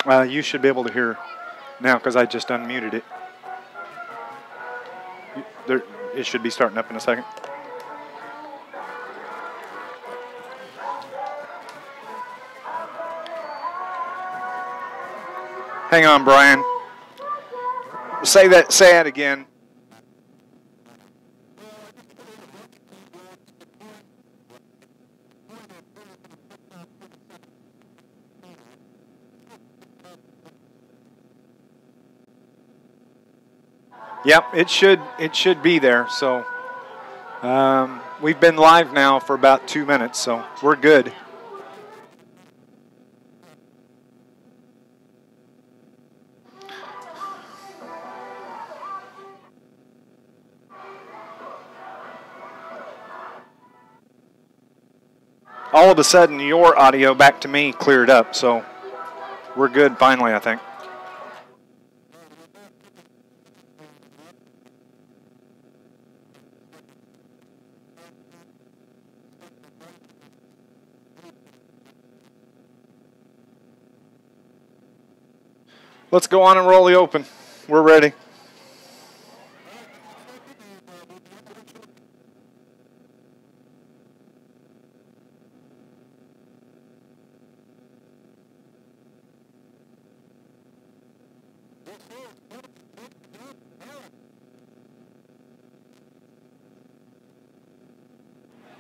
You should be able to hear now because I just unmuted it. It should be starting up in a second. Hang on, Brian. Say that again. Yep, it should be there. So we've been live now for about 2 minutes, so we're good. All of a sudden, your audio back to me cleared up, so we're good finally, I think. Let's go on and roll the open. We're ready.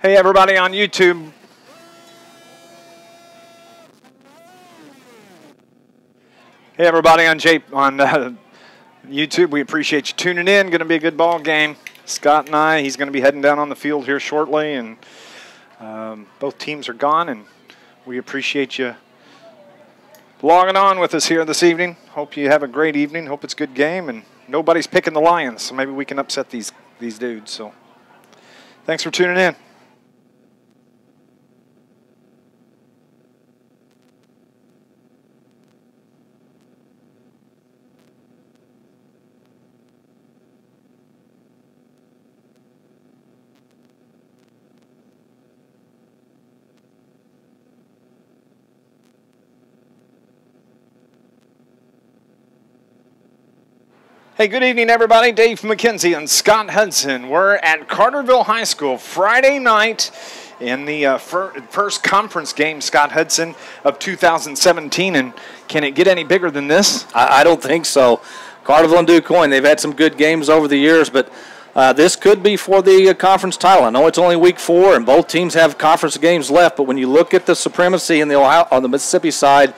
Hey, everybody on YouTube. Hey, everybody on YouTube. We appreciate you tuning in. Going to be a good ball game. Scott and I, he's going to be heading down on the field here shortly, and both teams are gone, and we appreciate you logging on with us here this evening. Hope you have a great evening. Hope it's a good game, and nobody's picking the Lions, so maybe we can upset these dudes. So thanks for tuning in. Hey, good evening, everybody. Dave McKenzie and Scott Hudson. We're at Carterville High School Friday night in the first conference game, Scott Hudson, of 2017. And can it get any bigger than this? I don't think so. Carterville and Quoin, they've had some good games over the years, but this could be for the conference title. I know it's only week 4, and both teams have conference games left, but when you look at the supremacy in on the Mississippi side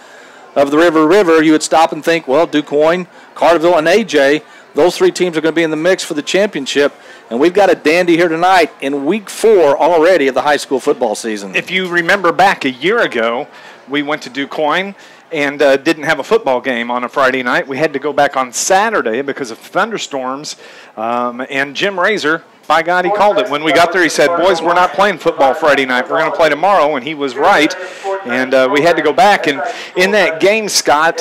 of the River, you would stop and think, well, Quoin, Carterville, and AJ, those 3 teams are going to be in the mix for the championship. And we've got a dandy here tonight in week 4 already of the high school football season. If you remember back a year ago, we went to Quoin and didn't have a football game on a Friday night. We had to go back on Saturday because of thunderstorms. And Jim Razor, by God, he called it. When we got there, he said, boys, we're not playing football Friday night. We're going to play tomorrow, and he was right. And we had to go back. And in that game, Scott,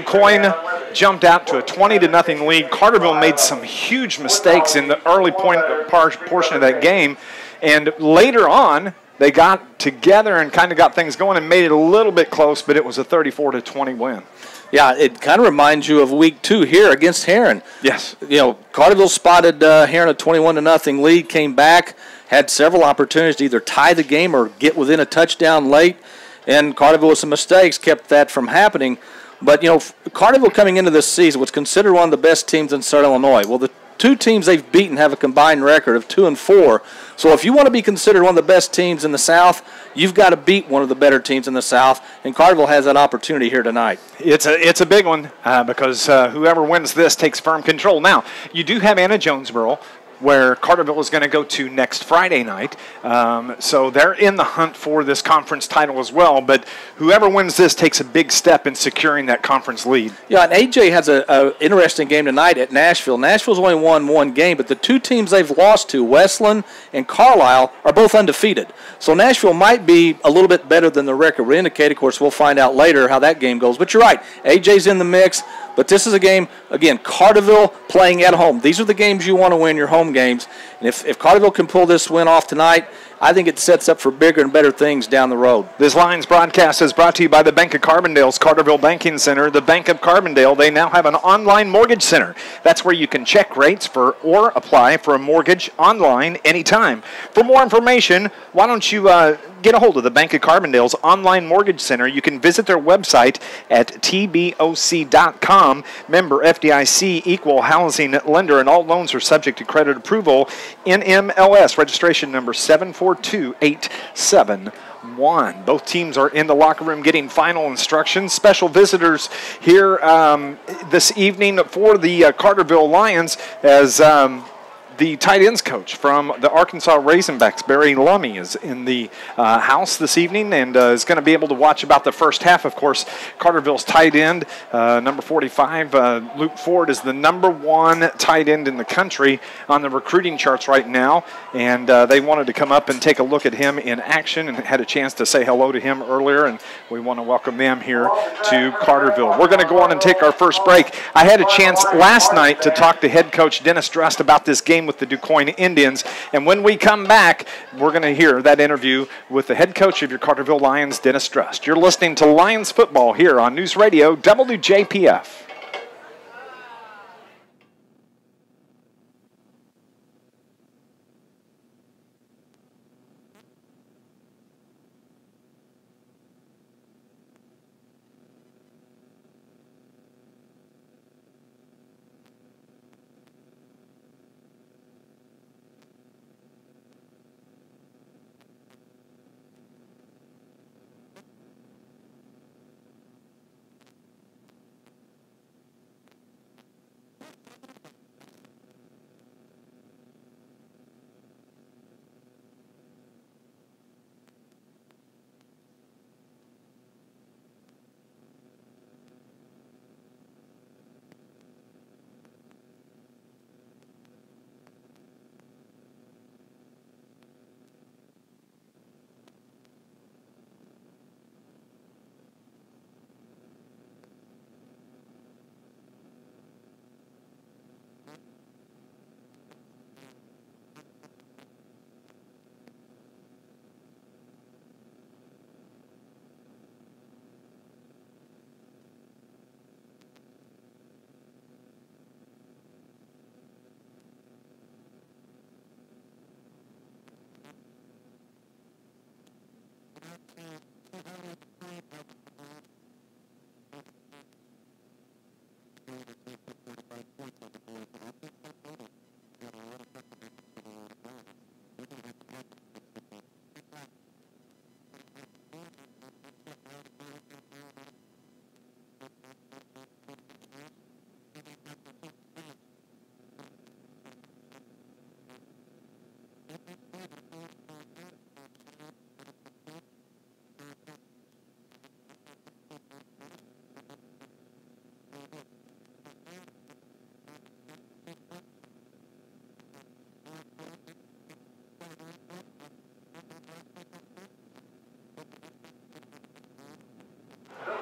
Quoin jumped out to a 20-0 lead. Carterville made some huge mistakes in the early portion of that game. And later on, they got together and kind of got things going and made it a little bit close, but it was a 34-20 win. Yeah, it kind of reminds you of week 2 here against Heron. Yes. You know, Carterville spotted Heron a 21-0 lead, came back, had several opportunities to either tie the game or get within a touchdown late, and Carterville with some mistakes kept that from happening. But, you know, Carterville coming into this season was considered one of the best teams in Southern Illinois. Well, the 2 teams they've beaten have a combined record of 2-4. So if you want to be considered one of the best teams in the South, you've got to beat one of the better teams in the South, and Carterville has that opportunity here tonight. It's a big one because whoever wins this takes firm control. Now, you do have Anna Jonesboro, where Carterville is going to go to next Friday night. So they're in the hunt for this conference title as well. But whoever wins this takes a big step in securing that conference lead. Yeah, and AJ has an interesting game tonight at Nashville. Nashville's only won 1 game, but the 2 teams they've lost to, Westland and Carlisle, are both undefeated. So Nashville might be a little bit better than the record would indicate. Of course, we'll find out later how that game goes. But you're right, AJ's in the mix. But this is a game, again, Carterville playing at home. These are the games you want to win, your home games. And if Carterville can pull this win off tonight, I think it sets up for bigger and better things down the road. This Lions broadcast is brought to you by the Bank of Carbondale's Carterville Banking Center. The Bank of Carbondale, they now have an online mortgage center. That's where you can check rates for or apply for a mortgage online anytime. For more information, why don't you get a hold of the Bank of Carbondale's online mortgage center. You can visit their website at tboc.com. Member FDIC, equal housing lender, and all loans are subject to credit approval. NMLS registration number 742871. Both teams are in the locker room getting final instructions. Special visitors here this evening for the Carterville Lions as the tight ends coach from the Arkansas Razorbacks, Barry Lummy, is in the house this evening and is going to be able to watch about the first half. Of course, Carterville's tight end, number 45, Luke Ford, is the number 1 tight end in the country on the recruiting charts right now, and they wanted to come up and take a look at him in action and had a chance to say hello to him earlier, and we want to welcome them here to Carterville. We're going to go on and take our first break. I had a chance last night to talk to head coach Dennis Drust about this game with the Quoin Indians, and when we come back, we're going to hear that interview with the head coach of your Carterville Lions, Dennis Drust. You're listening to Lions Football here on News Radio WJPF.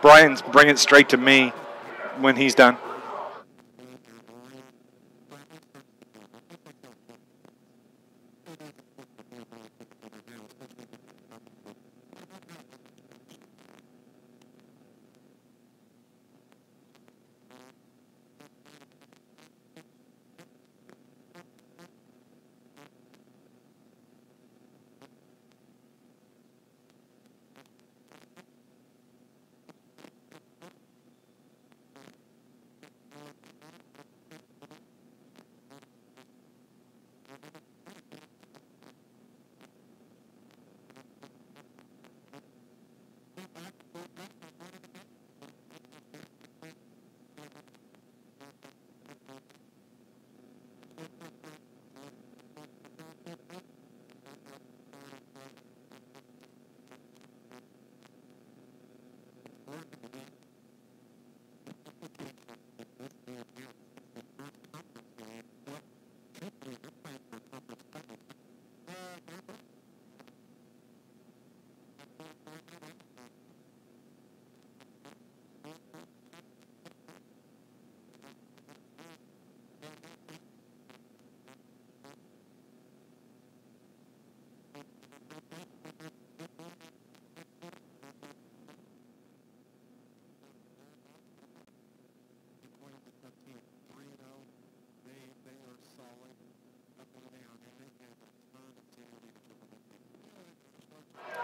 Brian's bring it straight to me when he's done.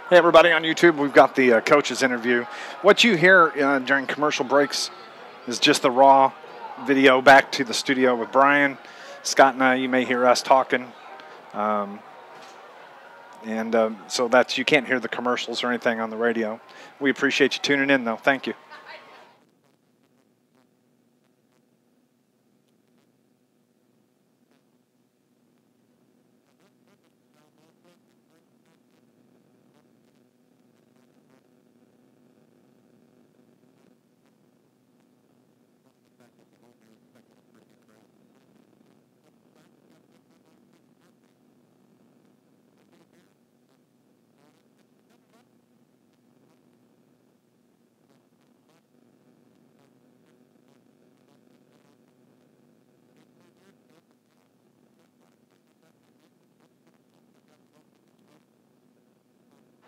Hey, everybody on YouTube, we've got the coaches interview. What you hear during commercial breaks is just the raw video back to the studio with Brian. Scott and I, you may hear us talking. So that's, you can't hear the commercials or anything on the radio. We appreciate you tuning in, though. Thank you.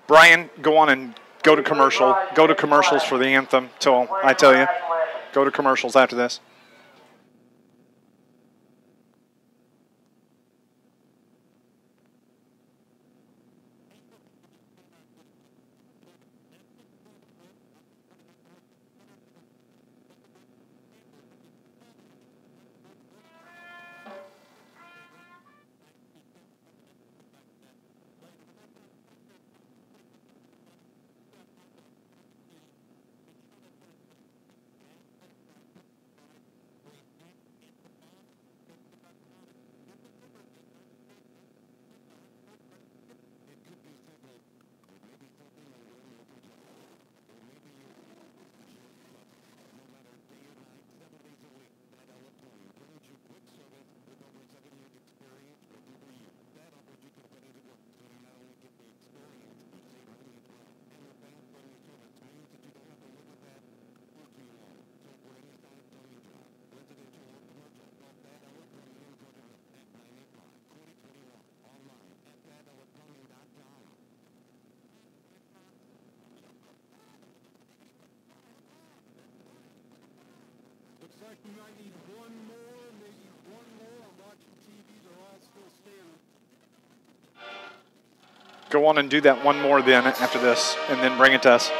Brian, go on and go to commercial. Go to commercials for the anthem till I tell you. Go to commercials after this. You might need one more, maybe one more. I'm watching TV, they're all still standing. Go on and do that one more then after this, and then bring it to us.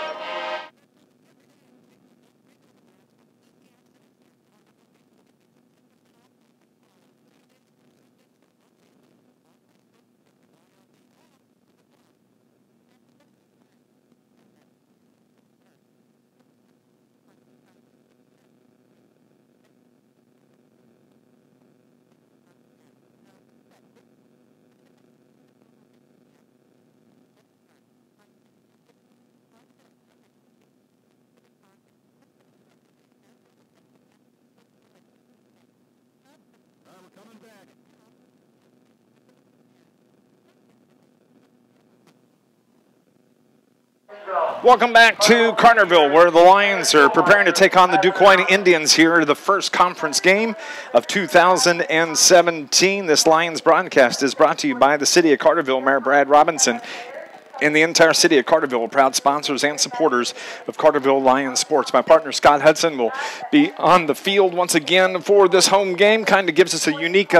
Welcome back to Carterville, where the Lions are preparing to take on the Quoin Indians here, the first conference game of 2017. This Lions broadcast is brought to you by the City of Carterville, Mayor Brad Robinson, and the entire City of Carterville, proud sponsors and supporters of Carterville Lions sports. My partner, Scott Hudson, will be on the field once again for this home game. Kind of gives us a unique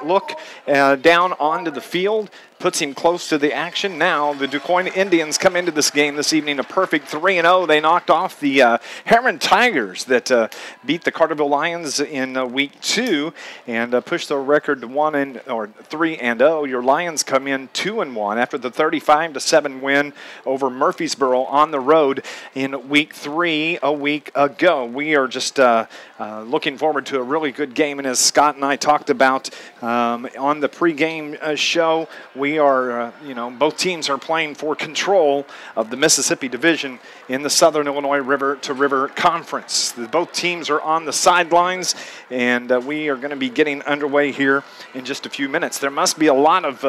look down onto the field. Puts him close to the action. Now the Quoin Indians come into this game this evening a perfect 3-0. They knocked off the Heron Tigers that beat the Carterville Lions in week 2 and pushed the record to 3-0. Your Lions come in 2-1 after the 35-7 win over Murfreesboro on the road in week 3 a week ago. We are just looking forward to a really good game, and as Scott and I talked about on the pregame show, we are, both teams are playing for control of the Mississippi Division in the Southern Illinois River to River Conference. Both teams are on the sidelines, and we are going to be getting underway here in just a few minutes. There must be a lot of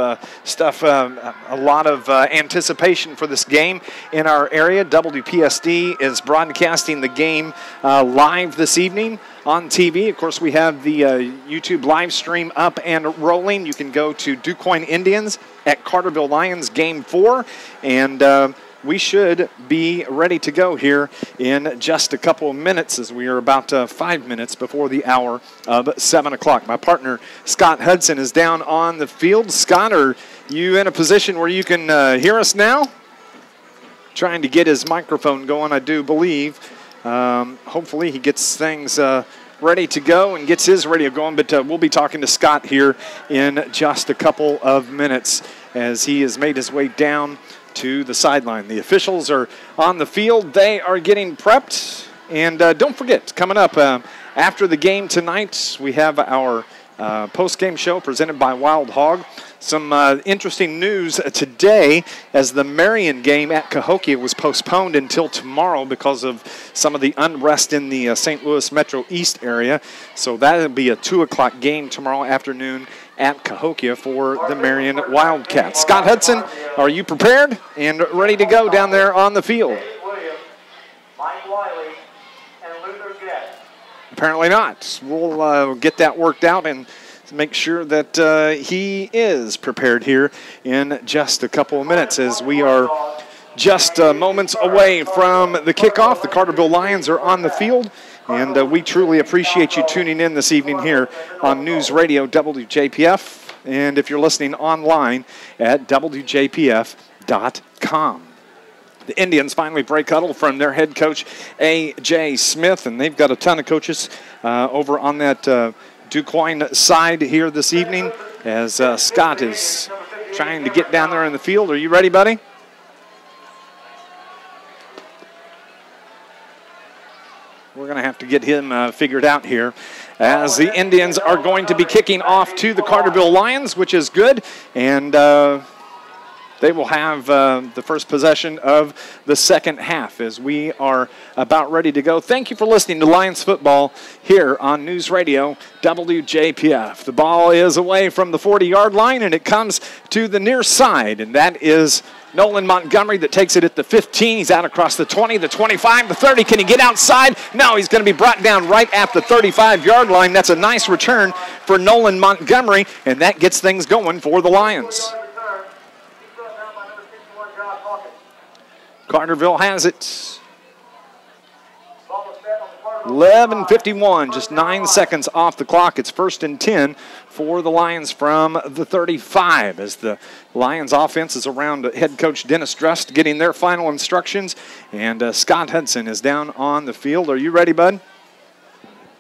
anticipation for this game in our area. WPSD is broadcasting the game live this evening on TV. Of course, we have the YouTube live stream up and rolling. You can go to Quoin Indians at Carterville Lions Game 4, and we should be ready to go here in just a couple of minutes, as we are about 5 minutes before the hour of 7 o'clock. My partner, Scott Hudson, is down on the field. Scott, are you in a position where you can hear us now? trying to get his microphone going, I do believe. Hopefully he gets things ready to go and gets his radio going, but we'll be talking to Scott here in just a couple of minutes as he has made his way down to the sideline. The officials are on the field. They are getting prepped. And don't forget, coming up after the game tonight, we have our post-game show presented by Wild Hog. Some interesting news today as the Marion game at Cahokia was postponed until tomorrow because of some of the unrest in the St. Louis Metro East area. So that will be a 2 o'clock game tomorrow afternoon at Cahokia for the Marion Wildcats. Scott Hudson, are you prepared and ready to go down there on the field? Apparently not. We'll get that worked out and make sure that he is prepared here in just a couple of minutes as we are just moments away from the kickoff. The Carterville Lions are on the field, and we truly appreciate you tuning in this evening here on News Radio WJPF, and if you're listening online at WJPF.com. The Indians finally break huddle from their head coach, A.J. Smith, and they've got a ton of coaches over on that Quoin side here this evening as Scott is trying to get down there in the field. Are you ready, buddy? We're going to have to get him figured out here as the Indians are going to be kicking off to the Carterville Lions, which is good, and they will have the first possession of the second half as we are about ready to go. Thank you for listening to Lions football here on News Radio WJPF. The ball is away from the 40-yard line, and it comes to the near side, and that is Nolan Montgomery that takes it at the 15. He's out across the 20, the 25, the 30. Can he get outside? No, he's going to be brought down right at the 35-yard line. That's a nice return for Nolan Montgomery, and that gets things going for the Lions. Carterville has it. 11:51, just 9 seconds off the clock. It's 1st and 10 for the Lions from the 35 as the Lions offense is around head coach Dennis Drust getting their final instructions, and Scott Hudson is down on the field. Are you ready, bud?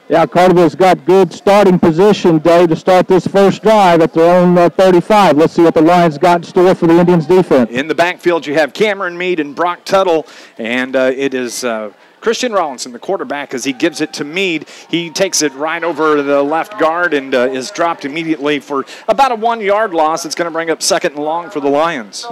Yeah, Carterville's got good starting position, Dave, to start this first drive at their own 35. Let's see what the Lions got in store for the Indians defense. In the backfield, you have Cameron Mead and Brock Tuttle, and it is Christian Rollinson, the quarterback, as he gives it to Mead. He takes it right over the left guard and is dropped immediately for about a 1-yard loss. It's going to bring up 2nd and long for the Lions.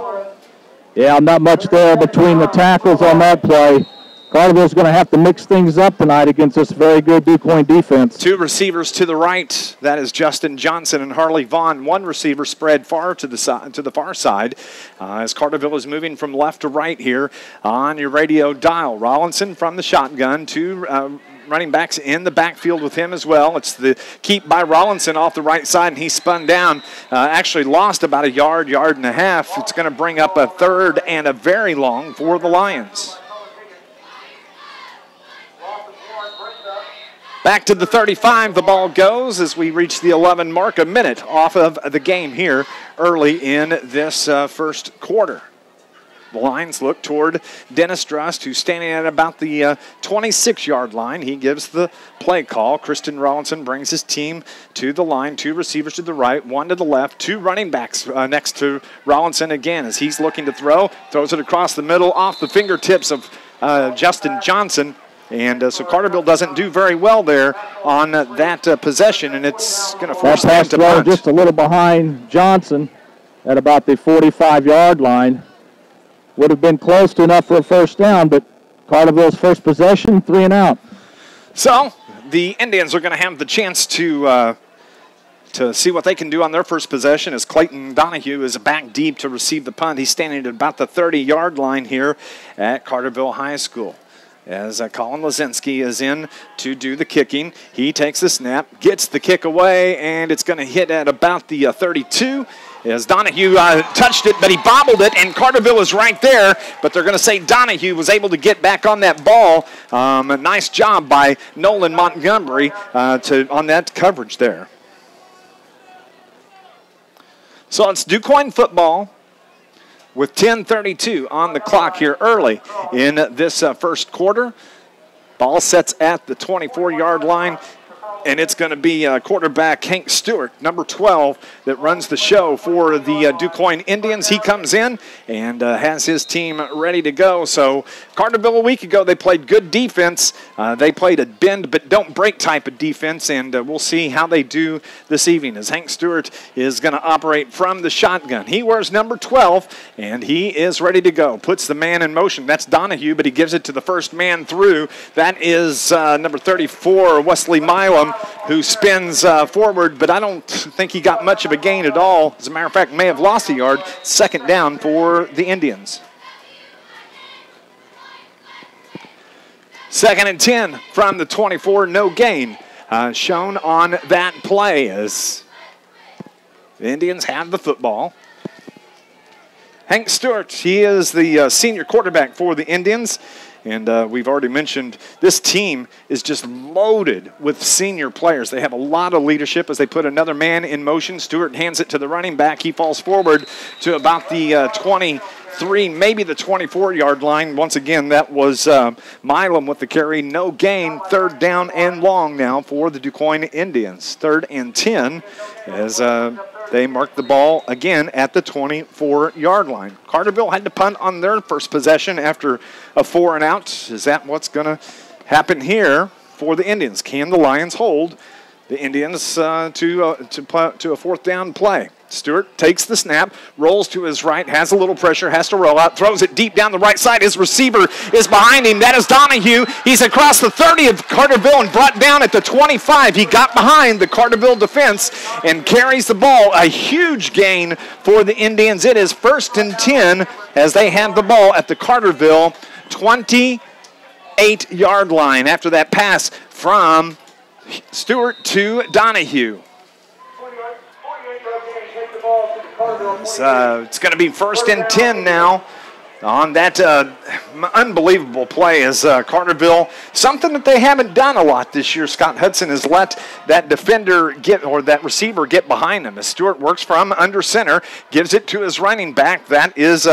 Yeah, not much there between the tackles on that play. Carterville's going to have to mix things up tonight against this very good Quoin defense. 2 receivers to the right. That is Justin Johnson and Harley Vaughn. 1 receiver spread far to the far side as Carterville is moving from left to right here on your radio dial. Rollinson from the shotgun. 2 running backs in the backfield with him as well. It's the keep by Rollinson off the right side, and he spun down. Actually lost about a yard and a half. It's going to bring up a 3rd and a very long for the Lions. Back to the 35, the ball goes as we reach the 11 mark, a minute off of the game here early in this first quarter. The Lions look toward Dennis Drust, who's standing at about the 26-yard line. He gives the play call. Kristen Rollinson brings his team to the line. 2 receivers to the right, 1 to the left, 2 running backs next to Rollinson again as he's looking to throw. Throws it across the middle off the fingertips of Justin Johnson. And so Carterville doesn't do very well there on that possession, and it's going to force them to punt. Just a little behind Johnson at about the 45-yard line. Would have been close to enough for a first down, but Carterville's first possession, 3 and out. So the Indians are going to have the chance to see what they can do on their first possession as Clayton Donahue is back deep to receive the punt. He's standing at about the 30-yard line here at Carterville High School. As Colin Lazinski is in to do the kicking. He takes the snap, gets the kick away, and it's going to hit at about the 32. As Donahue touched it, but he bobbled it, and Carterville is right there. But they're going to say Donahue was able to get back on that ball. A nice job by Nolan Montgomery on that coverage there. So it's Quoin football. with 10:32 on the clock here early in this first quarter. Ball sets at the 24-yard line, and it's going to be quarterback Hank Stewart, number 12, that runs the show for the DuQuoin Indians. He comes in and has his team ready to go. So Carterville a week ago, they played good defense. They played a bend but don't break type of defense, and we'll see how they do this evening as Hank Stewart is going to operate from the shotgun. He wears number 12, and he is ready to go. Puts the man in motion. That's Donahue, but he gives it to the first man through. That is number 34, Wesley Milam, who spins forward, but I don't think he got much of a gain at all. As a matter of fact, may have lost a yard. Second down for the Indians. 2nd and 10 from the 24, no gain shown on that play as the Indians have the football. Hank Stewart, he is the senior quarterback for the Indians. And we've already mentioned this team is just loaded with senior players. They have a lot of leadership as they put another man in motion. Stewart hands it to the running back. He falls forward to about the 23, maybe the 24-yard line. Once again, that was Milam with the carry. No gain. 3rd down and long now for the DuQuoin Indians. 3rd and 10 as they mark the ball again at the 24-yard line. Carterville had to punt on their first possession after a 4-and-out. Is that what's going to happen here for the Indians? Can the Lions hold the Indians to a 4th down play? Stewart takes the snap, rolls to his right, has a little pressure, has to roll out, throws it deep down the right side. His receiver is behind him. That is Donahue. He's across the 30 of Carterville and brought down at the 25. He got behind the Carterville defense and carries the ball. A huge gain for the Indians. It is 1st and 10 as they have the ball at the Carterville 28-yard line after that pass from Stewart to Donahue. It's going to be 1st and 10 now on that unbelievable play as Carterville, something that they haven't done a lot this year. Scott Hudson has let that defender get, or that receiver get behind him as Stewart works from under center, gives it to his running back. That is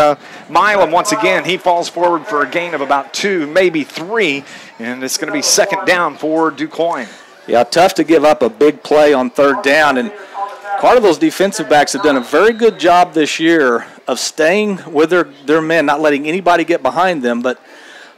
Milam once again. He falls forward for a gain of about 2, maybe 3, and it's going to be 2nd down for DuQuoin. Yeah, tough to give up a big play on 3rd down, and Carterville's defensive backs have done a very good job this year of staying with their men, not letting anybody get behind them, but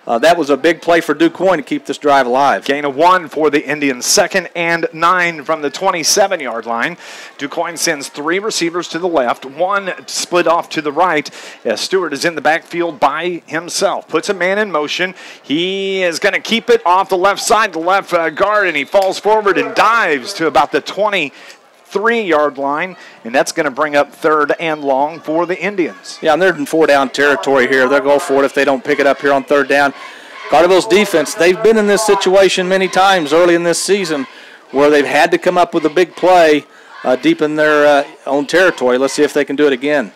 that was a big play for DuQuoin to keep this drive alive. Gain of 1 for the Indians. 2nd and 9 from the 27-yard line. DuQuoin sends 3 receivers to the left, 1 split off to the right as Stewart is in the backfield by himself. Puts a man in motion. He is going to keep it off the left side, the left guard, and he falls forward and dives to about the 23-yard line, and that's going to bring up 3rd and long for the Indians. Yeah, and they're in 4-down territory here. They'll go for it if they don't pick it up here on 3rd down. Carterville's defense, they've been in this situation many times early in this season where they've had to come up with a big play deep in their own territory. Let's see if they can do it again.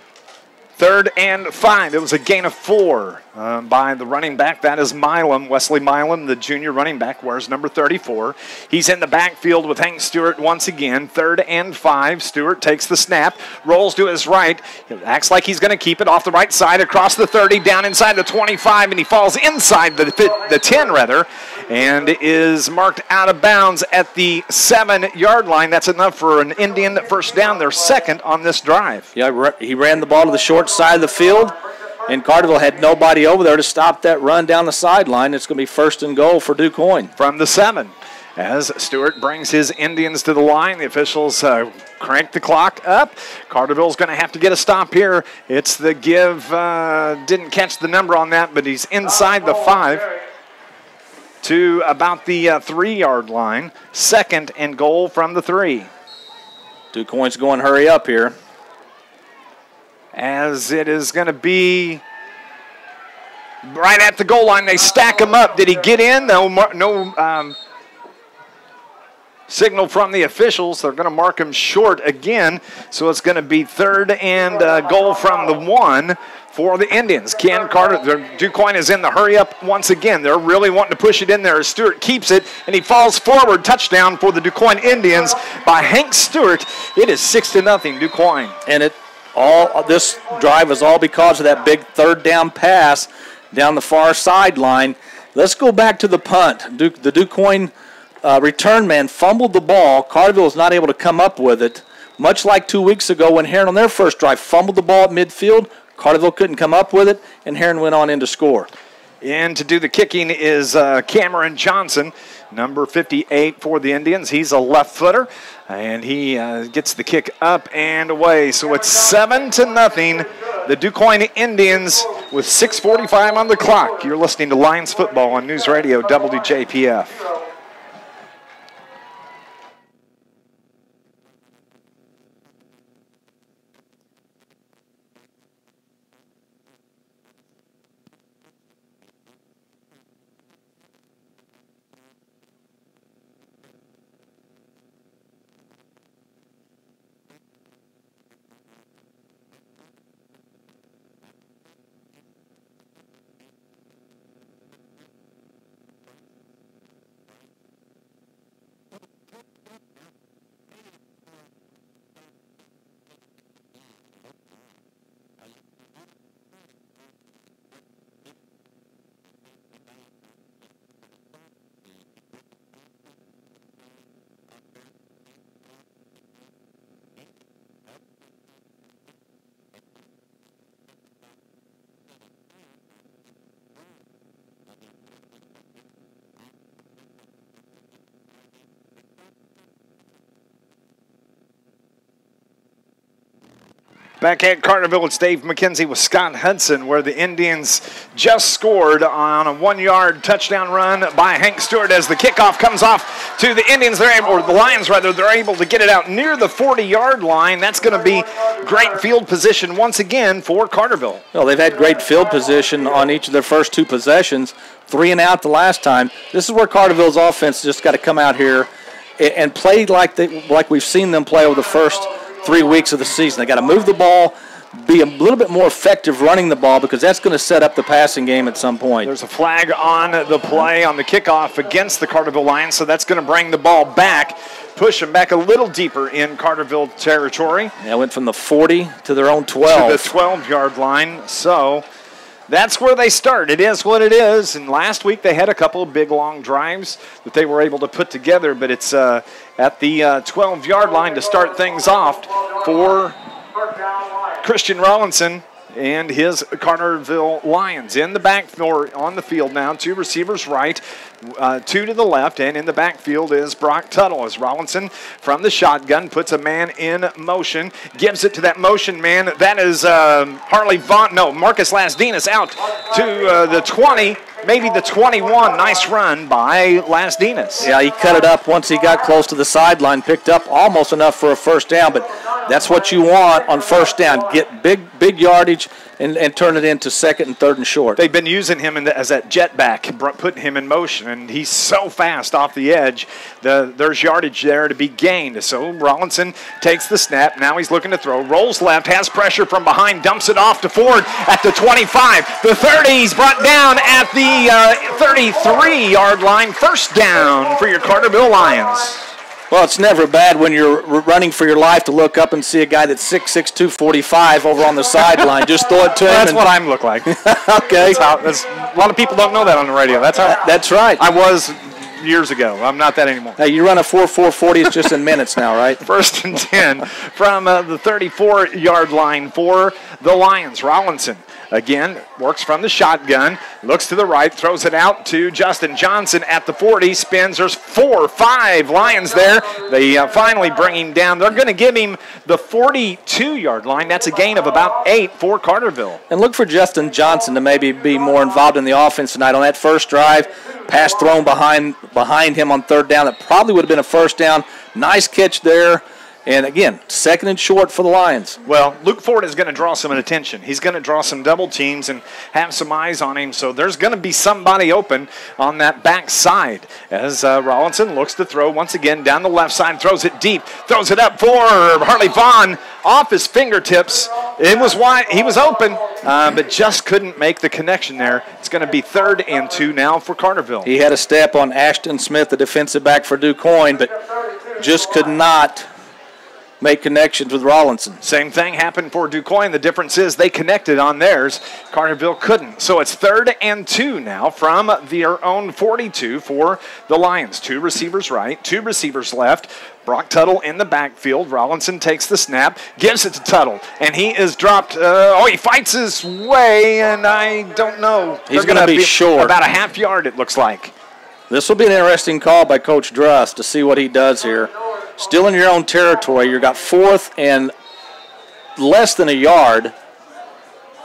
3rd and 5. It was a gain of 4 by the running back. That is Milam. Wesley Milam, the junior running back, wears number 34. He's in the backfield with Hank Stewart once again. 3rd and 5. Stewart takes the snap, rolls to his right. He acts like he's going to keep it off the right side, across the 30, down inside the 25, and he falls inside the 10, rather, and is marked out of bounds at the 7-yard line. That's enough for an Indian first down. They're 2nd on this drive. Yeah, he ran the ball to the short side of the field, and Carterville had nobody over there to stop that run down the sideline. It's going to be 1st and goal for DuQuoin. From the 7, as Stewart brings his Indians to the line, the officials crank the clock up. Carterville's going to have to get a stop here. It's the give. Didn't catch the number on that, but he's inside the 5 to about the 3-yard line. 2nd and goal from the 3. DuQuoin's going hurry up here, as it is going to be right at the goal line. They stack him up. Did he get in? No signal from the officials. They're going to mark him short again. So it's going to be 3rd and goal from the 1 for the Indians. Ken Carter, DuQuoin is in the hurry up once again. They're really wanting to push it in there as Stewart keeps it, and he falls forward. Touchdown for the DuQuoin Indians by Hank Stewart. It is 6-0 DuQuoin. And this drive was all because of that big third down pass down the far sideline. Let's go back to the punt. The Quoin return man fumbled the ball. Carterville was not able to come up with it. Much like 2 weeks ago when Heron on their first drive fumbled the ball at midfield, Carterville couldn't come up with it, and Heron went on in to score. And to do the kicking is Cameron Johnson, number 58 for the Indians. He's a left footer, and he gets the kick up and away. So it's 7-0. The DuQuoin Indians with 6:45 on the clock. You're listening to Lions football on News Radio WJPF. Back at Carterville, it's Dave McKenzie with Scott Hudson, where the Indians just scored on a 1-yard touchdown run by Hank Stewart as the kickoff comes off to the Indians. Or the Lions, rather. They're able to get it out near the 40-yard line. That's going to be great field position once again for Carterville. Well, they've had great field position on each of their first two possessions, 3 and out the last time. This is where Carterville's offense just got to come out here and play like we've seen them play over the first 3 weeks of the season. They got to move the ball, be a little bit more effective running the ball, because that's going to set up the passing game at some point. There's a flag on the play on the kickoff against the Carterville Lions, so that's going to bring the ball back, push them back a little deeper in Carterville territory. Yeah, went from the 40 to their own 12. To the 12-yard line, so that's where they start. It is what it is, and last week they had a couple of big, long drives that they were able to put together, but it's at the 12-yard line to start things off for Christian Rollinson and his Carterville Lions. In the back, or on the field now, 2 receivers right, 2 to the left, and in the backfield is Brock Tuttle as Rollinson from the shotgun puts a man in motion, gives it to that motion man. That is Marcus Lasdinas out to the 20, maybe the 21. Nice run by Lasdinas. Yeah, he cut it up once he got close to the sideline, picked up almost enough for a first down, but that's what you want on first down. Get big yardage and turn it into second and third and short. They've been using him as that jet back, putting him in motion, and he's so fast off the edge. There's yardage there to be gained. So Rollinson takes the snap. Now he's looking to throw. Rolls left, has pressure from behind, dumps it off to Ford at the 25. The 30, he's brought down at the 33-yard line. First down for your Carterville Lions. Well, it's never bad when you're running for your life to look up and see a guy that's 6'6", 245 over on the sideline. Just throw it to him. That's what I look like. Okay. A lot of people don't know that on the radio. That's right. I was years ago. I'm not that anymore. Hey, you run a 4.40. It's just in minutes now, right? First and 10 from the 34-yard line for the Lions. Rollinson again works from the shotgun, looks to the right, throws it out to Justin Johnson at the 40, spins. There's 4-5 Lions there. They finally bring him down. They're going to give him the 42-yard line. That's a gain of about 8 for Carterville. And look for Justin Johnson to maybe be more involved in the offense tonight on that first drive. Pass thrown behind him on third down. That probably would have been a first down. Nice catch there. And, again, second and short for the Lions. Well, Luke Ford is going to draw some attention. He's going to draw some double teams and have some eyes on him. So there's going to be somebody open on that back side as Rollinson looks to throw once again down the left side, throws it deep, throws it up for Hartley Vaughn off his fingertips. It was wide. He was open, but just couldn't make the connection there. It's going to be 3rd and 2 now for Carterville. He had a step on Ashton Smith, the defensive back for DuQuoin, but just could not make connections with Rawlinson. Same thing happened for DuQuoin. The difference is they connected on theirs. Carterville couldn't. So it's 3rd and 2 now from their own 42 for the Lions. 2 receivers right, 2 receivers left. Brock Tuttle in the backfield. Rawlinson takes the snap, gives it to Tuttle, and he is dropped. He fights his way, and I don't know. He's going to be short. About a half yard, it looks like. This will be an interesting call by Coach Druss to see what he does here. Still in your own territory. You've got 4th and less than a yard.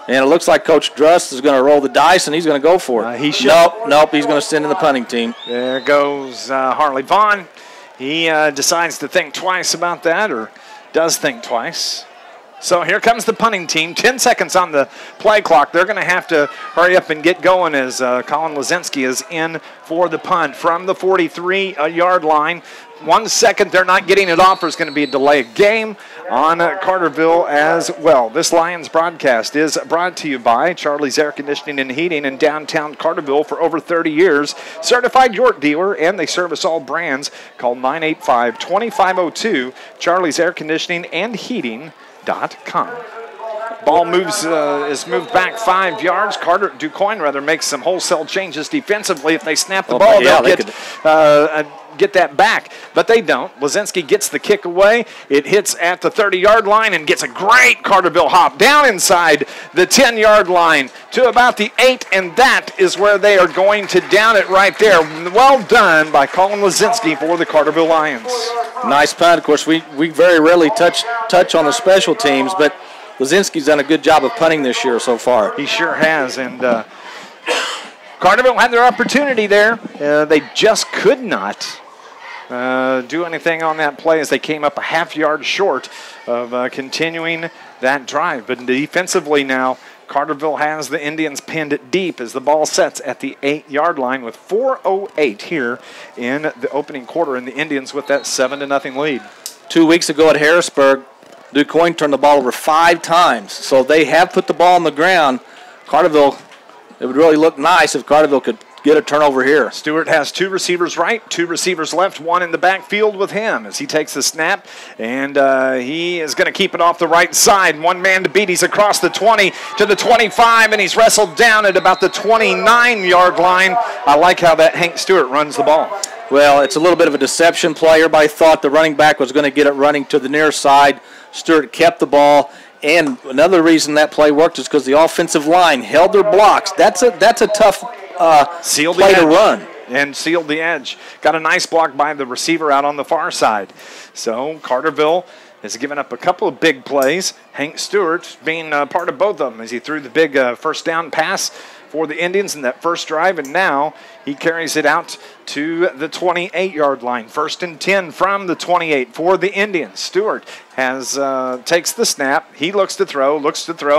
And it looks like Coach Druss is going to roll the dice, and he's going to go for it. He should. Nope. He's going to send in the punting team. There goes Harley Vaughn. He decides to think twice about that, or does think twice. So here comes the punting team. 10 seconds on the play clock. They're going to have to hurry up and get going as Colin Lazinski is in for the punt from the 43-yard line. 1 second, they're not getting it off. There's going to be a delay of game on Carterville as well. This Lions broadcast is brought to you by Charlie's Air Conditioning and Heating in downtown Carterville for over 30 years. Certified York dealer, and they service all brands. Call 985-2502, Charlie's Air Conditioning and Heating.com. Ball is moved back 5 yards. DuQuoin makes some wholesale changes defensively. If they snap the ball, they'll get that back, but they don't. Lazinski gets the kick away. It hits at the 30-yard line and gets a great Carterville hop down inside the 10-yard line to about the 8, and that is where they are going to down it right there. Well done by Colin Lazinski for the Carterville Lions. Nice punt. Of course, we very rarely touch on the special teams, but Lazinski's done a good job of punting this year so far. He sure has, and Carterville had their opportunity there. They just could not do anything on that play as they came up a half yard short of continuing that drive. But defensively now, Carterville has the Indians pinned deep as the ball sets at the 8-yard line with 4:08 here in the opening quarter, and the Indians with that 7-0 lead. 2 weeks ago at Harrisburg, DuQuoin turned the ball over 5 times. So they have put the ball on the ground. Carterville, it would really look nice if Carterville could get a turnover here. Stewart has 2 receivers right, 2 receivers left, 1 in the backfield with him as he takes the snap, and he is going to keep it off the right side. 1 man to beat. He's across the 20 to the 25, and he's wrestled down at about the 29-yard line. I like how that Hank Stewart runs the ball. Well, it's a little bit of a deception play. Everybody thought the running back was going to get it running to the near side. Stewart kept the ball. And another reason that play worked is because the offensive line held their blocks. That's a tough play to run. And sealed the edge. Got a nice block by the receiver out on the far side. So Carterville has given up a couple of big plays. Hank Stewart being part of both of them as he threw the big first down pass for the Indians in that first drive, and now he carries it out to the 28-yard line. 1st and 10 from the 28 for the Indians. Stewart takes the snap. He looks to throw,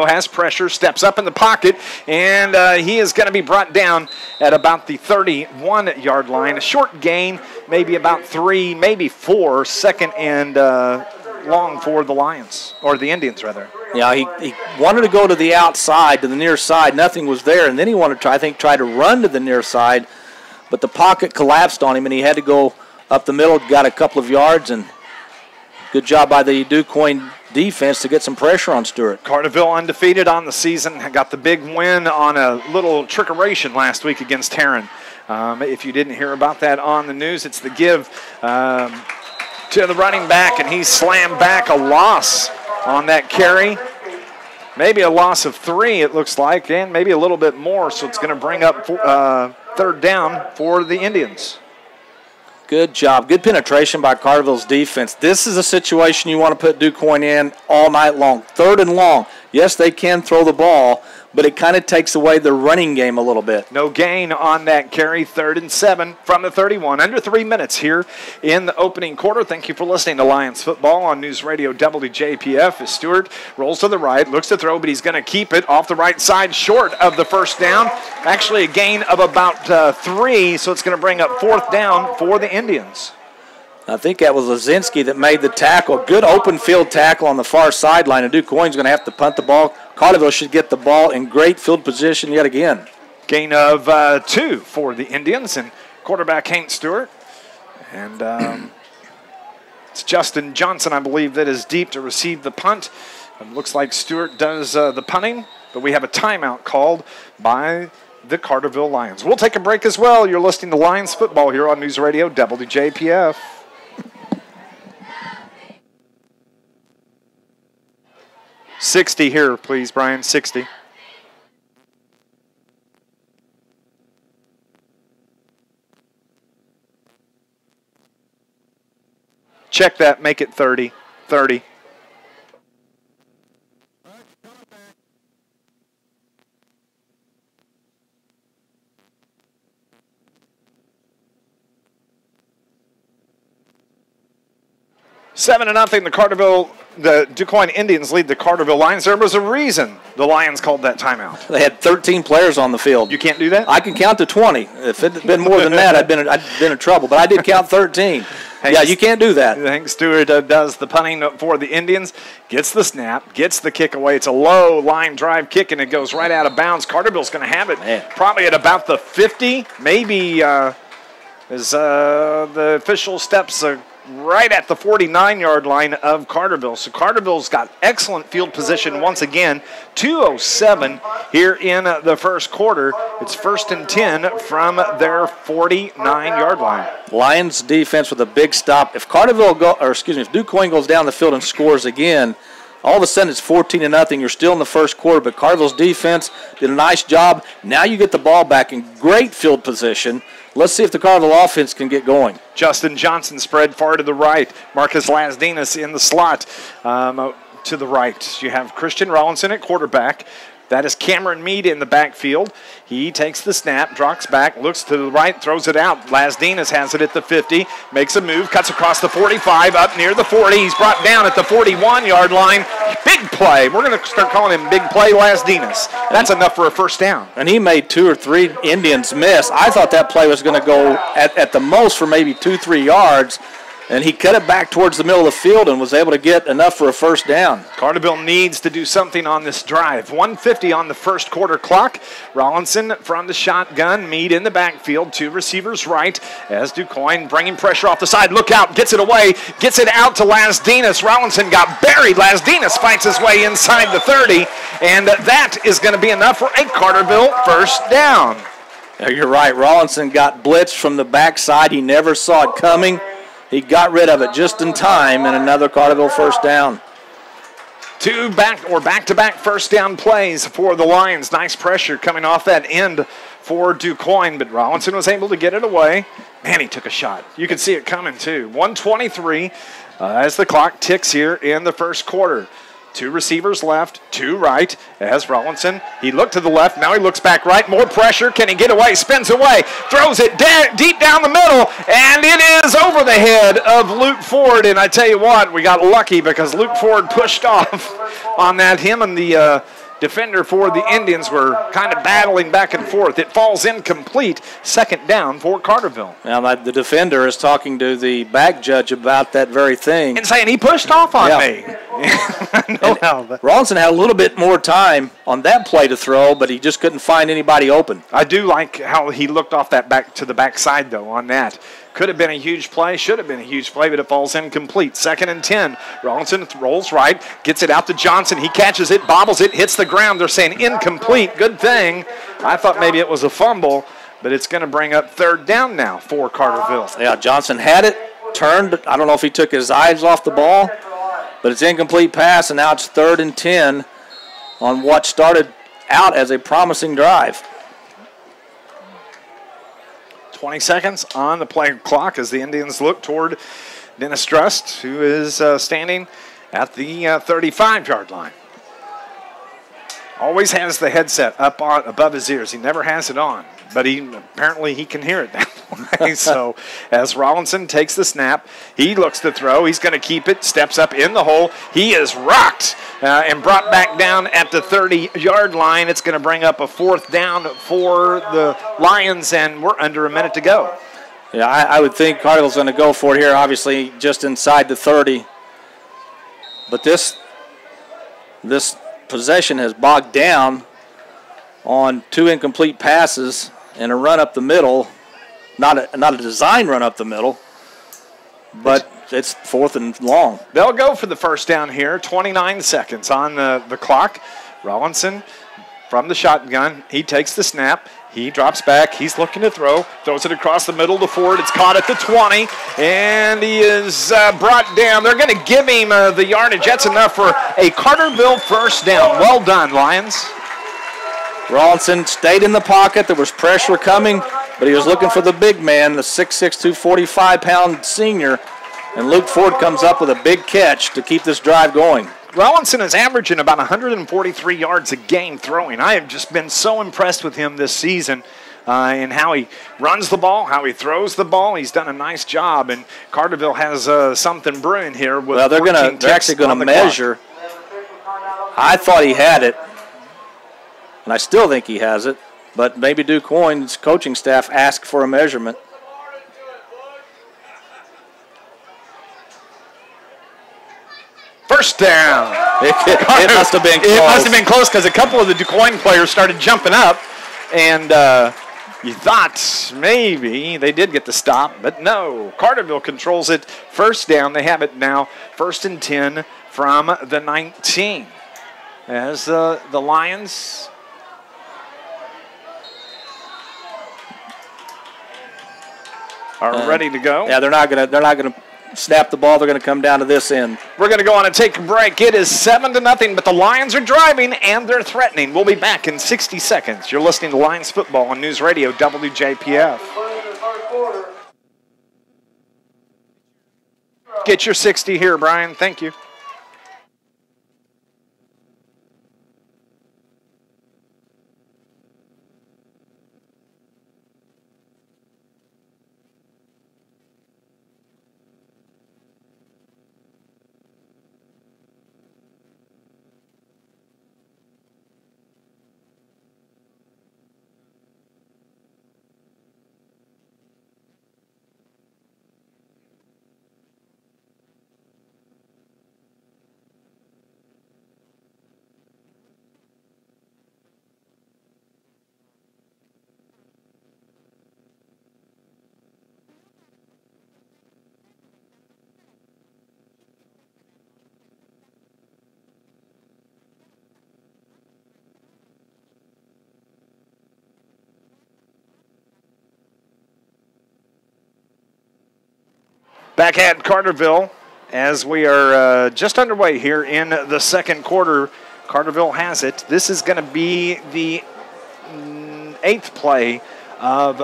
has pressure, steps up in the pocket, and he is going to be brought down at about the 31-yard line. A short gain, maybe about 3, maybe 4, 2nd and long for the Lions, or the Indians rather. Yeah, he wanted to go to the outside, to the near side. Nothing was there, and then he wanted to try to run to the near side, but the pocket collapsed on him, and he had to go up the middle, got a couple of yards, and good job by the DuQuoin defense to get some pressure on Stewart. Carterville undefeated on the season, got the big win on a little trickeration last week against Tarrant. If you didn't hear about that on the news, it's the give to the running back, and he slammed back a loss on that carry. Maybe a loss of 3, it looks like, and maybe a little bit more, so it's going to bring up 3rd down for the Indians. Good job. Good penetration by Carterville's defense. This is a situation you want to put DuQuoin in all night long. 3rd and long. Yes, they can throw the ball, but it kind of takes away the running game a little bit. No gain on that carry. 3rd and 7 from the 31. Under 3 minutes here in the opening quarter. Thank you for listening to Lions football on NewsRadio WJPF. As Stewart rolls to the right, looks to throw, but he's going to keep it off the right side short of the first down. Actually a gain of about 3, so it's going to bring up 4th down for the Indians. I think that was Lazinski that made the tackle. Good open field tackle on the far sideline, and DuQuoin's going to have to punt the ball. Carterville should get the ball in great field position yet again. Gain of 2 for the Indians, and quarterback Hank Stewart. And It's Justin Johnson, I believe, that is deep to receive the punt. It looks like Stewart does the punting, but we have a timeout called by the Carterville Lions. We'll take a break as well. You're listening to Lions football here on News Radio WJPF. $60 here, please, Brian. 60. Check that. Make it 30. 30. Seven to nothing. The DuQuoin Indians lead the Carterville Lions. There was a reason the Lions called that timeout. They had 13 players on the field. You can't do that? I can count to 20. If it had been more than that, I'd been in trouble. But I did count 13. Yeah, you can't do that. Hank Stewart does the punting for the Indians, gets the snap, gets the kick away. It's a low line drive kick, and it goes right out of bounds. Carterville's going to have it probably at about the 50, maybe as the official steps right at the 49-yard line of Carterville. So Carterville's got excellent field position once again. 2:07 here in the first quarter. It's 1st and 10 from their 49-yard line. Lions defense with a big stop. If DuQuoin goes down the field and scores again, all of a sudden it's 14 to nothing. You're still in the first quarter, but Carterville's defense did a nice job. Now you get the ball back in great field position. Let's see if the Carterville offense can get going. Justin Johnson spread far to the right. Marcus Lasdinas in the slot to the right. You have Christian Rollinson at quarterback. That is Cameron Mead in the backfield. He takes the snap, drops back, looks to the right, throws it out. Lasdinas has it at the 50, makes a move, cuts across the 45, up near the 40. He's brought down at the 41-yard line. Big play. We're going to start calling him Big Play Lasdinas. That's enough for a first down. And he made 2 or 3 Indians miss. I thought that play was going to go at the most for maybe 2-3 yards. And he cut it back towards the middle of the field and was able to get enough for a first down. Carterville needs to do something on this drive. 1:50 on the first quarter clock. Rollinson from the shotgun. Mead in the backfield. 2 receivers right as DuQuoin bringing pressure off the side. Look out. Gets it away. Gets it out to Lasdinas. Rollinson got buried. Lasdinas fights his way inside the 30. And that is going to be enough for a Carterville first down. You're right. Rollinson got blitzed from the backside. He never saw it coming. He got rid of it just in time, and another Carterville first down. 2 back-to-back first down plays for the Lions. Nice pressure coming off that end for DuQuoin, but Rollinson was able to get it away. Man, he took a shot. You could see it coming, too. 1:23 as the clock ticks here in the first quarter. 2 receivers left, 2 right, as Rollinson. He looked to the left, now he looks back right. More pressure, can he get away? Spins away, throws it deep down the middle, and it is over the head of Luke Ford. And I tell you what, we got lucky because Luke Ford pushed off on that. Him and the defender for the Indians were kind of battling back and forth. It falls incomplete. Second down for Carterville. Now, the defender is talking to the back judge about that very thing. And saying he pushed off on me. Rollinson had a little bit more time on that play to throw, but he just couldn't find anybody open. I do like how he looked off that back to the backside, though, on that. Could have been a huge play, should have been a huge play, but it falls incomplete. 2nd and 10. Rollinson rolls right, gets it out to Johnson. He catches it, bobbles it, hits the ground. They're saying incomplete. Good thing. I thought maybe it was a fumble, but it's going to bring up 3rd down now for Carterville. Yeah, Johnson had it, turned. I don't know if he took his eyes off the ball, but it's incomplete pass, and now it's 3rd and 10 on what started out as a promising drive. 20 seconds on the play clock as the Indians look toward Dennis Trust, who is standing at the 35-yard line. Always has the headset up above his ears. He never has it on, but apparently he can hear it that way. So as Rollinson takes the snap, he looks to throw. He's going to keep it, steps up in the hole. He is rocked and brought back down at the 30-yard line. It's going to bring up a 4th down for the Lions, and we're under a minute to go. Yeah, I would think Carterville's going to go for it here, obviously just inside the 30. But this possession has bogged down on 2 incomplete passes and a run up the middle. Not a design run up the middle, but it's 4th and long. They'll go for the first down here. 29 seconds on the clock. Rollinson from the shotgun. He takes the snap. He drops back. He's looking to throw. Throws it across the middle to Ford. It's caught at the 20. And he is brought down. They're going to give him the yardage. That's enough for a Carterville first down. Well done, Lions. Rollinson stayed in the pocket. There was pressure coming, but he was looking for the big man, the 6'6", 245-pound senior. And Luke Ford comes up with a big catch to keep this drive going. Rollinson is averaging about 143 yards a game throwing. I have just been so impressed with him this season in how he runs the ball, how he throws the ball. He's done a nice job, and Carterville has something brewing here. With well, they're actually going to measure. I thought he had it, and I still think he has it, but maybe Quoin's coaching staff asked for a measurement. First down. It must have been close. It must have been close because a couple of the Quoin players started jumping up, and you thought maybe they did get the stop, but no. Carterville controls it. First down. They have it now. 1st and 10 from the 19. As the Lions are ready to go. Yeah, they're not gonna snap the ball. They're going to come down to this end. We're going to go on and take a break. It is 7-0, but the Lions are driving and they're threatening. We'll be back in 60 seconds. You're listening to Lions football on News Radio WJPF. Get your 60 here, Brian. Thank you. Back at Carterville as we are just underway here in the second quarter. Carterville has it. This is going to be the 8th play of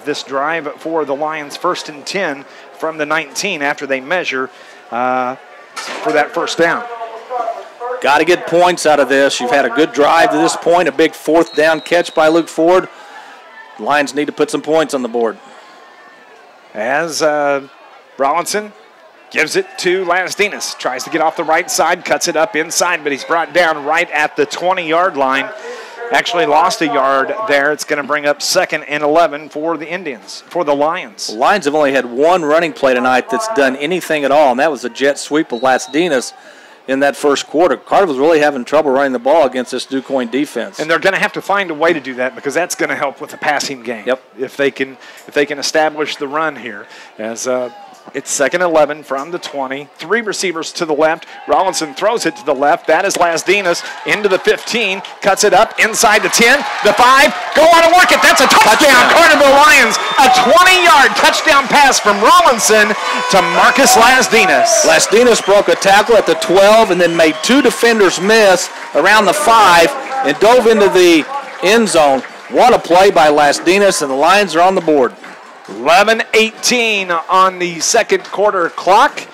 this drive for the Lions. 1st and 10 from the 19 after they measure for that first down. Got to get points out of this. You've had a good drive to this point, a big 4th down catch by Luke Ford. The Lions need to put some points on the board. As Rollinson gives it to Lasdinas. Tries to get off the right side, cuts it up inside, but he's brought down right at the 20-yard line. Actually lost a yard there. It's going to bring up 2nd and 11 for the Lions. The Lions have only had one running play tonight that's done anything at all, and that was a jet sweep of Lasdinas in that first quarter. Carterville's really having trouble running the ball against this Quoin defense. And they're going to have to find a way to do that because that's going to help with the passing game. Yep. If they can establish the run here. As it's 2nd and 11 from the 20. 3 receivers to the left. Rollinson throws it to the left. That is Lasdinas into the 15. Cuts it up inside the 10. The 5. Go on and work it. That's a touchdown. Carterville Lions. A 20-yard touchdown pass from Rollinson to Marcus Lasdinas. Lasdinas broke a tackle at the 12 and then made 2 defenders miss around the 5 and dove into the end zone. What a play by Lasdinas, and the Lions are on the board. 11:18 on the second quarter clock.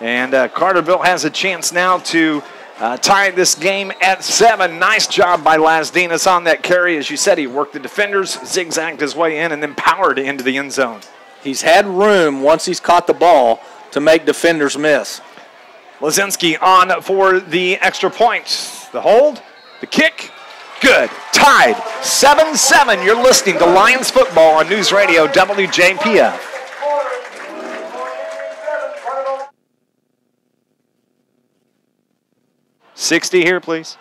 And Carterville has a chance now to tie this game at 7. Nice job by Lasdinas on that carry. As you said, he worked the defenders, zigzagged his way in, and then powered into the end zone. He's had room once he's caught the ball to make defenders miss. Lazinski on for the extra point. The hold, the kick, good. Tied 7-7. You're listening to Lions football on News Radio WJPF. $60 here, please.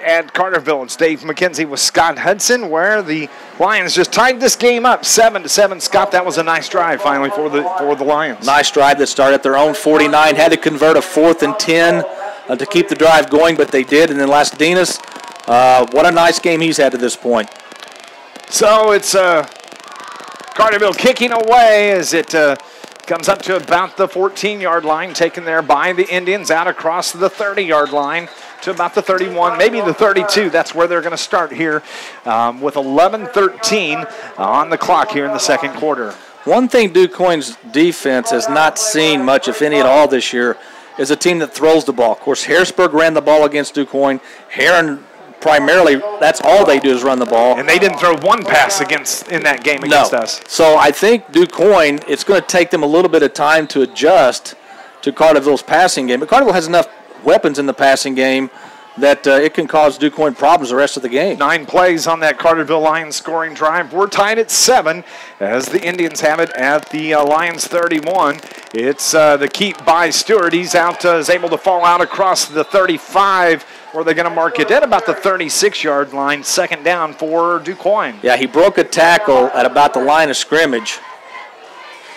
at Carterville. It's Dave McKenzie with Scott Hudson, where the Lions just tied this game up 7-7. Scott, that was a nice drive finally for the Lions. Nice drive that started at their own 49. Had to convert a 4th and 10 to keep the drive going, but they did. And then Lastadinas, what a nice game he's had to this point. So it's Carterville kicking away as it comes up to about the 14-yard line, taken there by the Indians, out across the 30-yard line to about the 31, maybe the 32. That's where they're going to start here with 11:13 on the clock here in the second quarter. One thing Quoin's defense has not seen much, if any at all, this year is a team that throws the ball. Of course, Harrisburg ran the ball against Quoin. Heron primarily, that's all they do is run the ball. And they didn't throw one pass in that game against us. So I think Quoin, it's going to take them a little bit of time to adjust to Carterville's passing game. But Carterville has enough weapons in the passing game that it can cause Quoin problems the rest of the game. 9 plays on that Carterville Lions scoring drive. We're tied at 7 as the Indians have it at the Lions 31. It's the keep by Stewart. He's out, is able to fall out across the 35. Where they're going to mark it at about the 36-yard line, second down for Quoin. Yeah, he broke a tackle at about the line of scrimmage.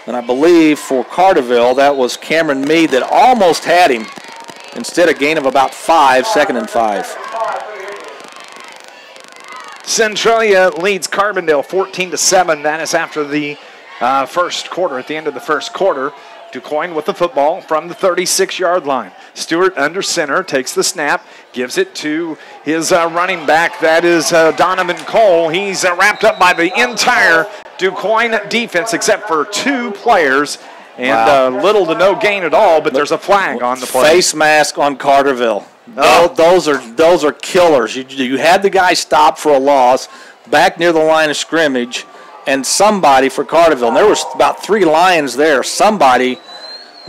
And I believe for Carterville, that was Cameron Mead that almost had him. Instead, a gain of about 5, 2nd and 5. Centralia leads Carbondale 14-7. That is after the first quarter, at the end of the first quarter. Quoin with the football from the 36-yard line. Stewart under center, takes the snap, gives it to his running back. That is Donovan Cole. He's wrapped up by the entire Quoin defense except for 2 players. And little to no gain at all, but there's a flag on the play. Face mask on Carterville. Oh. Those are killers. You had the guy stop for a loss back near the line of scrimmage, and somebody for Carterville, and there was about 3 Lions there, somebody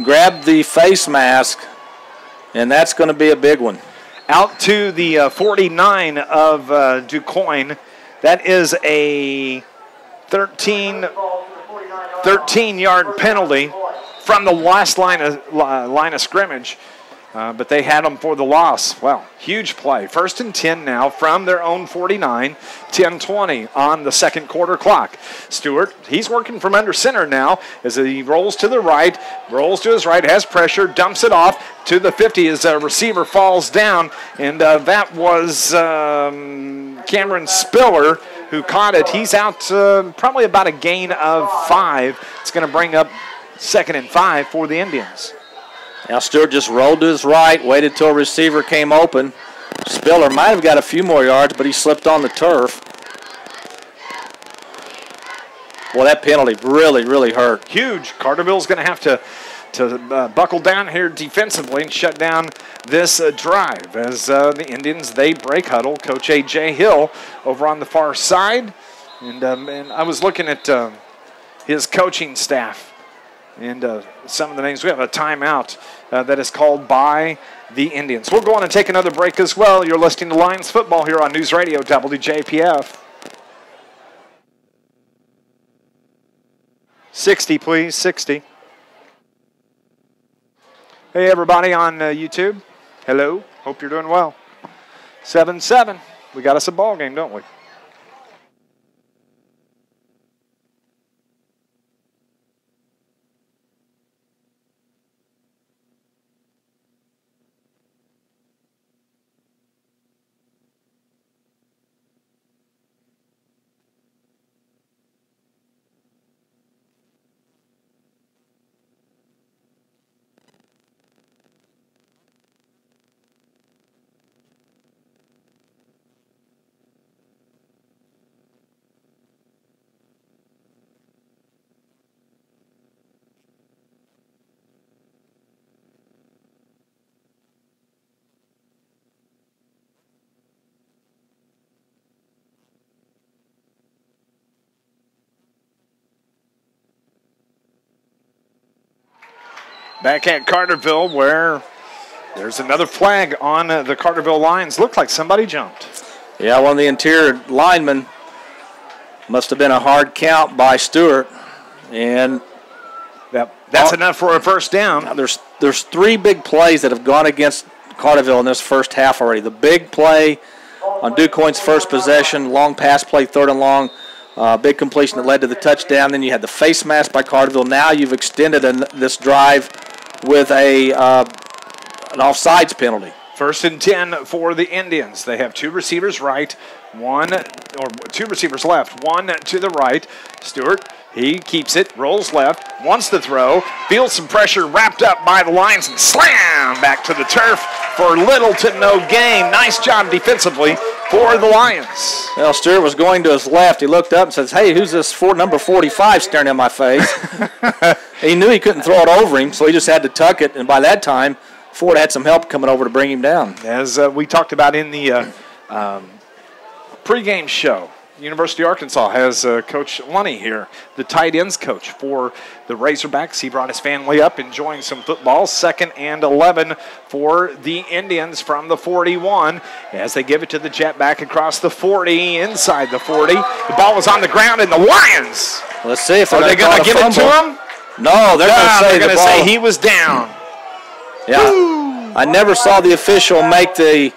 grabbed the face mask, and that's going to be a big one. Out to the 49 of Quoin. That is a 13-yard penalty from the last line of scrimmage. But they had them for the loss. Well, huge play. 1st and 10 now from their own 49, 10-20 on the second quarter clock. Stewart, he's working from under center now as he rolls to the right, rolls to his right, has pressure, dumps it off to the 50 as a receiver falls down, and that was Cameron Spiller who caught it. He's out probably about a gain of 5. It's going to bring up 2nd and 5 for the Indians. Now Stewart just rolled to his right, waited till a receiver came open. Spiller might have got a few more yards, but he slipped on the turf. Well, that penalty really, really hurt. Huge. Carterville's going to have to buckle down here defensively and shut down this drive as the Indians, they break huddle. Coach A.J. Hill over on the far side. And I was looking at his coaching staff and some of the names. We have a timeout that is called by the Indians. We'll go on and take another break as well. You're listening to Lions football here on News Radio WJPF. 60, please, 60. Hey, everybody on YouTube. Hello. Hope you're doing well. 7-7. We got us a ball game, don't we? Back at Carterville, where there's another flag on the Carterville Lions. Looked like somebody jumped. Yeah, one of the interior linemen must have been a hard count by Stewart. And that's enough for a first down. Now there's 3 big plays that have gone against Carterville in this first half already. The big play on DuQuoin's first possession. Long pass play, 3rd and long. Big completion that led to the touchdown. Then you had the face mask by Carterville. Now you've extended this drive with an offsides penalty. 1st and 10 for the Indians. They have 2 receivers right, 2 receivers left, 1 to the right. Stewart, he keeps it, rolls left, wants to throw, feels some pressure wrapped up by the Lions, and slam back to the turf for little to no gain. Nice job defensively for the Lions. Well, Stewart was going to his left. He looked up and says, "Hey, who's this number 45 staring at my face?" He knew he couldn't throw it over him, so he just had to tuck it, and by that time, Ford had some help coming over to bring him down. As we talked about in the pregame show, University of Arkansas has Coach Lunny here, the tight ends coach for the Razorbacks. He brought his family up enjoying some football. 2nd and 11 for the Indians from the 41 as they give it to the jet back across the 40, inside the 40. The ball was on the ground, and the Lions. Let's see if are they going to give it to him? No, they're going to say he was down. Yeah, I never saw the official make the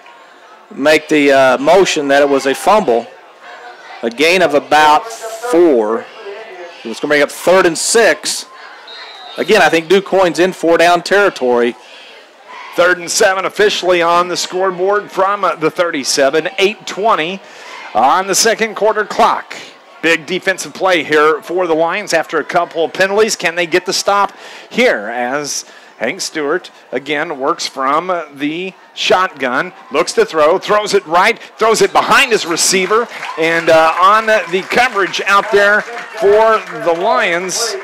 motion that it was a fumble. A gain of about 4. It was going to bring up 3rd and 6. Again, I think DuQuoin's in 4-down territory. 3rd and 7 officially on the scoreboard from the 37. 8:20 on the 2nd quarter clock. Big defensive play here for the Lions after a couple of penalties. Can they get the stop here as Hank Stewart, again, works from the shotgun, looks to throw, throws it right, throws it behind his receiver, and on the coverage out there for the Lions,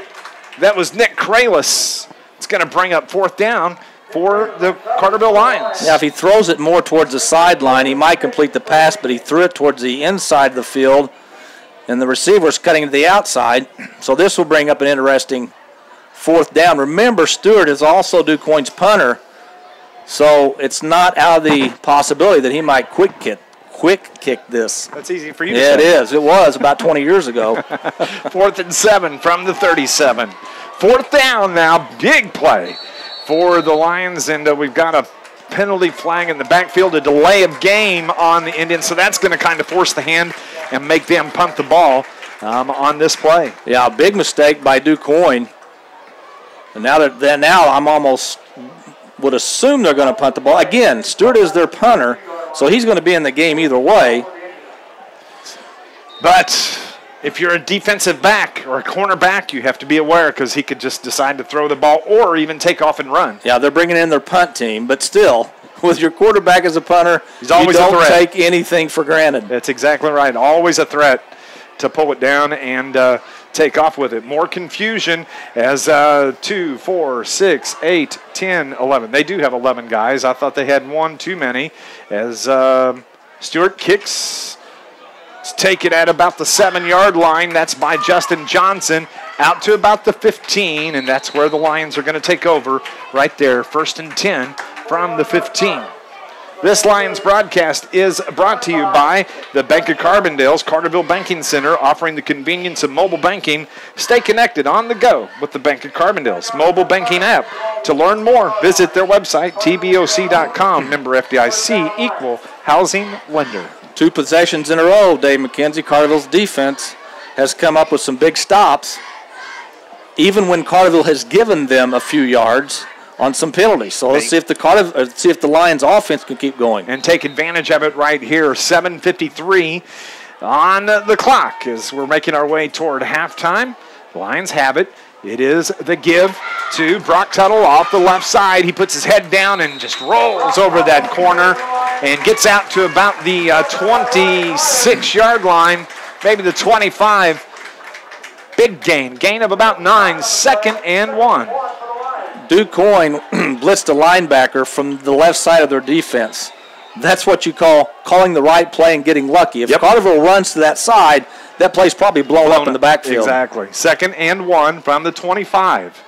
that was Nick Kralis. It's going to bring up 4th down for the Carterville Lions. Yeah, if he throws it more towards the sideline, he might complete the pass, but he threw it towards the inside of the field, and the receiver's cutting to the outside, so this will bring up an interesting 4th down. Remember, Stewart is also DuQuoin's punter, so it's not out of the possibility that he might quick kick this. That's easy for you to say. It is. It was about 20 years ago. 4th and 7 from the 37. 4th down now, big play for the Lions, and we've got a penalty flag in the backfield, a delay of game on the Indians, so that's going to kind of force the hand and make them punt the ball on this play. Yeah, a big mistake by DuQuoin. And now I'm almost would assume they're going to punt the ball. Again, Stewart is their punter, so he's going to be in the game either way. But if you're a defensive back or a cornerback, you have to be aware because he could just decide to throw the ball or even take off and run. Yeah, they're bringing in their punt team, but still, with your quarterback as a punter, he's always you a don't threat. take anything for granted. That's exactly right. Always a threat to pull it down and take off with it. More confusion as 2, 4, 6, 8, 10, 11. They do have 11 guys. I thought they had one too many as Stewart kicks. Take it at about the 7-yard line. That's by Justin Johnson out to about the 15, and that's where the Lions are going to take over right there. 1st and 10 from the 15. This Lions broadcast is brought to you by the Bank of Carbondale's Carterville Banking Center, offering the convenience of mobile banking. Stay connected on the go with the Bank of Carbondale's mobile banking app. To learn more, visit their website, tboc.com, member FDIC, equal housing lender. 2 possessions in a row, Dave McKenzie. Carterville's defense has come up with some big stops, even when Carterville has given them a few yards on some penalties. So let's see if the Lions offense can keep going. And take advantage of it right here. 7:53 on the clock as we're making our way toward halftime. The Lions have it. It is the give to Brock Tuttle off the left side. He puts his head down and just rolls over that corner and gets out to about the 26-yard line, maybe the 25. Big gain of about 9, 2nd and 1. DuQuoin blitzed a linebacker from the left side of their defense. That's what you call calling the right play and getting lucky. If Carterville runs to that side, that play's probably blown up in the backfield. Exactly. 2nd and 1 from the 25.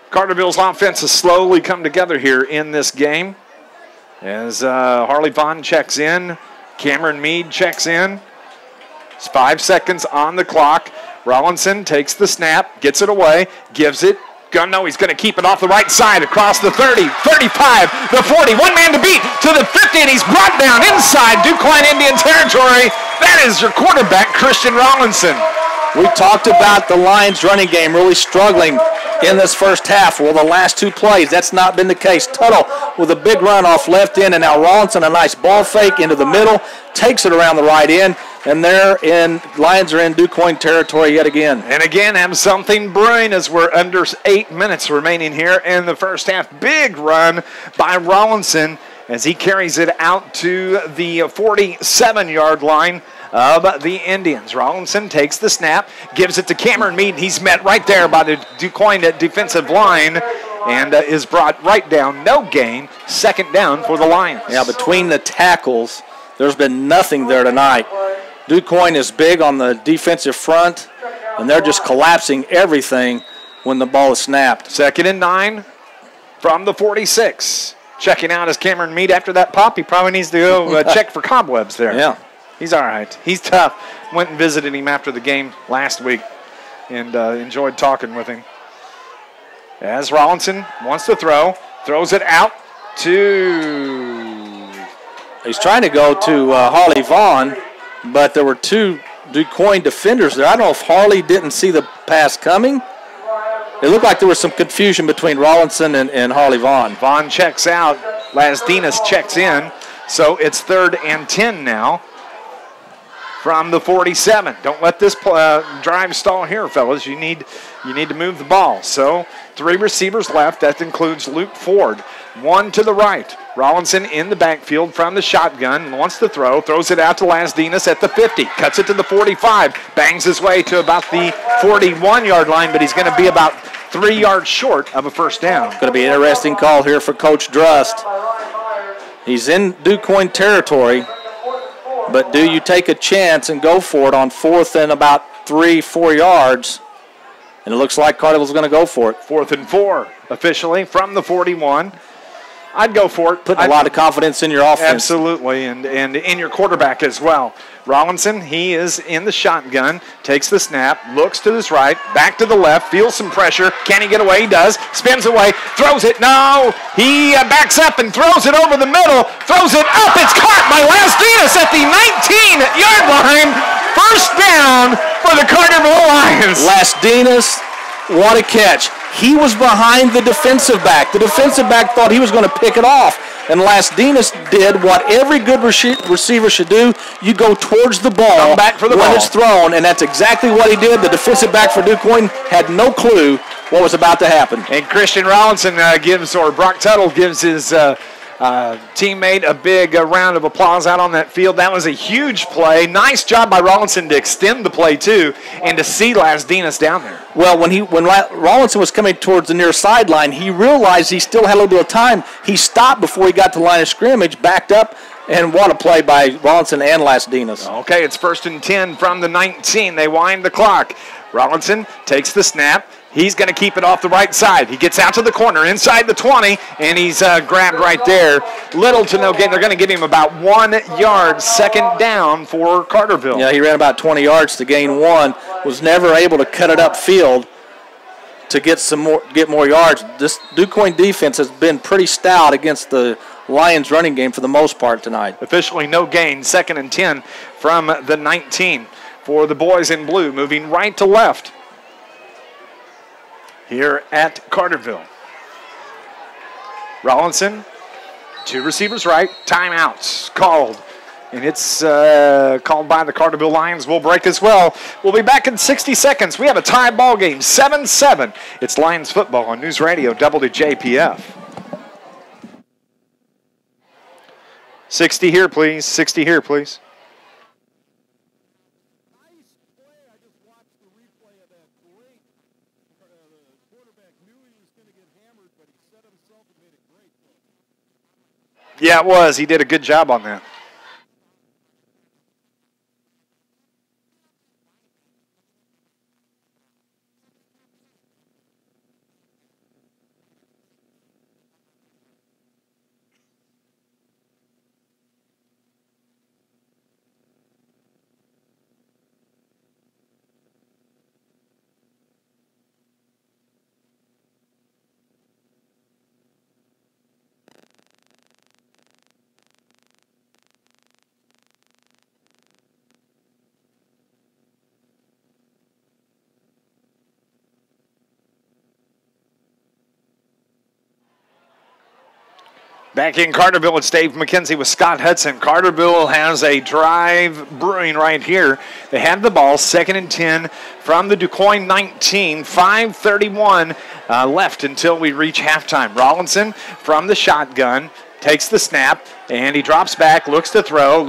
Carterville's offense has slowly come together here in this game as Harley Vaughn checks in. Cameron Mead checks in. It's 5 seconds on the clock. Rollinson takes the snap, gets it away, gives it No, he's going to keep it off the right side across the 30, 35, the 40. One man to beat to the 50, and he's brought down inside DuQuoin Indian territory. That is your quarterback, Christian Rollinson. We talked about the Lions running game really struggling in this first half. Well, the last two plays, that's not been the case. Tuttle with a big run off left end, and now Rollinson, a nice ball fake into the middle, takes it around the right end, and Lions are in DuQuoin territory yet again. And again, have something brewing as we're under 8 minutes remaining here in the first half. Big run by Rollinson as he carries it out to the 47-yard line of the Indians. Rollinson takes the snap, gives it to Cameron Mead. He's met right there by the DuQuoin defensive line and is brought right down. No gain. Second down for the Lions. Yeah, between the tackles, there's been nothing there tonight. DuQuoin is big on the defensive front, and they're just collapsing everything when the ball is snapped. 2nd and 9 from the 46. Checking out is Cameron Mead. After that pop, he probably needs to go check for cobwebs there. Yeah. He's all right. He's tough. Went and visited him after the game last week and enjoyed talking with him. As Rollinson wants to throw, throws it out to... He's trying to go to Harley Vaughn, but there were two DuQuoin defenders there. I don't know if Harley didn't see the pass coming. It looked like there was some confusion between Rollinson and Harley Vaughn. Vaughn checks out. Lasdinas checks in. So it's 3rd and 10 now from the 47. Don't let this drive stall here, fellas. You need to move the ball. So 3 receivers left. That includes Luke Ford. 1 to the right. Rollinson in the backfield from the shotgun. Wants to throw. Throws it out to Lasdinas at the 50. Cuts it to the 45. Bangs his way to about the 41-yard line, but he's going to be about 3 yards short of a first down. Going to be an interesting call here for Coach Drust. He's in DuQuoin territory, but do you take a chance and go for it on 4th and about 3-4 yards? And it looks like Carterville's going to go for it. 4th and 4 officially from the 41. I'd go for it. Putting a lot of confidence in your offense. Absolutely, and in your quarterback as well. Rollinson, he is in the shotgun, takes the snap, looks to his right, back to the left, feels some pressure. Can he get away? He does. Spins away, throws it. No! He backs up and throws it over the middle, throws it up. It's caught by Lasdinas at the 19-yard line. First down for the Carterville Lions. Lasdinas, what a catch. He was behind the defensive back. The defensive back thought he was going to pick it off. And Lasdinas did what every good receiver should do. You go towards the ball come back for the when ball. It's thrown, and that's exactly what he did. The defensive back for DuQuoin had no clue what was about to happen. And Christian Rollinson Brock Tuttle gives his teammate a big round of applause out on that field. That was a huge play. Nice job by Rollinson to extend the play, too, and to see Lasdinas down there. Well, when Rollinson was coming towards the near sideline, he realized he still had a little bit of time. He stopped before he got to the line of scrimmage, backed up, and what a play by Rollinson and Lasdinas. Okay, it's 1st and 10 from the 19. They wind the clock. Rollinson takes the snap. He's going to keep it off the right side. He gets out to the corner inside the 20, and he's grabbed right there. Little to no gain. They're going to give him about 1 yard. 2nd down for Carterville. Yeah, he ran about 20 yards to gain 1. Was never able to cut it upfield to get more yards. This DuQuoin defense has been pretty stout against the Lions running game for the most part tonight. Officially no gain. 2nd and 10 from the 19 for the boys in blue, moving right to left here at Carterville. Rollinson, 2 receivers right, timeouts called. And it's called by the Carterville Lions. Will break as well. We'll be back in 60 seconds. We have a tie ball game, 7-7. It's Lions football on News Radio WJPF. 60 here, please. 60 here, please. Yeah, it was. He did a good job on that. Back in Carterville, it's Dave McKenzie with Scott Hudson. Carterville has a drive brewing right here. They have the ball, 2nd and 10 from the Quoin 19. 5:31 left until we reach halftime. Rollinson from the shotgun takes the snap, and he drops back, looks to throw,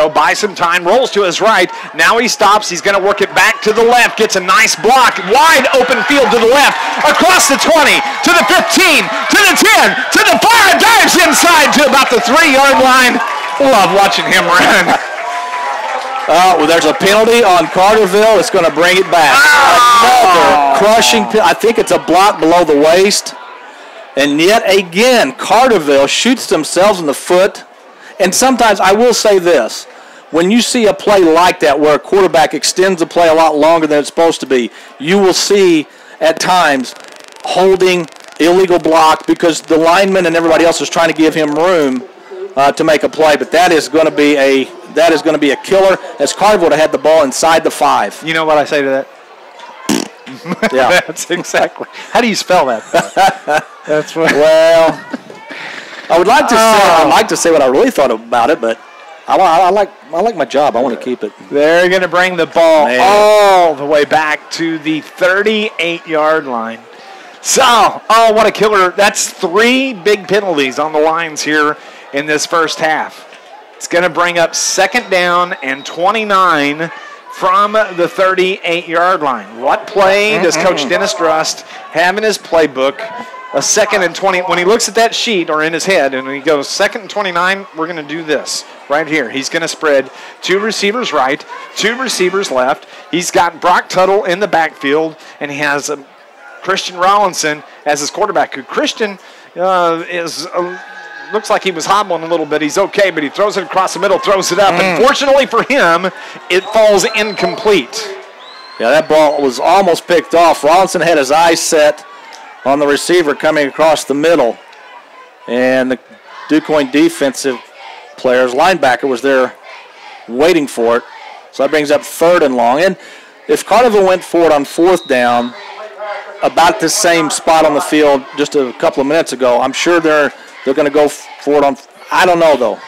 buys some time, rolls to his right. Now he stops. He's going to work it back to the left, gets a nice block, wide open field to the left, across the 20, to the 15, to the 10, to the 5, dives inside to about the 3-yard line. Love watching him run. Well, there's a penalty on Carterville. It's going to bring it back. Another crushing, I think it's a block below the waist. And yet again, Carterville shoots themselves in the foot. And sometimes, I will say this, when you see a play like that where a quarterback extends the play a lot longer than it's supposed to be, you will see at times holding, illegal block, because the lineman and everybody else is trying to give him room to make a play. But that is going to be a killer, as Carterville would have had the ball inside the 5. You know what I say to that? Yeah. That's exactly. How do you spell that? That's what. Well, I would like to say I'd like to say what I really thought about it, but I like my job. I want to keep it. They're going to bring the ball all the way back to the 38-yard line. So, what a killer. That's 3 big penalties on the lines here in this first half. It's going to bring up 2nd down and 29 from the 38-yard line. What play does Coach Dennis Drust have in his playbook? A 2nd and 20. When he looks at that sheet or in his head and he goes 2nd and 29, we're going to do this right here. He's going to spread 2 receivers right, 2 receivers left. He's got Brock Tuttle in the backfield, and he has Christian Rollinson as his quarterback. Christian looks like he was hobbling a little bit. He's okay, but he throws it across the middle, throws it up. And fortunately for him, it falls incomplete. Yeah, that ball was almost picked off. Rollinson had his eyes set on the receiver coming across the middle. And the DuQuoin defensive players, linebacker, was there waiting for it. So that brings up 3rd and long. And if Carterville went for it on 4th down, about the same spot on the field just a couple of minutes ago, I'm sure they're going to go for it on. I don't know, though.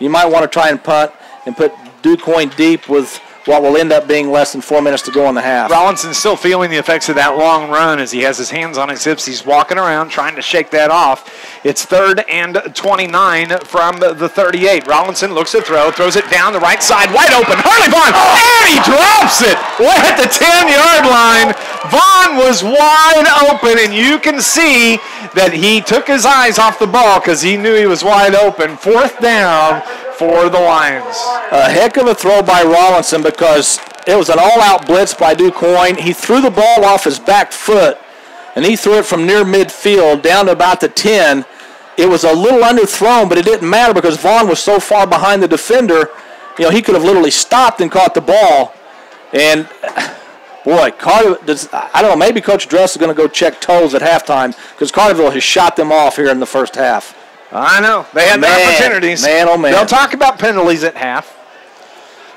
You might want to try and punt and put DuQuoin deep with what will end up being less than 4 minutes to go in the half. Rollinson's still feeling the effects of that long run as he has his hands on his hips. He's walking around trying to shake that off. It's 3rd and 29 from the 38. Rollinson looks to throw, throws it down the right side, wide open. Harley Vaughn, and he drops it at the 10-yard line. Vaughn was wide open, and you can see that he took his eyes off the ball because he knew he was wide open. 4th down for the Lions. A heck of a throw by Rollinson because it was an all-out blitz by DuQuoin. He threw the ball off his back foot, and he threw it from near midfield down to about the 10. It was a little underthrown, but it didn't matter because Vaughn was so far behind the defender. You know, he could have literally stopped and caught the ball. And, boy, I don't know, maybe Coach Dress is going to go check toes at halftime because Carterville has shot them off here in the first half. I know. They had the opportunities. Man, oh, man. They'll talk about penalties at half.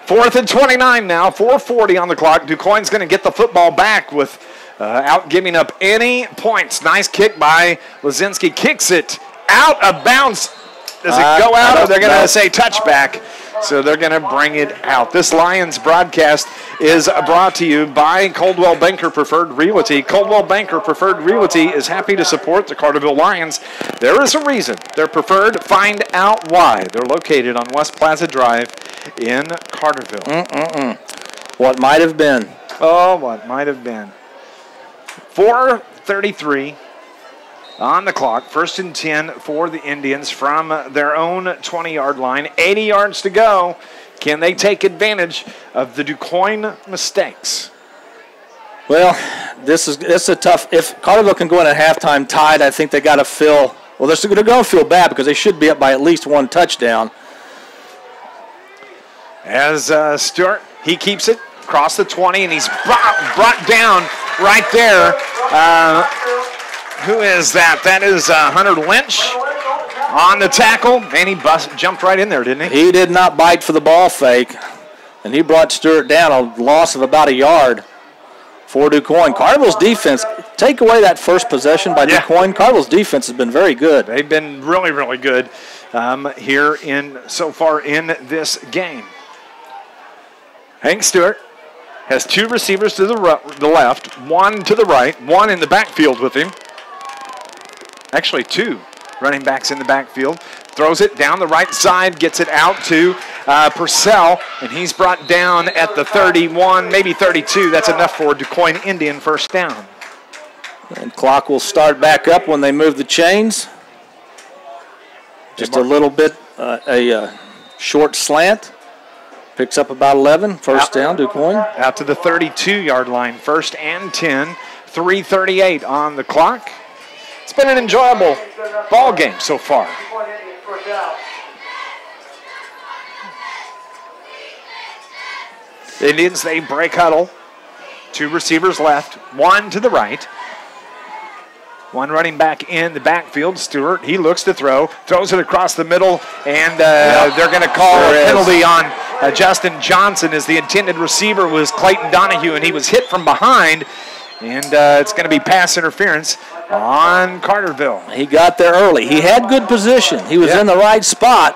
4th and 29 now, 4:40 on the clock. DuQuoin's going to get the football back without giving up any points. Nice kick by Lazinski. Kicks it out of bounds. Does it go out, or they're going to say touchback? So they're going to bring it out. This Lions broadcast is brought to you by Coldwell Banker Preferred Realty. Coldwell Banker Preferred Realty is happy to support the Carterville Lions. There is a reason they're preferred. Find out why. They're located on West Plaza Drive in Carterville. What might have been. Oh, what might have been. 4:33 on the clock. 1st and 10 for the Indians from their own 20-yard line. 80 yards to go. Can they take advantage of the DuQuoin mistakes? Well, this is a tough. If Carterville can go in at halftime tied, I think they got to feel. Well, they're going to feel bad because they should be up by at least 1 touchdown. As Stewart, he keeps it across the 20, and he's brought down right there. Who is that? That is Hunter Lynch on the tackle, and he jumped right in there, didn't he? He did not bite for the ball fake, and he brought Stewart down, a loss of about 1 yard for DuQuoin. Carterville's defense, take away that first possession by DuQuoin, Carterville's defense has been very good. They've been really, really good here so far in this game. Hank Stewart has 2 receivers to the left, 1 to the right, 1 in the backfield with him. Actually, 2 running backs in the backfield. Throws it down the right side, gets it out to Purcell, and he's brought down at the 31, maybe 32. That's enough for DuQuoin Indian first down. And clock will start back up when they move the chains. Just a little bit, a short slant. Picks up about 11. First down, DuQuoin. Out to the 32-yard line. First and 10. 3:38 on the clock. It's been an enjoyable ball game so far. The Indians, they break huddle. 2 receivers left. 1 to the right. 1 running back in the backfield. Stewart, he looks to throw. Throws it across the middle, and they're going to call a penalty on Justin Johnson, as the intended receiver was Clayton Donahue, and he was hit from behind. And it's going to be pass interference on Carterville. He got there early. He had good position. He was in the right spot,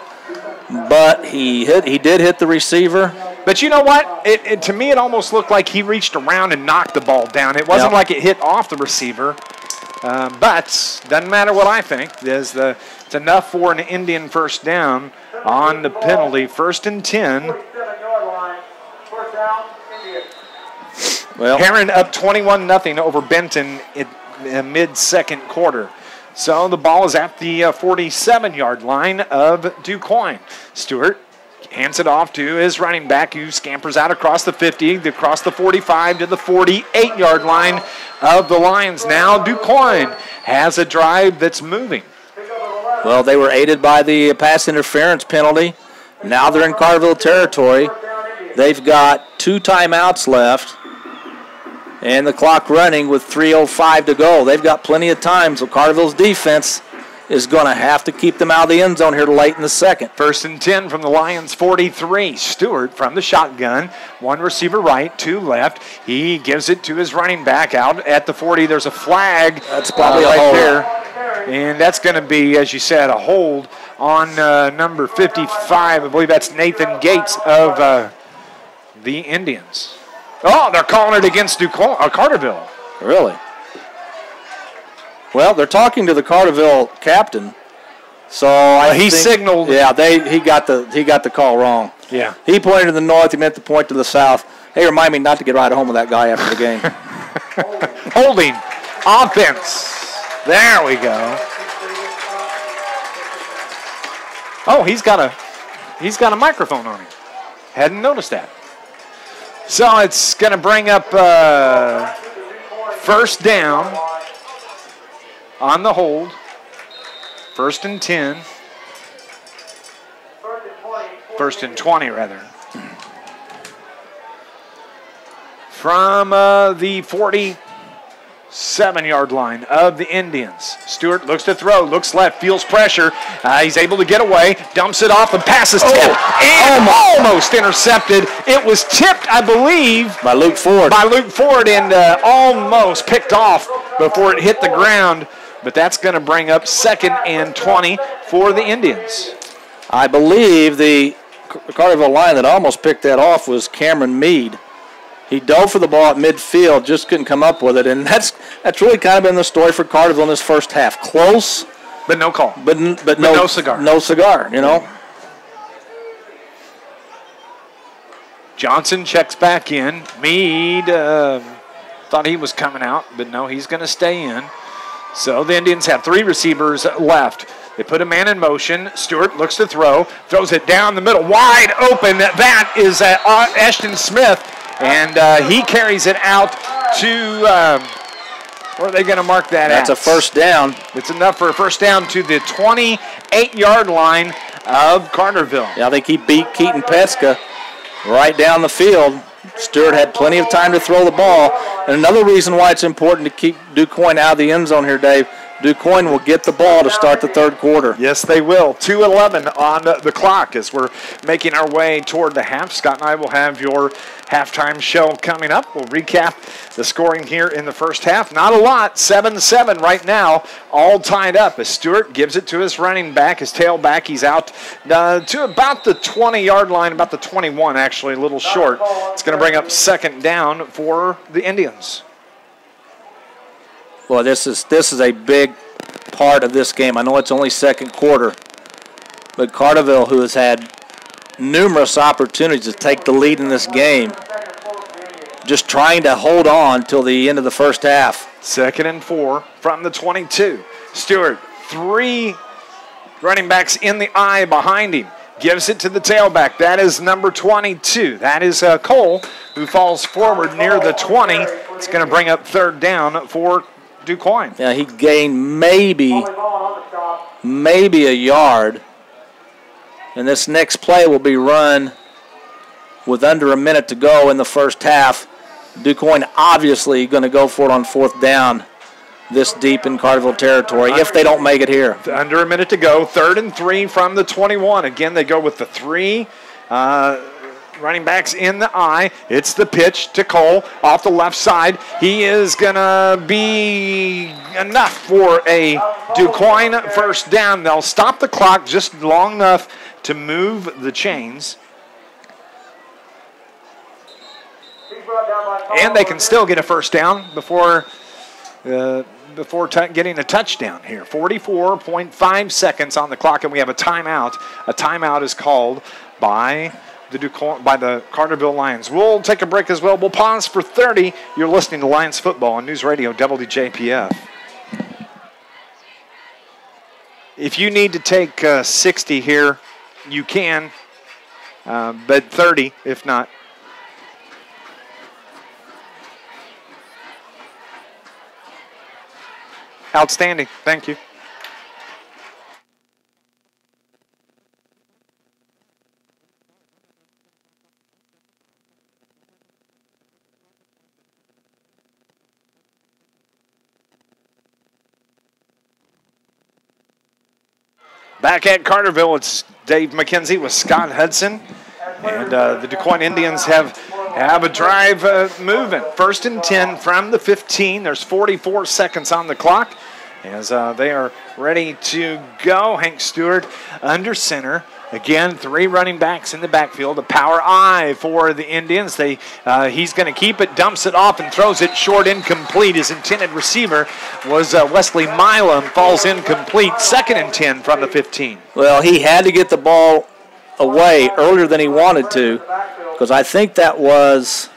but he did hit the receiver. But you know what? To me, it almost looked like he reached around and knocked the ball down. It wasn't like it hit off the receiver. But doesn't matter what I think. It's enough for an Indian first down on the penalty. First and 10. Well, Heron up 21-0 over Benton in mid-second quarter. So the ball is at the 47-yard line of DuQuoin. Stewart hands it off to his running back, who scampers out across the 50, across the 45 to the 48-yard line of the Lions. Now DuQuoin has a drive that's moving. Well, they were aided by the pass interference penalty. Now they're in Carterville territory. They've got 2 timeouts left, and the clock running with 3:05 to go. They've got plenty of time, so Carterville's defense is going to have to keep them out of the end zone here late in the second. First and 10 from the Lions' 43. Stewart from the shotgun. 1 receiver right, 2 left. He gives it to his running back out at the 40. There's a flag. That's probably a right hold there. And that's going to be, as you said, a hold on number 55. I believe that's Nathan Gates of the Indians. Oh, they're calling it against Carterville. Really? Well, they're talking to the Carterville captain, so I think, signaled. Yeah, he got the call wrong. Yeah, he pointed to the north. He meant to point to the south. Hey, remind me not to get right home with that guy after the game. Holding offense. There we go. Oh, he's got a microphone on him. Hadn't noticed that. So it's going to bring up first down on the hold. First and 10. First and 20, rather. From the 47-yard line of the Indians. Stewart looks to throw, looks left, feels pressure. He's able to get away, dumps it off, and passes tipped. And almost intercepted. It was tipped, I believe, by Luke Ford. And almost picked off before it hit the ground. But that's going to bring up second and 20 for the Indians. I believe the Carterville line that almost picked that off was Cameron Mead. He dove for the ball at midfield, just couldn't come up with it, and that's really kind of been the story for Carterville in this first half. Close, but no call. But no cigar. No cigar, you know. Johnson checks back in. Mead thought he was coming out, but no, he's going to stay in. So the Indians have 3 receivers left. They put a man in motion. Stewart looks to throw, throws it down the middle, wide open. That is Ashton Smith, and he carries it out to, where are they going to mark that That's at? a first down. It's enough for a first down to the 28-yard line of Carterville. Yeah, they keep beat Keaton Petska right down the field. Stewart had plenty of time to throw the ball. And another reason why it's important to keep DuQuoin out of the end zone here, Dave, DuQuoin will get the ball to start the third quarter. Yes, they will. 2:11 on the clock as we're making our way toward the half. Scott and I will have your halftime show coming up. We'll recap the scoring here in the first half. Not a lot. 7-7 right now, all tied up as Stewart gives it to his running back, his tailback. He's out to about the 20-yard line, about the 21 actually, a little short. It's going to bring up second down for the Indians. Well, this is a big part of this game. I know it's only second quarter, but Carterville, who has had numerous opportunities to take the lead in this game, just trying to hold on till the end of the first half. 2nd and 4 from the 22. Stewart, 3 running backs in the eye behind him. Gives it to the tailback. That is number 22. That is Cole, who falls forward near the 20. It's going to bring up third down for DuQuoin. Yeah, he gained maybe a yard. And this next play will be run with under a minute to go in the first half. DuQuoin obviously going to go for it on fourth down this deep in Carterville territory if they don't make it here. Under a minute to go. 3rd and 3 from the 21. Again, they go with the 3 running backs in the eye. It's the pitch to Cole off the left side. He is going to be enough for a DuQuoin first down. They'll stop the clock just long enough to move the chains. And they can still get a first down before getting a touchdown here. 44.5 seconds on the clock, and we have a timeout. A timeout is called by the Carterville Lions. We'll take a break as well. We'll pause for 30. You're listening to Lions football on News Radio WJPF. If you need to take 60 here, you can, but 30 if not. Outstanding. Thank you. Back at Carterville, it's Dave McKenzie with Scott Hudson. And the DuQuoin Indians have a drive moving. 1st and 10 from the 15. There's 44 seconds on the clock as they are ready to go. Hank Stewart under center. Again, 3 running backs in the backfield. A power I for the Indians. He's going to keep it, dumps it off, and throws it short, incomplete. His intended receiver was Wesley Milam. Falls incomplete. 2nd and 10 from the 15. Well, he had to get the ball away earlier than he wanted to, because I think that was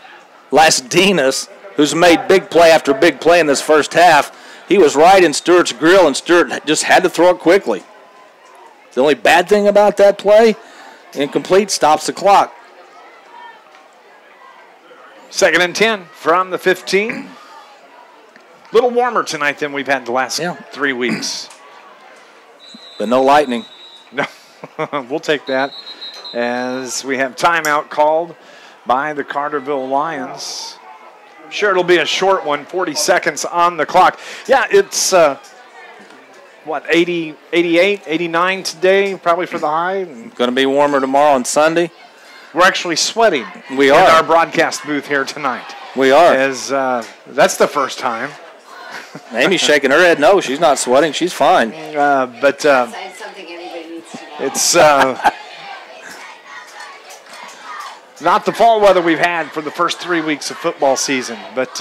Lasdinas, who's made big play after big play in this first half. He was right in Stewart's grill, and Stewart just had to throw it quickly. The only bad thing about that play, incomplete, stops the clock. 2nd and 10 from the 15. A little warmer tonight than we've had the last 3 weeks. But no lightning. No, we'll take that as we have timeout called by the Carterville Lions. I'm sure it'll be a short one, 40 seconds on the clock. Yeah, it's 80, 88, 89 today, probably for the high. Going to be warmer tomorrow and Sunday. We're actually sweating. We are. In our broadcast booth here tonight. We are. As that's the first time. Amy's shaking her head. No, she's not sweating. She's fine. That's something anybody needs to know. It's not the fall weather we've had for the first 3 weeks of football season. But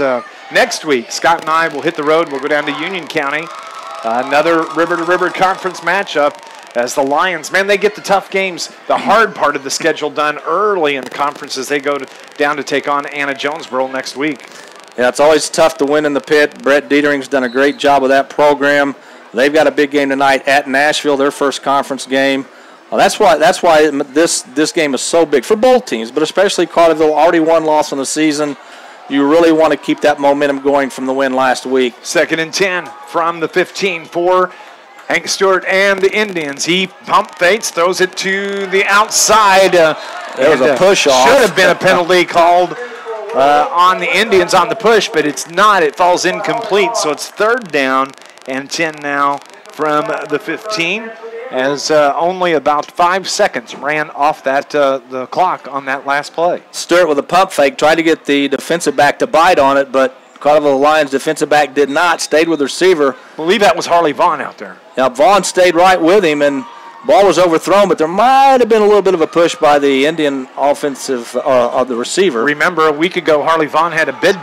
next week, Scott and I will hit the road. We'll go down to Union County. Another river-to-river conference matchup as the Lions, man, they get the tough games, the hard part of the schedule done early in the conference as they go down to take on Anna Jonesboro next week. Yeah, it's always tough to win in the pit. Brett Dietering's done a great job with that program. They've got a big game tonight at Nashville, their first conference game. That's why this game is so big for both teams, but especially Carterville, already one loss on the season. You really want to keep that momentum going from the win last week. 2nd and 10 from the 15 for Hank Stewart and the Indians. He pump fakes, throws it to the outside. There was a push-off. Should have been a penalty called on the Indians on the push, but it's not. It falls incomplete, so it's 3rd down and 10 now from the 15, as only about 5 seconds ran off that the clock on that last play. Stewart with a pump fake tried to get the defensive back to bite on it, but Carterville Lions defensive back did not, stayed with the receiver. I believe that was Harley Vaughn out there. Now, Vaughn stayed right with him, and ball was overthrown, but there might have been a little bit of a push by the Indian offensive of the receiver. Remember, a week ago, Harley Vaughn had a big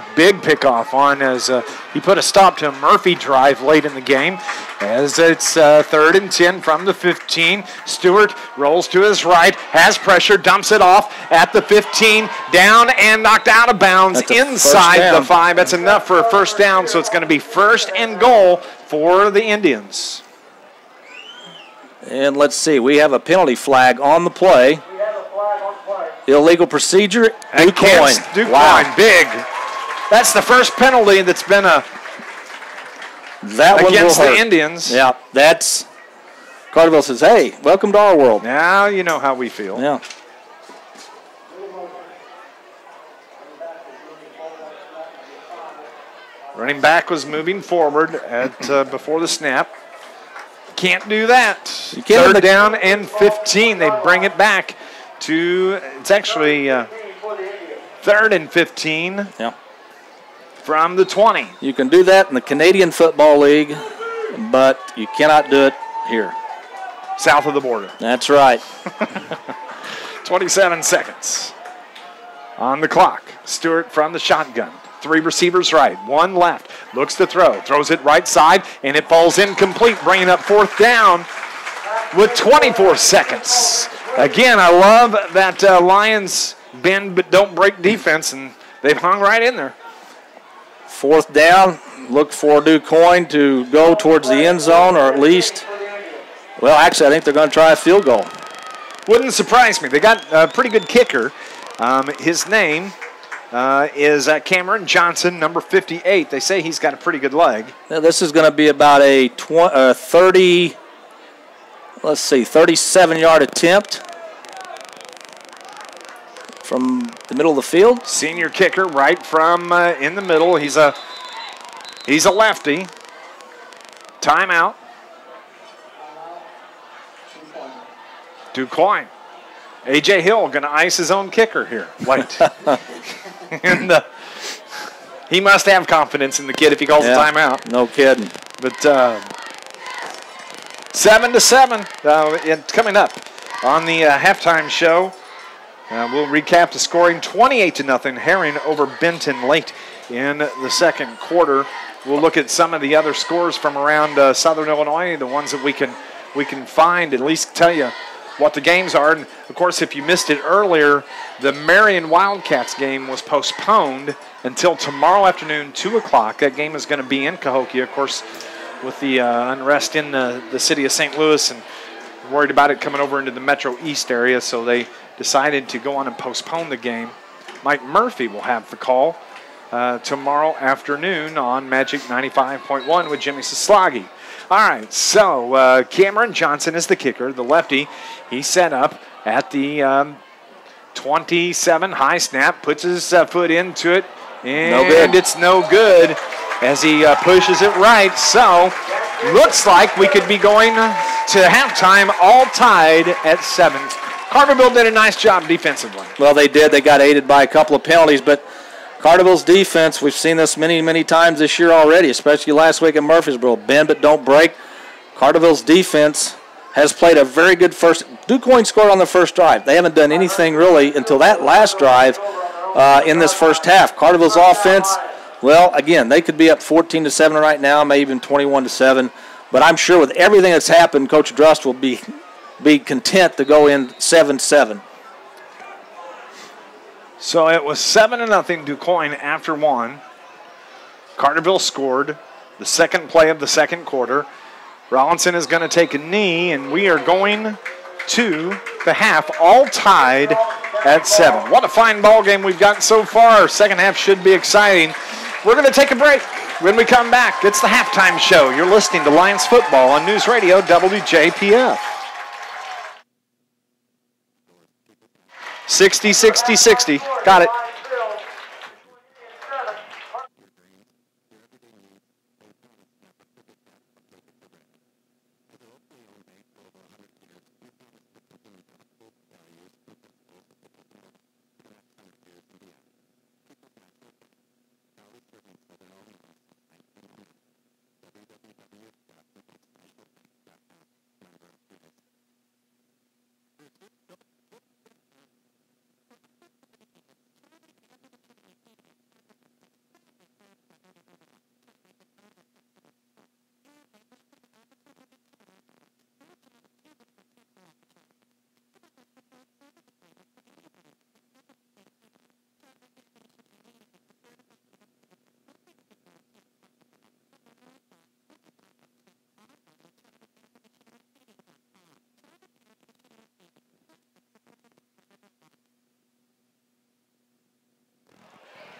pickoff on as he put a stop to a Murphy drive late in the game. As it's 3rd and 10 from the 15. Stewart rolls to his right, has pressure, dumps it off at the 15, down and knocked out of bounds inside the 5. That's enough for a first down, so it's going to be 1st and goal for the Indians. And let's see, we have a penalty flag on the play. Illegal procedure. Against Quoin. Wow. Big. That's the first penalty that's been against the Indians. Yeah, that's Carterville says, hey, welcome to our world. Now you know how we feel. Yeah. Running back was moving forward at before the snap. Can't do that. 3rd down and 15. They bring it back to, it's actually 3rd and 15 from the 20. You can do that in the Canadian Football League, but you cannot do it here. South of the border. That's right. 27 seconds on the clock. Stewart from the shotgun. 3 receivers right, 1 left. Looks to throw. Throws it right side, and it falls incomplete, bringing up 4th down with 24 seconds. Again, I love that Lions bend but don't break defense, and they've hung right in there. 4th down. Look for Quoin to go towards the end zone, or at least, well, actually, I think they're going to try a field goal. Wouldn't surprise me. They got a pretty good kicker. His name is Cameron Johnson, number 58. They say he's got a pretty good leg. Now, this is going to be about a 37-yard attempt from the middle of the field. Senior kicker right from in the middle. He's a lefty. Timeout. Quoin. A.J. Hill going to ice his own kicker here late. And he must have confidence in the kid if he calls a timeout. No kidding. But 7-7 coming up on the halftime show. We'll recap the scoring. 28-0 Herring over Benton late in the second quarter. We'll look at some of the other scores from around Southern Illinois, the ones that we can find, at least tell you what the games are. And, of course, if you missed it earlier, the Marion Wildcats game was postponed until tomorrow afternoon, 2 o'clock. That game is going to be in Cahokia, of course, with the unrest in the city of St. Louis, and worried about it coming over into the Metro East area, so they decided to go on and postpone the game. Mike Murphy will have the call tomorrow afternoon on Magic 95.1 with Jimmy Soslagi. All right, so Cameron Johnson is the kicker, the lefty. He's set up at the 27, high snap, puts his foot into it, and it's no good as he pushes it right. So looks like we could be going to halftime all tied at 7. Carterville did a nice job defensively. Well, they did. They got aided by a couple of penalties, but Carterville's defense, we've seen this many, many times this year already, especially last week at Murfreesboro. Bend but don't break. Carterville's defense has played a very good first. Quoin scored on the first drive. They haven't done anything really until that last drive in this first half. Carterville's offense, well, again, they could be up 14-7 right now, maybe even 21-7. But I'm sure with everything that's happened, Coach Drust will be content to go in 7-7. So it was 7-0 Quoin after 1. Carterville scored the second play of the second quarter. Rollinson is going to take a knee, and we are going to the half, all tied at 7. What a fine ball game we've got so far. Second half should be exciting. We're going to take a break. When we come back, it's the halftime show. You're listening to Lions football on News Radio WJPF. 60-60-60. Got it.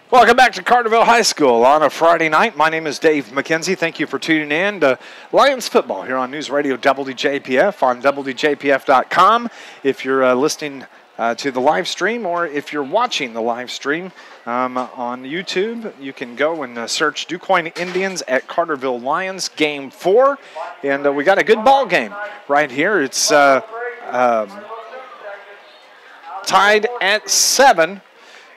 Welcome back to Carterville High School on a Friday night. My name is Dave McKenzie. Thank you for tuning in to Lions football here on NewsRadio WJPF on WJPF.com. If you're listening to the live stream, or if you're watching the live stream on YouTube, you can go and search DuQuoin Indians at Carterville Lions Game 4. And we got a good ball game right here. It's tied at 7.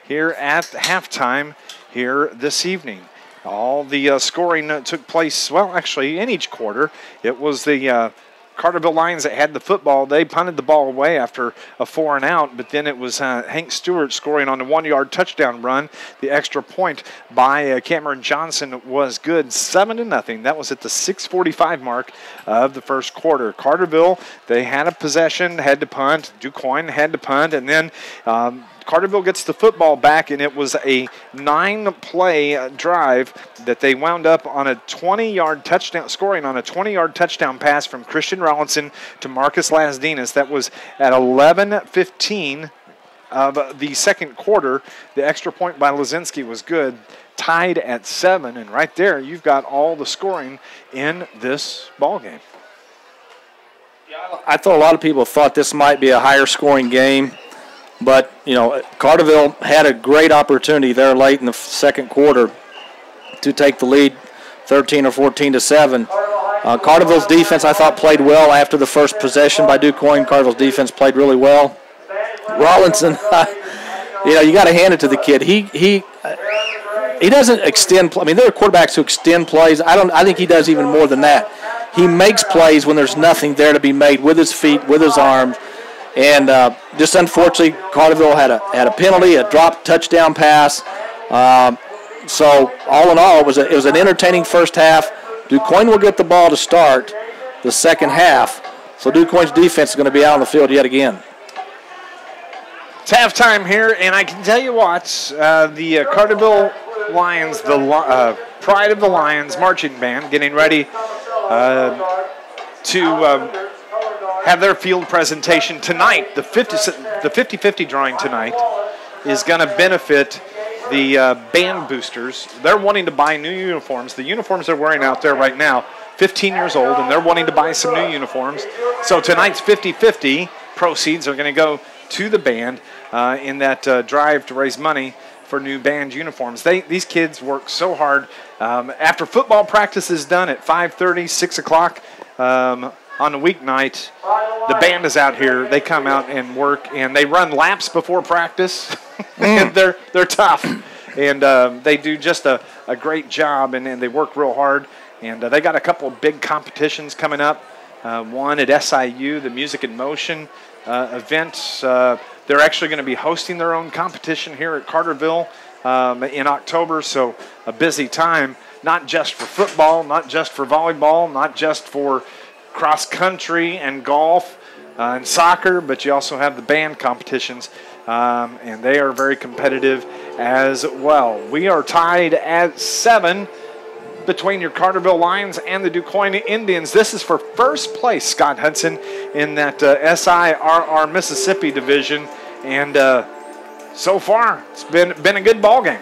Here at halftime here this evening. All the scoring took place, well, actually, in each quarter. It was the Carterville Lions that had the football. They punted the ball away after a 4-and-out, but then it was Hank Stewart scoring on a 1-yard touchdown run. The extra point by Cameron Johnson was good, 7-0. That was at the 6:45 mark of the first quarter. Carterville, they had a possession, had to punt. DuQuoin had to punt, and then Carterville gets the football back, and it was a 9-play drive that they wound up on a 20-yard touchdown, scoring on a 20-yard touchdown pass from Christian Rollinson to Marcus Lasdinas. That was at 11:15 of the second quarter. The extra point by Lazinski was good, tied at 7, and right there you've got all the scoring in this ball game. I thought a lot of people thought this might be a higher scoring game. But, you know, Carterville had a great opportunity there late in the second quarter to take the lead 13 or 14-7. Carterville's defense, I thought, played well after the first possession by DuQuoin. Carterville's defense played really well. Rollinson, you know, you got to hand it to the kid. He doesn't extend. I mean, there are quarterbacks who extend plays. I think he does even more than that. He makes plays when there's nothing there to be made with his feet, with his arms. And just unfortunately, Carterville had a penalty, a dropped touchdown pass. So all in all, it was an entertaining first half. DuQuoin will get the ball to start the second half. So DuQuoin's defense is going to be out on the field yet again. It's halftime here, and I can tell you what, the Carterville Lions, the Pride of the Lions marching band, getting ready to have their field presentation tonight. The 50-50 drawing tonight is going to benefit the band boosters. They're wanting to buy new uniforms. The uniforms they're wearing out there right now, 15 years old, and they're wanting to buy some new uniforms. So tonight's 50-50 proceeds are going to go to the band in that drive to raise money for new band uniforms. These kids work so hard. After football practice is done at 5:30, 6 o'clock, on a weeknight, the band is out here. They come out and work, and they run laps before practice. And they're tough, and they do just a great job, and they work real hard. And they got a couple of big competitions coming up. One at SIU, the Music in Motion event. They're actually going to be hosting their own competition here at Carterville in October, so a busy time, not just for football, not just for volleyball, not just for cross country and golf and soccer, but you also have the band competitions, and they are very competitive as well. We are tied at 7 between your Carterville Lions and the DuQuoin Indians. This is for first place, Scott Hudson, in that SIRR Mississippi Division, and so far it's been a good ball game.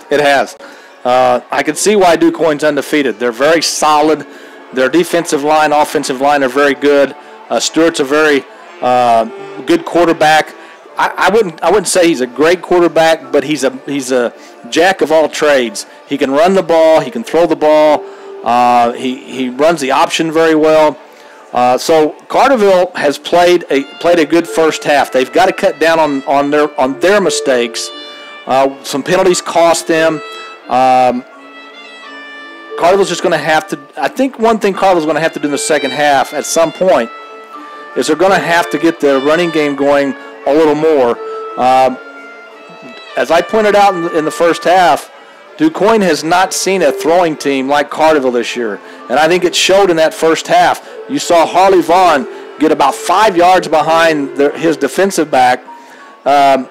It has. I can see why DuQuoin's undefeated. They're very solid. Their defensive line, offensive line are very good. Stewart's a very good quarterback. I wouldn't say he's a great quarterback, but he's a jack of all trades. He can run the ball. He can throw the ball. He runs the option very well. So Carterville has played a good first half. They've got to cut down on their mistakes. Some penalties cost them. Carterville's just going to have to. I think one thing Carterville's going to have to do in the second half at some point is they're going to have to get the running game going a little more. As I pointed out in the first half, DuQuoin has not seen a throwing team like Carterville this year, and I think it showed in that first half. You saw Harley Vaughn get about 5 yards behind his defensive back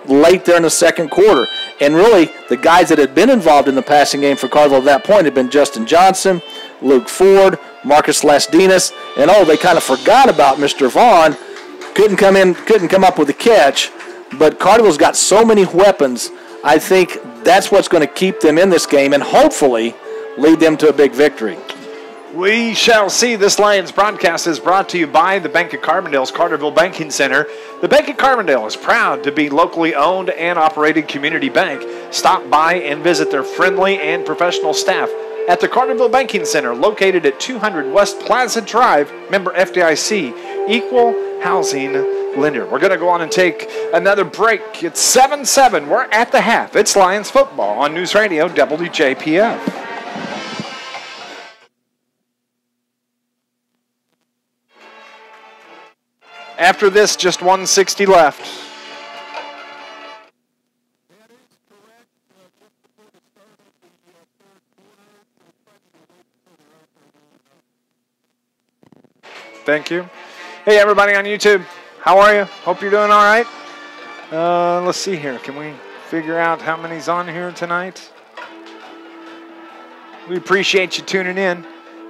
late there in the second quarter. And really, the guys that had been involved in the passing game for Carterville at that point had been Justin Johnson, Luke Ford, Marcus Lasdinas, and they kind of forgot about Mr. Vaughn. Couldn't come up with a catch, but Carterville's got so many weapons. I think that's what's going to keep them in this game and hopefully lead them to a big victory. We shall see. This Lions broadcast is brought to you by the Bank of Carbondale's Carterville Banking Center. The Bank of Carbondale is proud to be locally owned and operated community bank. Stop by and visit their friendly and professional staff at the Carterville Banking Center, located at 200 West Plaza Drive, member FDIC, equal housing lender. We're going to go on and take another break. It's 7-7. We're at the half. It's Lions football on News Radio WJPF. After this, just 160 left. Thank you. Hey, everybody on YouTube. How are you? Hope you're doing all right. Let's see here. Can we figure out how many's on here tonight? We appreciate you tuning in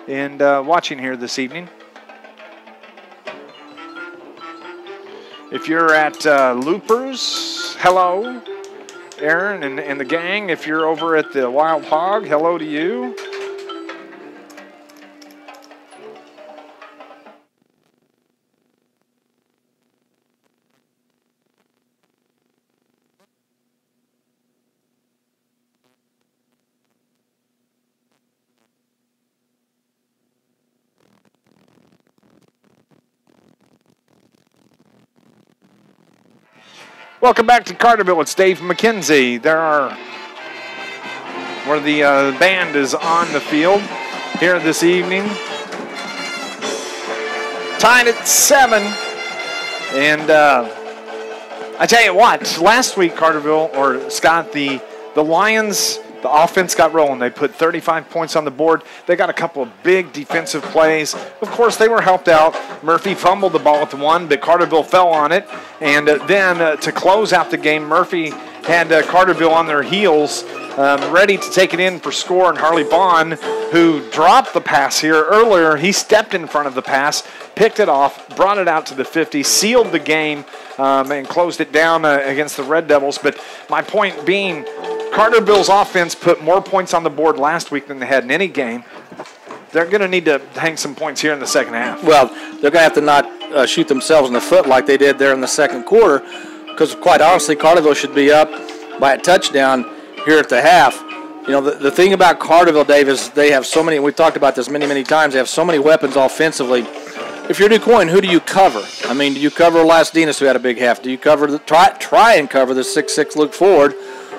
and watching here this evening. If you're at Loopers, hello. Aaron and the gang. If you're over at the Wild Hog, hello to you. Welcome back to Carterville. It's Dave McKenzie. Where the band is on the field here this evening. Tied at 7. And I tell you what, last week, Carterville, or Scott, the Lions, the offense got rolling. They put 35 points on the board. They got a couple of big defensive plays. Of course, they were helped out. Murphy fumbled the ball at the one, but Carterville fell on it. And then to close out the game, Murphy had Carterville on their heels, ready to take it in for score. And Harley Vaughn, who dropped the pass here earlier, he stepped in front of the pass, picked it off, brought it out to the 50, sealed the game, and closed it down against the Red Devils. But my point being, Carterville's offense put more points on the board last week than they had in any game. They're going to need to hang some points here in the second half. Well, they're going to have to not shoot themselves in the foot like they did there in the second quarter, because quite honestly, Carterville should be up by a touchdown here at the half. You know, the thing about Carterville, Dave, is they have so many, and we've talked about this many, many times, they have so many weapons offensively. If you're Quoin, who do you cover? I mean, do you cover Las-Dinas, who had a big half? Do you cover try and cover the 6'6" Luke Ford?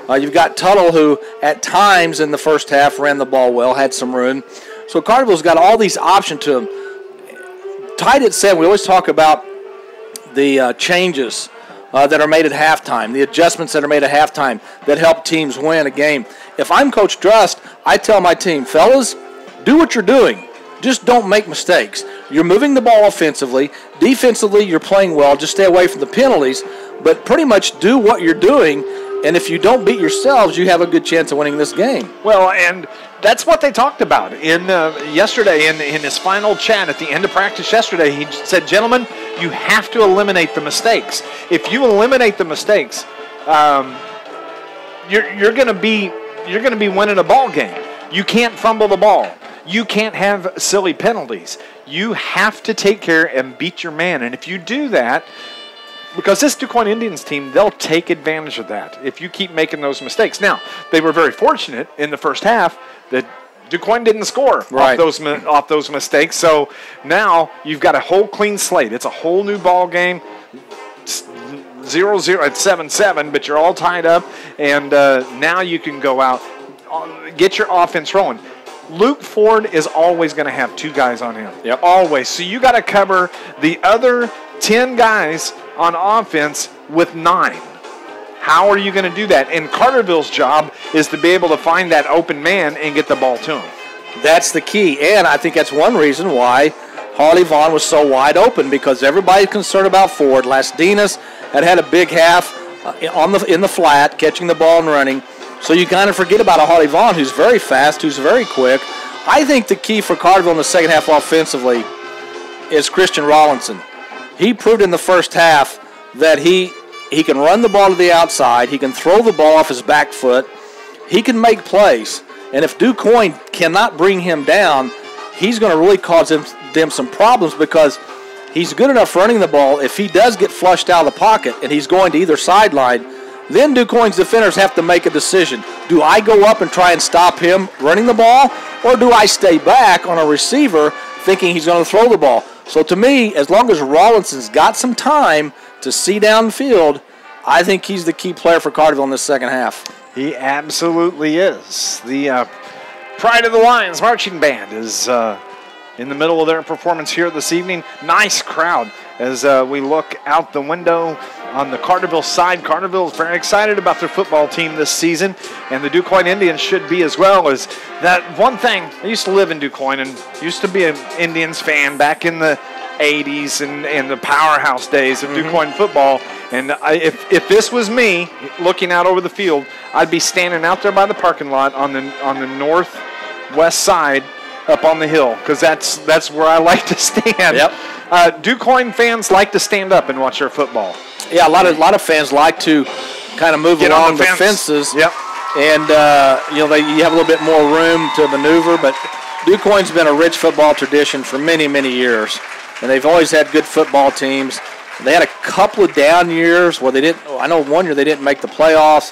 You've got Tuttle, who at times in the first half ran the ball well, had some room. So Carterville's got all these options to him. Tied at 7, we always talk about the changes that are made at halftime, the adjustments that are made at halftime that help teams win a game. If I'm Coach Drust, I tell my team, fellas, do what you're doing. Just don't make mistakes. You're moving the ball offensively. Defensively, you're playing well. Just stay away from the penalties. But pretty much do what you're doing. And if you don't beat yourselves, you have a good chance of winning this game. Well, and that's what they talked about in yesterday in his final chat at the end of practice yesterday. He said, gentlemen, you have to eliminate the mistakes. If you eliminate the mistakes, you're going to be winning a ball game. You can't fumble the ball. You can't have silly penalties. You have to take care and beat your man. And if you do that, because this Quoin Indians team, they'll take advantage of that if you keep making those mistakes. Now, they were very fortunate in the first half that Quoin didn't score off those mistakes. So now you've got a whole clean slate. It's a whole new ball game. 0-0 at 7-7, but you're all tied up. And now you can go out, get your offense rolling. Luke Ford is always going to have 2 guys on him. Yep. Always. So you got to cover the other 10 guys on offense with 9. How are you going to do that? And Carterville's job is to be able to find that open man and get the ball to him. That's the key. And I think that's one reason why Harley Vaughn was so wide open, because everybody's concerned about Ford. Las-Dinas had a big half in the flat, catching the ball and running. So you kind of forget about a Harley Vaughn who's very fast, who's very quick. I think the key for Carterville in the second half offensively is Christian Rollinson. He proved in the first half that he can run the ball to the outside. He can throw the ball off his back foot. he can make plays. And if Quoin cannot bring him down, he's going to really cause them some problems because he's good enough running the ball. If he does get flushed out of the pocket and he's going to either sideline, then Quoin's defenders have to make a decision. Do I go up and try and stop him running the ball, or do I stay back on a receiver thinking he's going to throw the ball? So to me, as long as Rawlinson's got some time to see downfield, I think he's the key player for Carterville in this second half. He absolutely is. The Pride of the Lions marching band is in the middle of their performance here this evening. Nice crowd as we look out the window on the Carterville side. Carterville is very excited about their football team this season, and the DuQuoin Indians should be as well. As that one thing, I used to live in DuQuoin and used to be an Indians fan back in the 80s and the powerhouse days of DuQuoin football. And if this was me looking out over the field, I'd be standing out there by the parking lot on the northwest side up on the hill, because that's where I like to stand. Yep. DuQuoin fans like to stand up and watch their football. Yeah, a lot of fans like to kind of move Get along on the fences. Yep. And you have a little bit more room to maneuver, but DuQuoin's been a rich football tradition for many, many years, and they've always had good football teams. They had a couple of down years where they didn't. I know one year they didn't make the playoffs,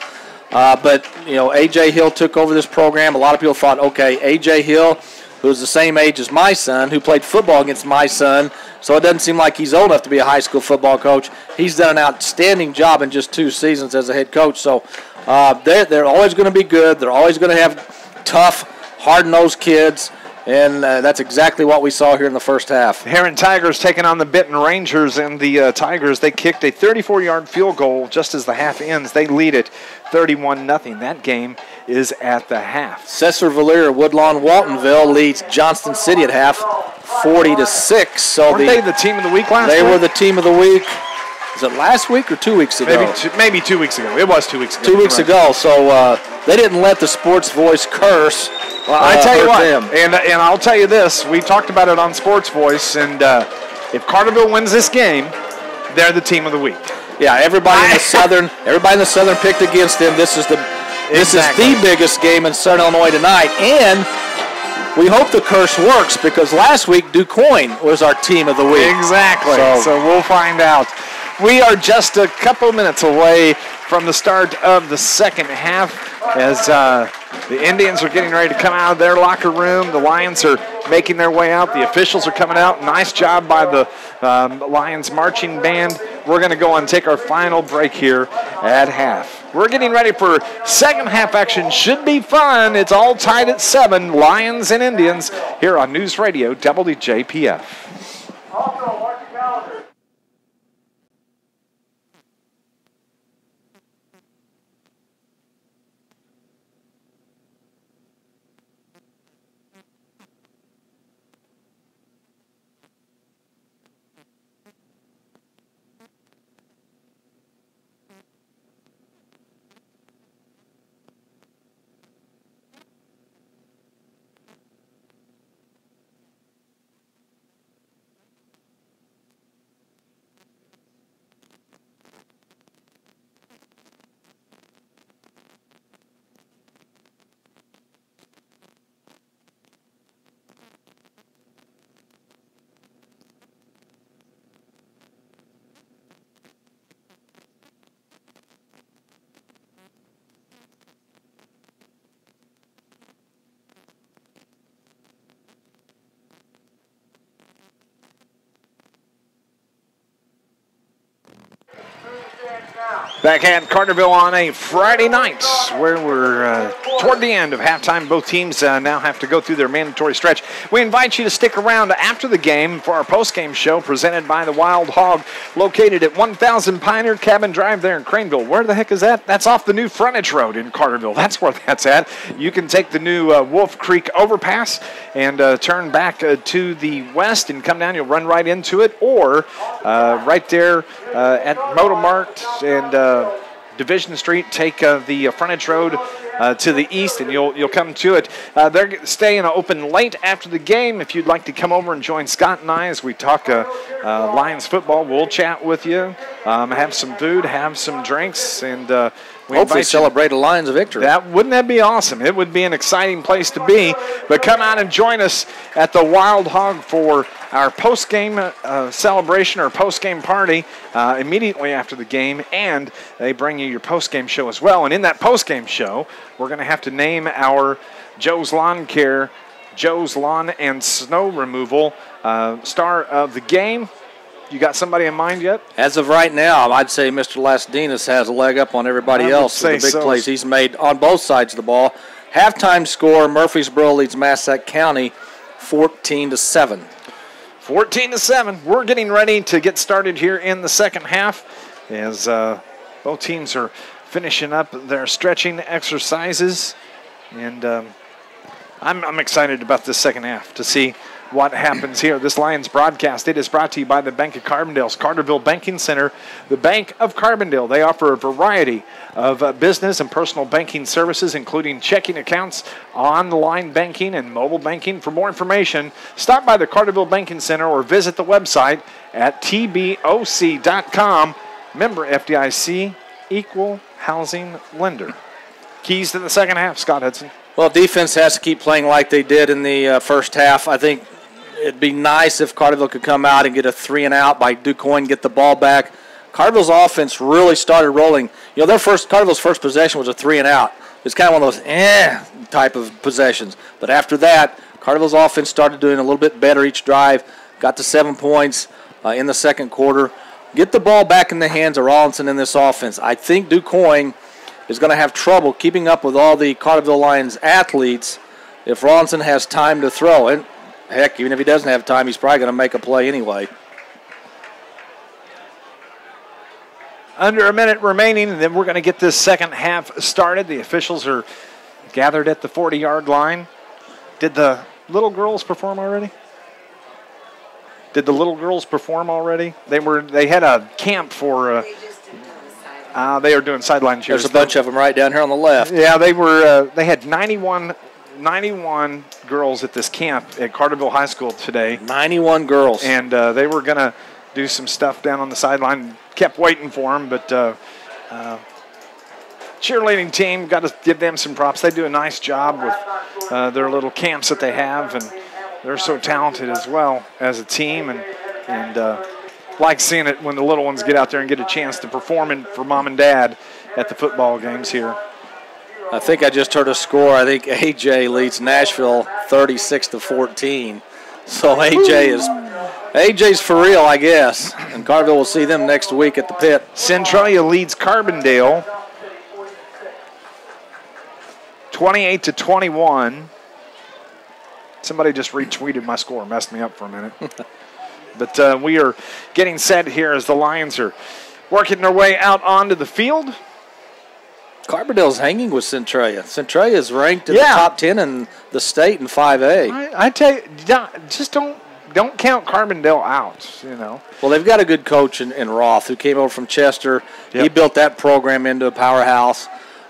but A.J. Hill took over this program. A lot of people thought, okay, A.J. Hill, who's the same age as my son, who played football against my son, so it doesn't seem like he's old enough to be a high school football coach. He's done an outstanding job in just 2 seasons as a head coach. So they're always going to be good. They're always going to have tough, hard-nosed kids. And that's exactly what we saw here in the first half. Heron Tigers taking on the Benton Rangers, and the Tigers, they kicked a 34-yard field goal just as the half ends. They lead it 31-0. That game is at the half. Cesar-Valier, Woodlawn, Waltonville leads Johnston City at half 40-6. So Weren't they the team of the week last week? They were the team of the week. Was it last week or 2 weeks ago? Maybe 2 weeks ago. It was 2 weeks ago. 2 weeks ago. So they didn't let the sports voice curse. Well, I tell you what, and I'll tell you this. We talked about it on Sports Voice, and if Carterville wins this game, they're the team of the week. Yeah, everybody in the Southern picked against them. This is the biggest game in Southern Illinois tonight, and we hope the curse works because last week DuQuoin was our team of the week. Exactly. So we'll find out. We are just a couple minutes away from the start of the second half as the Indians are getting ready to come out of their locker room. The Lions are making their way out. The officials are coming out. Nice job by the Lions marching band. We're going to go and take our final break here at half. We're getting ready for second half action. Should be fun. It's all tied at 7, Lions and Indians, here on News Radio WJPF. Also, mark your calendar. Back at Carterville on a Friday night where we're toward the end of halftime. Both teams now have to go through their mandatory stretch. We invite you to stick around after the game for our post-game show presented by the Wild Hog, located at 1000 Pioneer Cabin Drive there in Craneville. Where the heck is that? That's off the new frontage road in Carterville. That's where that's at. You can take the new Wolf Creek overpass and turn back to the west and come down. You'll run right into it, or right there at Motomart and Division Street, take the frontage road to the east, and you'll come to it. They're staying open late after the game. If you'd like to come over and join Scott and I as we talk Lions football, we'll chat with you, have some food, have some drinks, and hopefully celebrate a Lions victory. Wouldn't that be awesome? It would be an exciting place to be. But come out and join us at the Wild Hog for our post-game celebration or post-game party immediately after the game, and they bring you your post-game show as well. And in that post-game show, we're going to have to name our Joe's Lawn Care, Joe's Lawn and Snow Removal star of the game. You got somebody in mind yet? As of right now, I'd say Mr. Lastinas has a leg up on everybody else with the big plays he's made on both sides of the ball. Halftime score, Murfreesboro leads Massac County 14-7. 14-7. We're getting ready to get started here in the second half as both teams are finishing up their stretching exercises. And I'm excited about this second half to see what happens here. This Lions broadcast, it is brought to you by the Bank of Carbondale's Carterville Banking Center. The Bank of Carbondale, they offer a variety of business and personal banking services, including checking accounts, online banking, and mobile banking. For more information, stop by the Carterville Banking Center or visit the website at tboc.com. Member FDIC, equal housing lender. Keys to the second half, Scott Hudson. Well, defense has to keep playing like they did in the first half. I think it'd be nice if Carterville could come out and get a 3-and-out by Quoin, get the ball back. Carterville's offense really started rolling. You know, Carterville's first possession was a 3-and-out. It's kind of one of those type of possessions. But after that, Carterville's offense started doing a little bit better each drive, got to 7 points in the second quarter. Get the ball back in the hands of Rawlinson in this offense. I think Quoin is going to have trouble keeping up with all the Carterville Lions athletes if Rawlinson has time to throw. And, heck, even if he doesn't have time, he's probably going to make a play anyway. Under a minute remaining, and then we're going to get this second half started. The officials are gathered at the 40-yard line. Did the little girls perform already? They had a camp for... they are doing sideline cheers. There's a bunch of them right down here on the left. Yeah, they had 91 girls at this camp at Carterville High School today. 91 girls. And they were going to do some stuff down on the sideline. Kept waiting for them, but cheerleading team, got to give them some props. They do a nice job with their little camps that they have, and they're so talented as well as a team. And like seeing it when the little ones get out there and get a chance to perform for mom and dad at the football games here. I think I just heard a score. I think AJ leads Nashville 36-14. So AJ's for real, I guess. And Carterville will see them next week at the pit. Centralia leads Carbondale 28-21. Somebody just retweeted my score, messed me up for a minute. But we are getting set here as the Lions are working their way out onto the field. Carbondale's hanging with Centralia. Centralia is ranked in the top 10 in the state in 5A. I tell you, just don't count Carbondale out, you know. Well, they've got a good coach in Roth who came over from Chester. Yep. He built that program into a powerhouse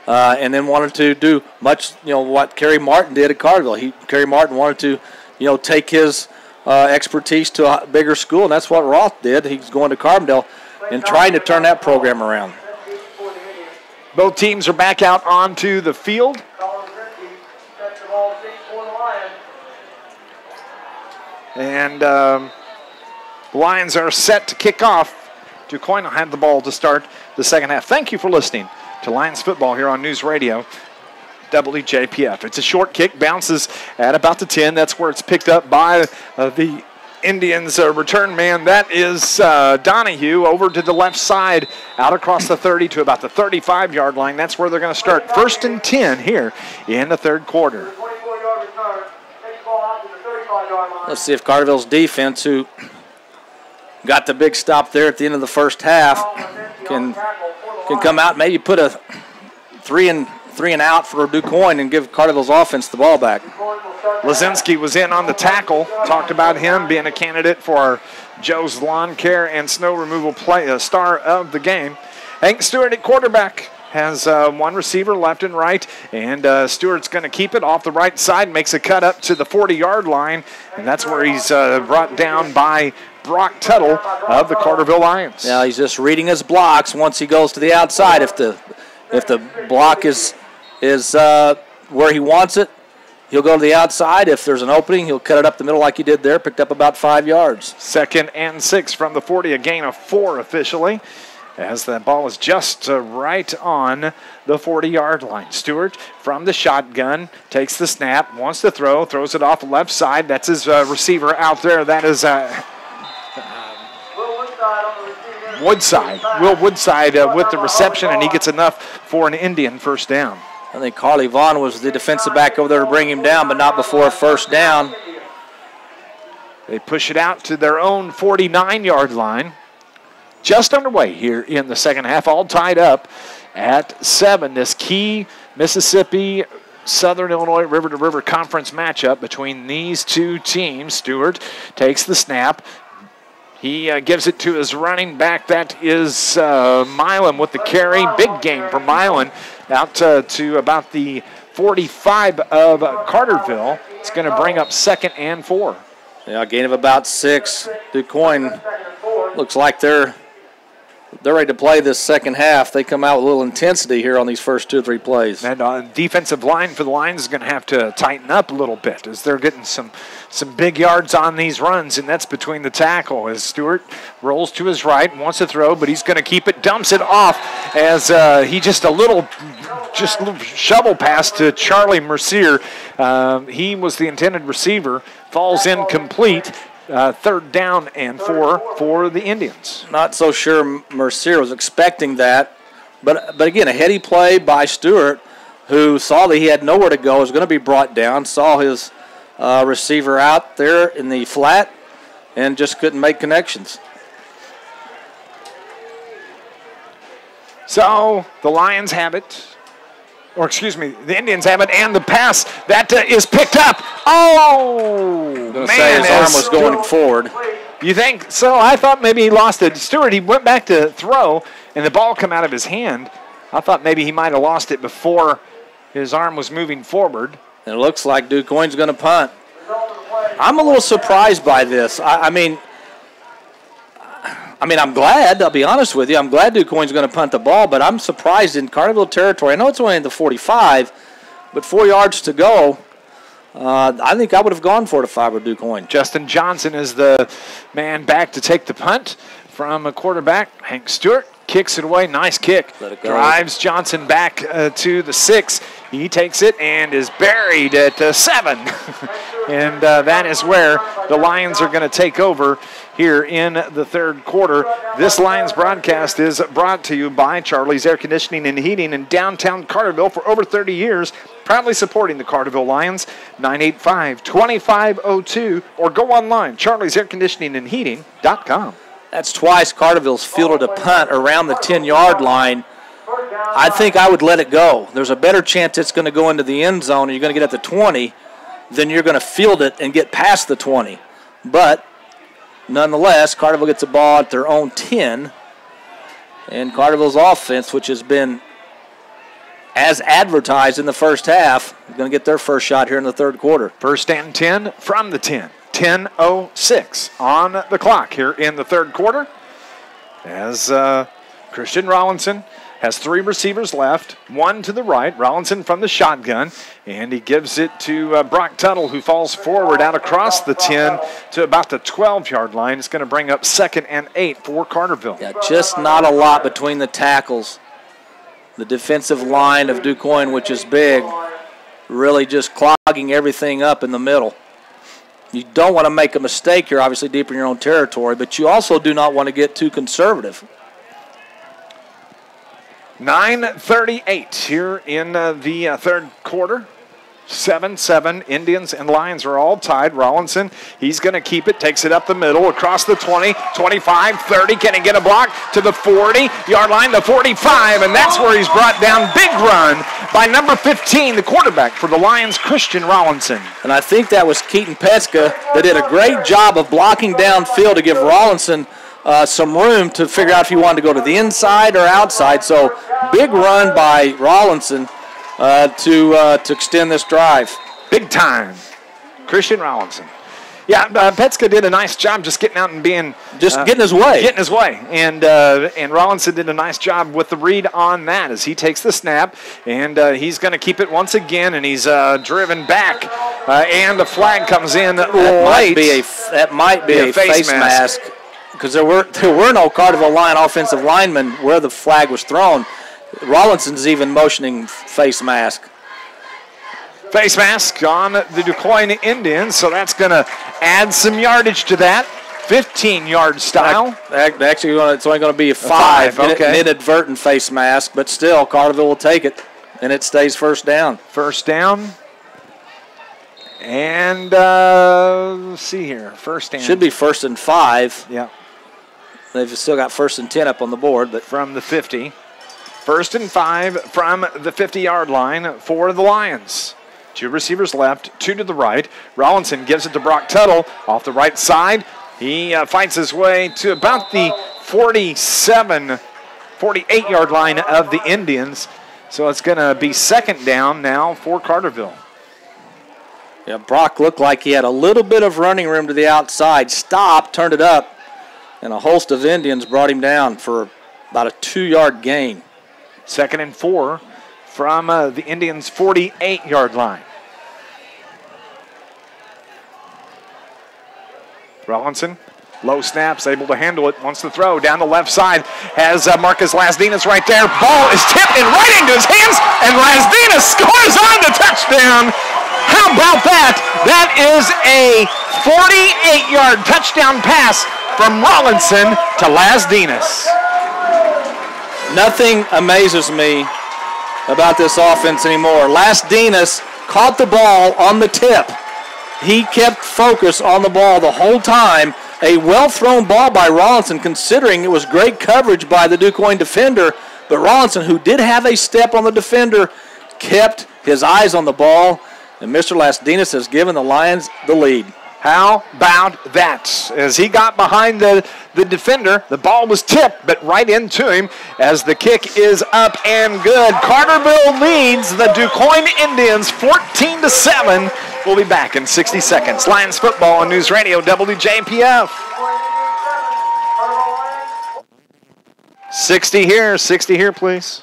and then wanted to do much, what Kerry Martin did at Carterville. Kerry Martin wanted to, take his expertise to a bigger school, and that's what Roth did. He's going to Carbondale and trying to turn that program around. Both teams are back out onto the field. And the Lions are set to kick off. Quoin will have the ball to start the second half. Thank you for listening to Lions football here on News Radio WJPF. It's a short kick, bounces at about the 10. That's where it's picked up by the Indians' return man. That is Donahue over to the left side, out across the 30 to about the 35-yard line. That's where they're going to start 1st and 10 here in the third quarter. Let's see if Carterville's defense, who got the big stop there at the end of the first half, can come out and maybe put a three and out for Quoin and give Carterville's offense the ball back. Lazinski was in on the tackle. Talked about him being a candidate for Joe's Lawn Care and Snow Removal star of the game. Hank Stewart at quarterback has one receiver left and right, and Stewart's going to keep it off the right side, makes a cut up to the 40-yard line, and that's where he's brought down by Brock Tuttle of the Carterville Lions. Yeah, he's just reading his blocks once he goes to the outside. If If the block is where he wants it, he'll go to the outside. If there's an opening, he'll cut it up the middle like he did there, picked up about 5 yards. 2nd and 6 from the 40, a gain of 4 officially, as that ball is just right on the 40-yard line. Stewart from the shotgun takes the snap, wants to throw, throws it off the left side. That's his receiver out there. That is Woodside. Will Woodside with the reception, and he gets enough for an Indian first down. I think Carly Vaughn was the defensive back over there to bring him down, but not before a first down. They push it out to their own 49-yard line. Just underway here in the second half, all tied up at 7. This key Mississippi Southern Illinois river-to-river conference matchup between these two teams. Stewart takes the snap. He gives it to his running back. That is Milan with the carry. Big gain for Milan out to about the 45 of Carterville. It's going to bring up 2nd and 4. Yeah, a gain of about 6. Quoin looks like they're ready to play this second half. They come out with a little intensity here on these first 2 or 3 plays. And defensive line for the Lions is going to have to tighten up a little bit as they're getting some big yards on these runs, and that's between the tackle as Stewart rolls to his right, wants to throw, but he's going to keep it, dumps it off as he just a little shovel pass to Charlie Mercier. He was the intended receiver, falls incomplete. 3rd down and 4 for the Indians. Not so sure Mercier was expecting that, but again, a heady play by Stewart, who saw that he had nowhere to go, was going to be brought down, saw his receiver out there in the flat, and just couldn't make connections. So the Lions have it. Or excuse me, the Indians have it, and the pass that is picked up. Oh, man, his arm was going forward. You think so? I thought maybe he lost it. Stewart, he went back to throw, and the ball come out of his hand. I thought maybe he might have lost it before his arm was moving forward. And it looks like Quoin's going to punt. I'm a little surprised by this. I mean, I'm glad, I'll be honest with you. I'm glad Quoin's going to punt the ball, but I'm surprised in Carterville territory. I know it's only in the 45, but 4 yards to go. I think I would have gone for it if I were Quoin. Justin Johnson is the man back to take the punt from a quarterback. Hank Stewart kicks it away. Nice kick. Let it go. Drives Johnson back to the 6. He takes it and is buried at 7. And that is where the Lions are going to take over here in the 3rd quarter. This Lions broadcast is brought to you by Charlie's Air Conditioning and Heating in downtown Carterville for over 30 years, proudly supporting the Carterville Lions. 985-2502, or go online, charliesairconditioningandheating.com. That's twice Carterville's fielded a punt around the 10-yard line. I think I would let it go. There's a better chance it's going to go into the end zone and you're going to get at the 20 than you're going to field it and get past the 20. But nonetheless, Carterville gets a ball at their own 10. And Carterville's offense, which has been as advertised in the first half, is going to get their first shot here in the 3rd quarter. 1st and 10 from the 10. 10:06 on the clock here in the 3rd quarter. As Christian Rollinson has 3 receivers left, 1 to the right. Rollinson from the shotgun, and he gives it to Brock Tuttle, who falls forward out across the 10 to about the 12-yard line. It's going to bring up 2nd and 8 for Carterville. Yeah, just not a lot between the tackles. The defensive line of Quoin, which is big, really just clogging everything up in the middle. You don't want to make a mistake here, obviously deep in your own territory, but you also do not want to get too conservative. 9:38 here in the 3rd quarter. 7-7. Indians and Lions are all tied. Rollinson, he's going to keep it, takes it up the middle, across the 20, 25, 30. Can he get a block to the 40-yard line, the 45, and that's where he's brought down. Big run by number 15, the quarterback for the Lions, Christian Rollinson. And I think that was Keaton Petska that did a great job of blocking downfield to give Rollinson some room to figure out if he wanted to go to the inside or outside. So big run by Rollinson to extend this drive. Big time. Christian Rollinson Yeah, Petska did a nice job just getting out and being getting his way. Getting his way. And Rollinson did a nice job with the read on that as he takes the snap, and he's going to keep it once again, and he's driven back, and the flag comes in late. That might be a face mask. Because there were no Carterville Lion offensive linemen where the flag was thrown. Rollinson's even motioning face mask. Face mask on the DuQuoin Indians, so that's going to add some yardage to that. 15-yard style. Actually, it's only going to be a 5. An inadvertent face mask, but still, Carterville will take it, and it stays first down. First down. And let's see here. First down. Should be 1st and 5. Yeah. They've still got 1st and 10 up on the board, but from the 50. 1st and 5 from the 50-yard line for the Lions. 2 receivers left, 2 to the right. Rollinson gives it to Brock Tuttle off the right side. He fights his way to about the 48-yard line of the Indians. So it's going to be 2nd down now for Carterville. Yeah, Brock looked like he had a little bit of running room to the outside. Stopped, turned it up, and a host of Indians brought him down for about a 2-yard gain. 2nd and 4 from the Indians' 48-yard line. Rollinson, low snaps, able to handle it, wants to throw down the left side, has Marcus Lasdinas right there. Ball is tipped and right into his hands, and Lasdinas scores on the touchdown. How about that? That is a 48-yard touchdown pass from Rollinson to Lasdinas. Nothing amazes me about this offense anymore. Lasdinas caught the ball on the tip. He kept focus on the ball the whole time. A well-thrown ball by Rollinson, considering it was great coverage by the DuQuoin defender. But Rollinson, who did have a step on the defender, kept his eyes on the ball. And Mr. Lasdinas has given the Lions the lead. How about that? As he got behind the defender, the ball was tipped, but right into him as the kick is up and good. Carterville leads the DuQuoin Indians 14-7. We'll be back in 60 seconds. Lions football on News Radio WJPF. 60 here, please.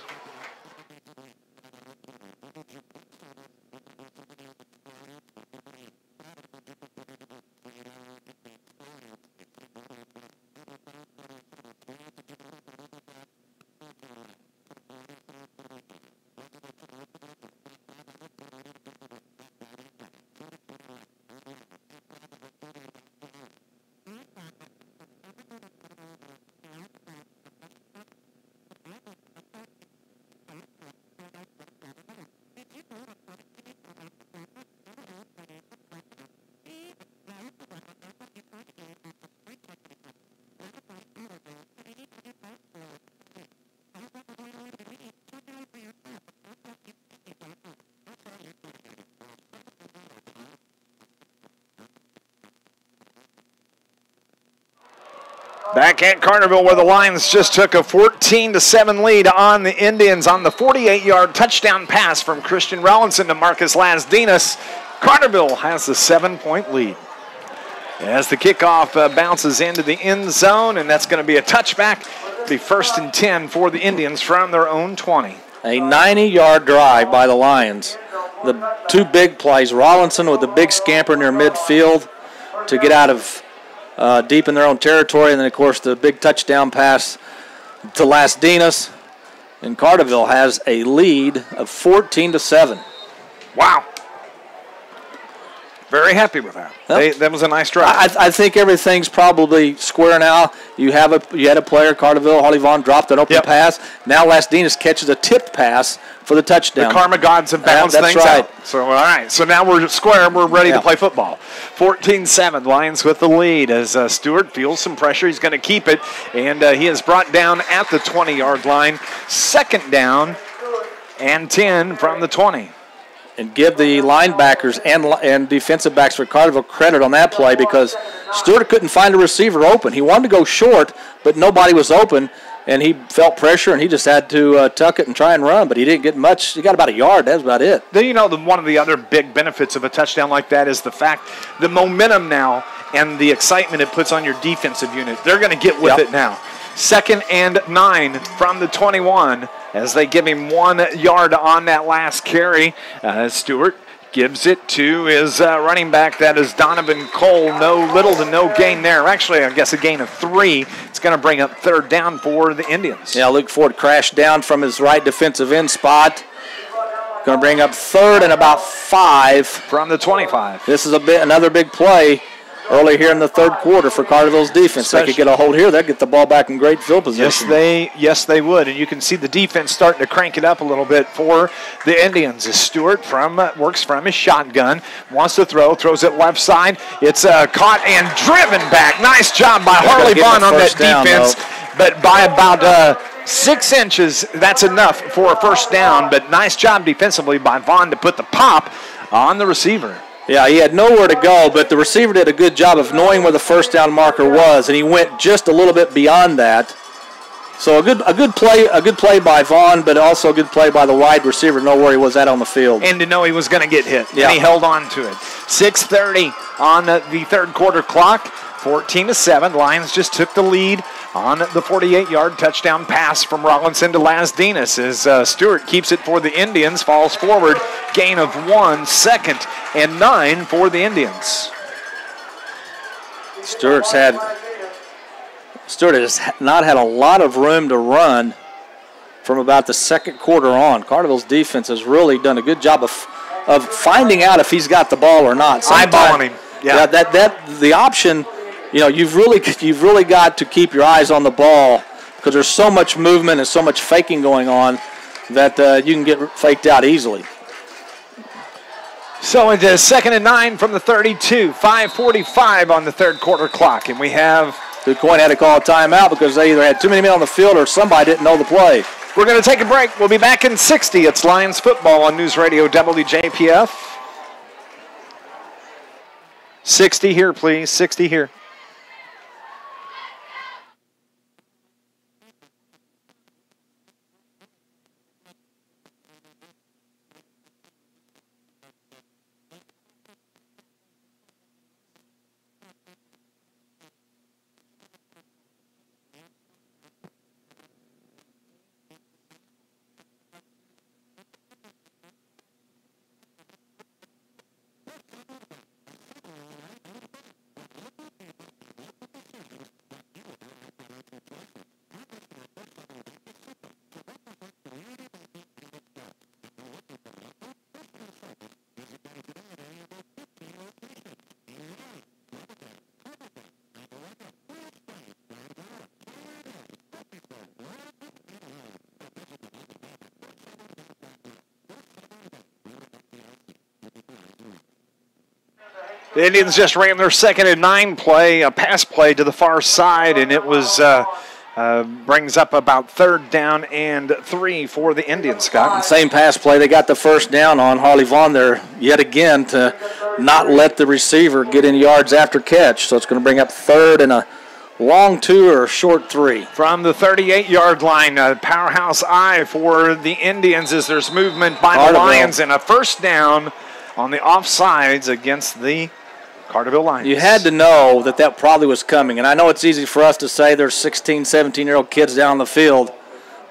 Back at Carterville, where the Lions just took a 14-7 lead on the Indians on the 48-yard touchdown pass from Christian Rollinson to Marcus Lasdinas. Carterville has a 7-point lead. As the kickoff bounces into the end zone, and that's going to be a touchback. It'll be 1st and 10 for the Indians from their own 20. A 90-yard drive by the Lions. The 2 big plays, Rollinson with the big scamper near midfield to get out of deep in their own territory, and then, of course, the big touchdown pass to Lasdinas. And Carterville has a lead of 14-7. Wow. Very happy with that. Yep. That was a nice drive. I think everything's probably square now. You had a player, Carterville, Holly Vaughn dropped an open pass. Now Lasdinas catches a tipped pass for the touchdown. The karma gods have balanced things out. So, all right. So now we're square. We're ready to play football. 14-7, Lions with the lead as Stewart feels some pressure. He's going to keep it, and he is brought down at the 20-yard line. 2nd down and 10 from the 20. And give the linebackers and defensive backs for Carterville credit on that play, because Stewart couldn't find a receiver open. He wanted to go short, but nobody was open. and he felt pressure, and he just had to tuck it and try and run, but he didn't get much. He got about a yard. That's about it. You know, one of the other big benefits of a touchdown like that is the fact, the momentum now and the excitement it puts on your defensive unit. They're going to get with it now. 2nd and 9 from the 21 as they give him 1 yard on that last carry. Stewart gives it to his running back. That is Donovan Cole. Little to no gain there. Actually, I guess a gain of 3. It's going to bring up 3rd down for the Indians. Yeah, Luke Ford crashed down from his right defensive end spot. Going to bring up 3rd and about 5. From the 25. This is another big play early here in the 3rd quarter for Carterville's defense. They could get a hold here. They'd get the ball back in great field position. Yes, they would. And you can see the defense starting to crank it up a little bit for the Indians. As Stewart works from his shotgun, wants to throws it left side. It's caught and driven back. Nice job by Harley Vaughn on that defense. But by about 6 inches, that's enough for a 1st down. But nice job defensively by Vaughn to put the pop on the receiver. Yeah, he had nowhere to go, but the receiver did a good job of knowing where the 1st down marker was, and he went just a little bit beyond that. So a good play by Vaughn, but also a good play by the wide receiver to know where he was at on the field. And to know he was going to get hit. Yeah. And he held on to it. 6:30 on the 3rd quarter clock. 14-7. Lions just took the lead on the 48-yard touchdown pass from Rollinson to Lasdinas as Stewart keeps it for the Indians, falls forward, gain of 1, 2nd and 9 for the Indians. Stewart has not had a lot of room to run from about the 2nd quarter on. Carterville's defense has really done a good job of finding out if he's got the ball or not. Eyeballing him. Yeah, the option. You know, you've really got to keep your eyes on the ball because there's so much movement and so much faking going on that you can get faked out easily. So it is 2nd and 9 from the 32. 5:45 on the 3rd quarter clock, and we have. Quoin had to call a timeout because they either had too many men on the field or somebody didn't know the play. We're going to take a break. We'll be back in 60. It's Lions football on NewsRadio WJPF. 60 here, please. 60 here. The Indians just ran their 2nd and 9 play, a pass play to the far side, and it was brings up about 3rd down and 3 for the Indians, Scott. Same pass play they got the 1st down on. Harley Vaughn there yet again to not let the receiver get in yards after catch. So it's going to bring up 3rd and a long 2 or a short 3. From the 38-yard line, a powerhouse eye for the Indians as there's movement by the Lions and a 1st down on the offsides against the Carterville Lions. You had to know that probably was coming. And I know it's easy for us to say there's 16, 17-year-old kids down the field,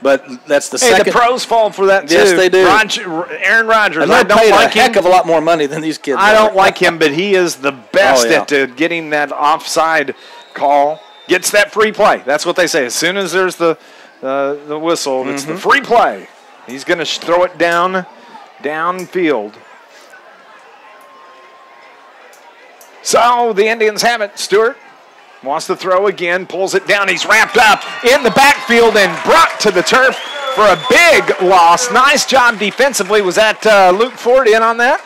but that's the second. The pros fall for that, too. Yes, they do. Aaron Rodgers, and I don't like him. A heck of a lot more money than these kids. I don't like him, but he is the best at getting that offside call. Gets that free play. That's what they say. As soon as there's the whistle, it's the free play. He's going to throw it downfield. So the Indians have it. Stewart wants to throw again, pulls it down. He's wrapped up in the backfield and brought to the turf for a big loss. Nice job defensively. Was that Luke Ford in on that?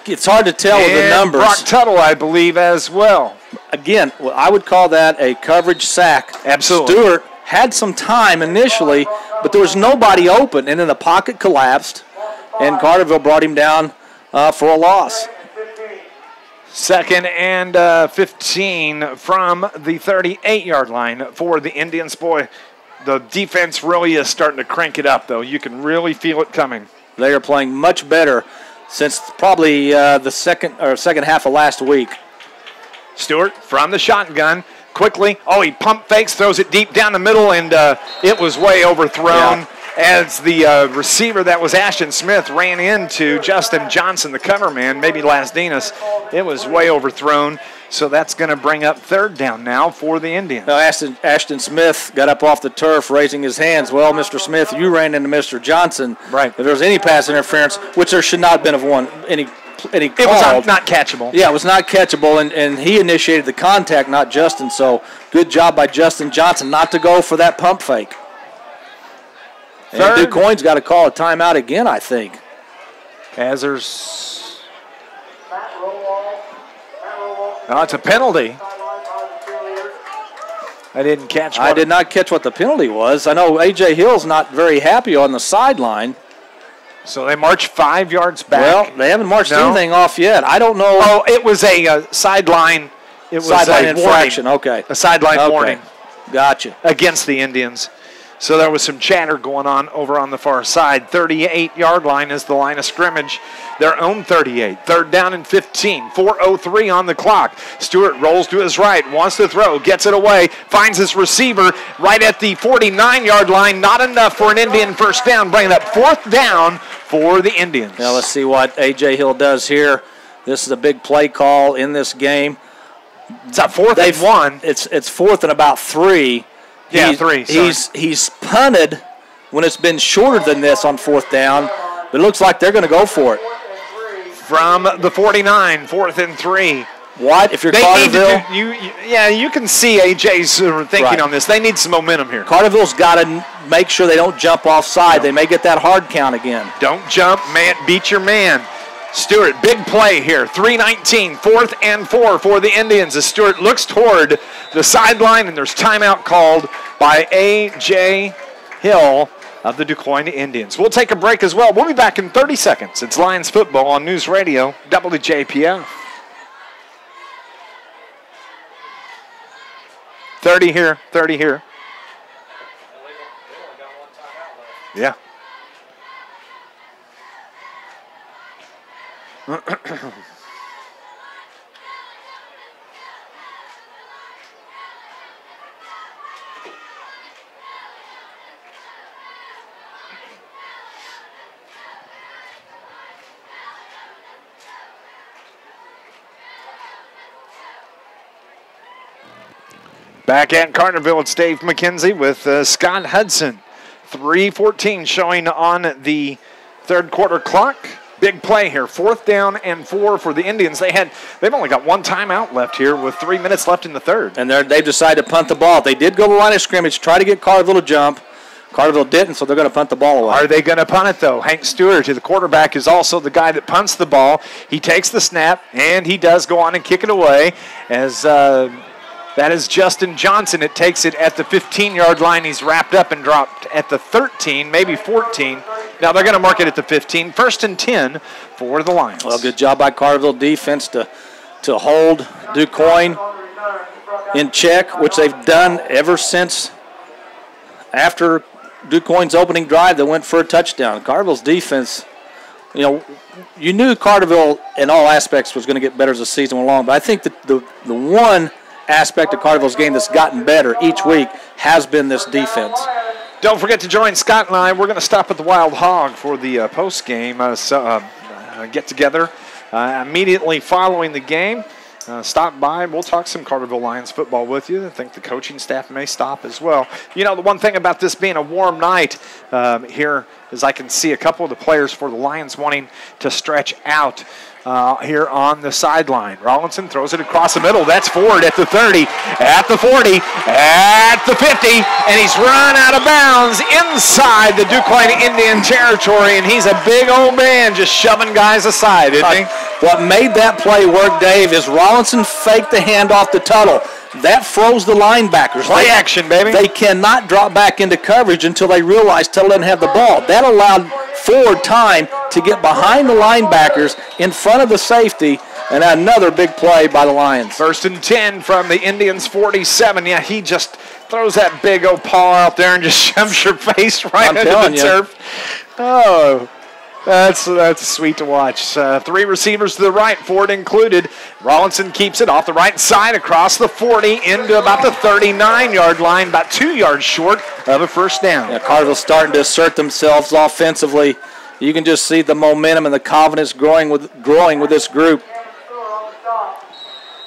It's hard to tell with the numbers. Brock Tuttle, I believe, as well. Again, I would call that a coverage sack. Absolutely. Stewart had some time initially, but there was nobody open, and then the pocket collapsed, and Carterville brought him down for a loss. 2nd and 15 from the 38-yard line for the Indians. Boy, The defense really is starting to crank it up, though. You can really feel it coming. They are playing much better since probably the second half of last week. Stewart from the shotgun. Quickly. Oh, he pump fakes, throws it deep down the middle, and it was way overthrown. Yeah. As the receiver that was Ashton Smith ran into Justin Johnson, the cover man, maybe Lasdinas. It was way overthrown. So that's going to bring up third down now for the Indians. Now Ashton Smith got up off the turf raising his hands. Well, Mr. Smith, you ran into Mr. Johnson. Right. If there was any pass interference, which there should not have been any called. It was not catchable. Yeah, it was not catchable, and he initiated the contact, not Justin. So good job by Justin Johnson not to go for that pump fake. Third. And DuQuoin's got to call a timeout again, I think. As there's... No, it's a penalty. I didn't catch I did not catch what the penalty was. I know A.J. Hill's not very happy on the sideline. So they march 5 yards back. Well, they haven't marched anything off yet. I don't know. Oh, it was a sideline. It was sideline a infraction. warning. Okay. A sideline warning. Gotcha. Against the Indians. So there was some chatter going on over on the far side. 38-yard line is the line of scrimmage. Their own 38. Third down and 15. 4:03 on the clock. Stewart rolls to his right, wants to throw, gets it away, finds his receiver right at the 49-yard line. Not enough for an Indian first down, bringing up fourth down for the Indians. Now let's see what A.J. Hill does here. This is a big play call in this game. It's a fourth and one. It's fourth and about 3. Yeah, 3. He's punted when it's been shorter than this on fourth down, but it looks like they're going to go for it. From the 49, 4th and 3. What? If you're Carterville? You can see AJ's thinking on this. They need some momentum here. Carterville's got to make sure they don't jump offside. They may get that hard count again. Don't jump, man. Beat your man. Stewart, big play here. 3:19, 4th and 4 for the Indians as Stewart looks toward the sideline, and there's timeout called by A.J. Hill of the DuQuoin Indians. We'll take a break as well. We'll be back in 30 seconds. It's Lions football on News Radio WJPF. 30 here, 30 here. Yeah. Back at Carterville, it's Dave McKenzie with Scott Hudson. 3:14 showing on the third quarter clock. Big play here, 4th down and 4 for the Indians. They've only got one timeout left here with 3 minutes left in the third. And they've decided to punt the ball. They did go to the line of scrimmage, try to get Carterville to jump. Carterville didn't, so they're going to punt the ball away. Are they going to punt it, though? Hank Stewart, the quarterback, is also the guy that punts the ball. He takes the snap, and he does go on and kick it away as that is Justin Johnson. It takes it at the 15-yard line. He's wrapped up and dropped at the 13, maybe 14. Now they're going to mark it at the 15. 1st and 10 for the Lions. Well, good job by Carterville defense to hold DuQuoin in check, which they've done ever since after DuQuoin's opening drive that went for a touchdown. Carterville's defense, you knew Carterville in all aspects was going to get better as the season went along, but I think that the one aspect of Carterville's game that's gotten better each week has been this defense. Don't forget to join Scott and I. We're going to stop at the Wild Hog for the post-game get-together immediately following the game. Stop by. We'll talk some Carterville Lions football with you. I think the coaching staff may stop as well. The one thing about this being a warm night here is I can see a couple of the players for the Lions wanting to stretch out here on the sideline. Rollinson throws it across the middle. That's Ford at the 30, at the 40, at the 50, and he's run out of bounds inside the DuQuoin Indian territory, and he's a big old man just shoving guys aside, isn't he? What made that play work, Dave, is Rollinson faked the handoff to Tuttle. That froze the linebackers. Play action, baby. They cannot drop back into coverage until they realize Tuttle doesn't have the ball. That allowed Ford time to get behind the linebackers in front of the safety And another big play by the Lions. 1st and 10 from the Indians' 47. Yeah, he just throws that big old paw out there and just shoves your face right into the turf. Oh, that's sweet to watch. 3 receivers to the right, Ford included. Rollinson keeps it off the right side across the 40 into about the 39-yard line, about 2 yards short of a first down. Yeah, Carterville's starting to assert themselves offensively. You can just see the momentum and the confidence growing with this group.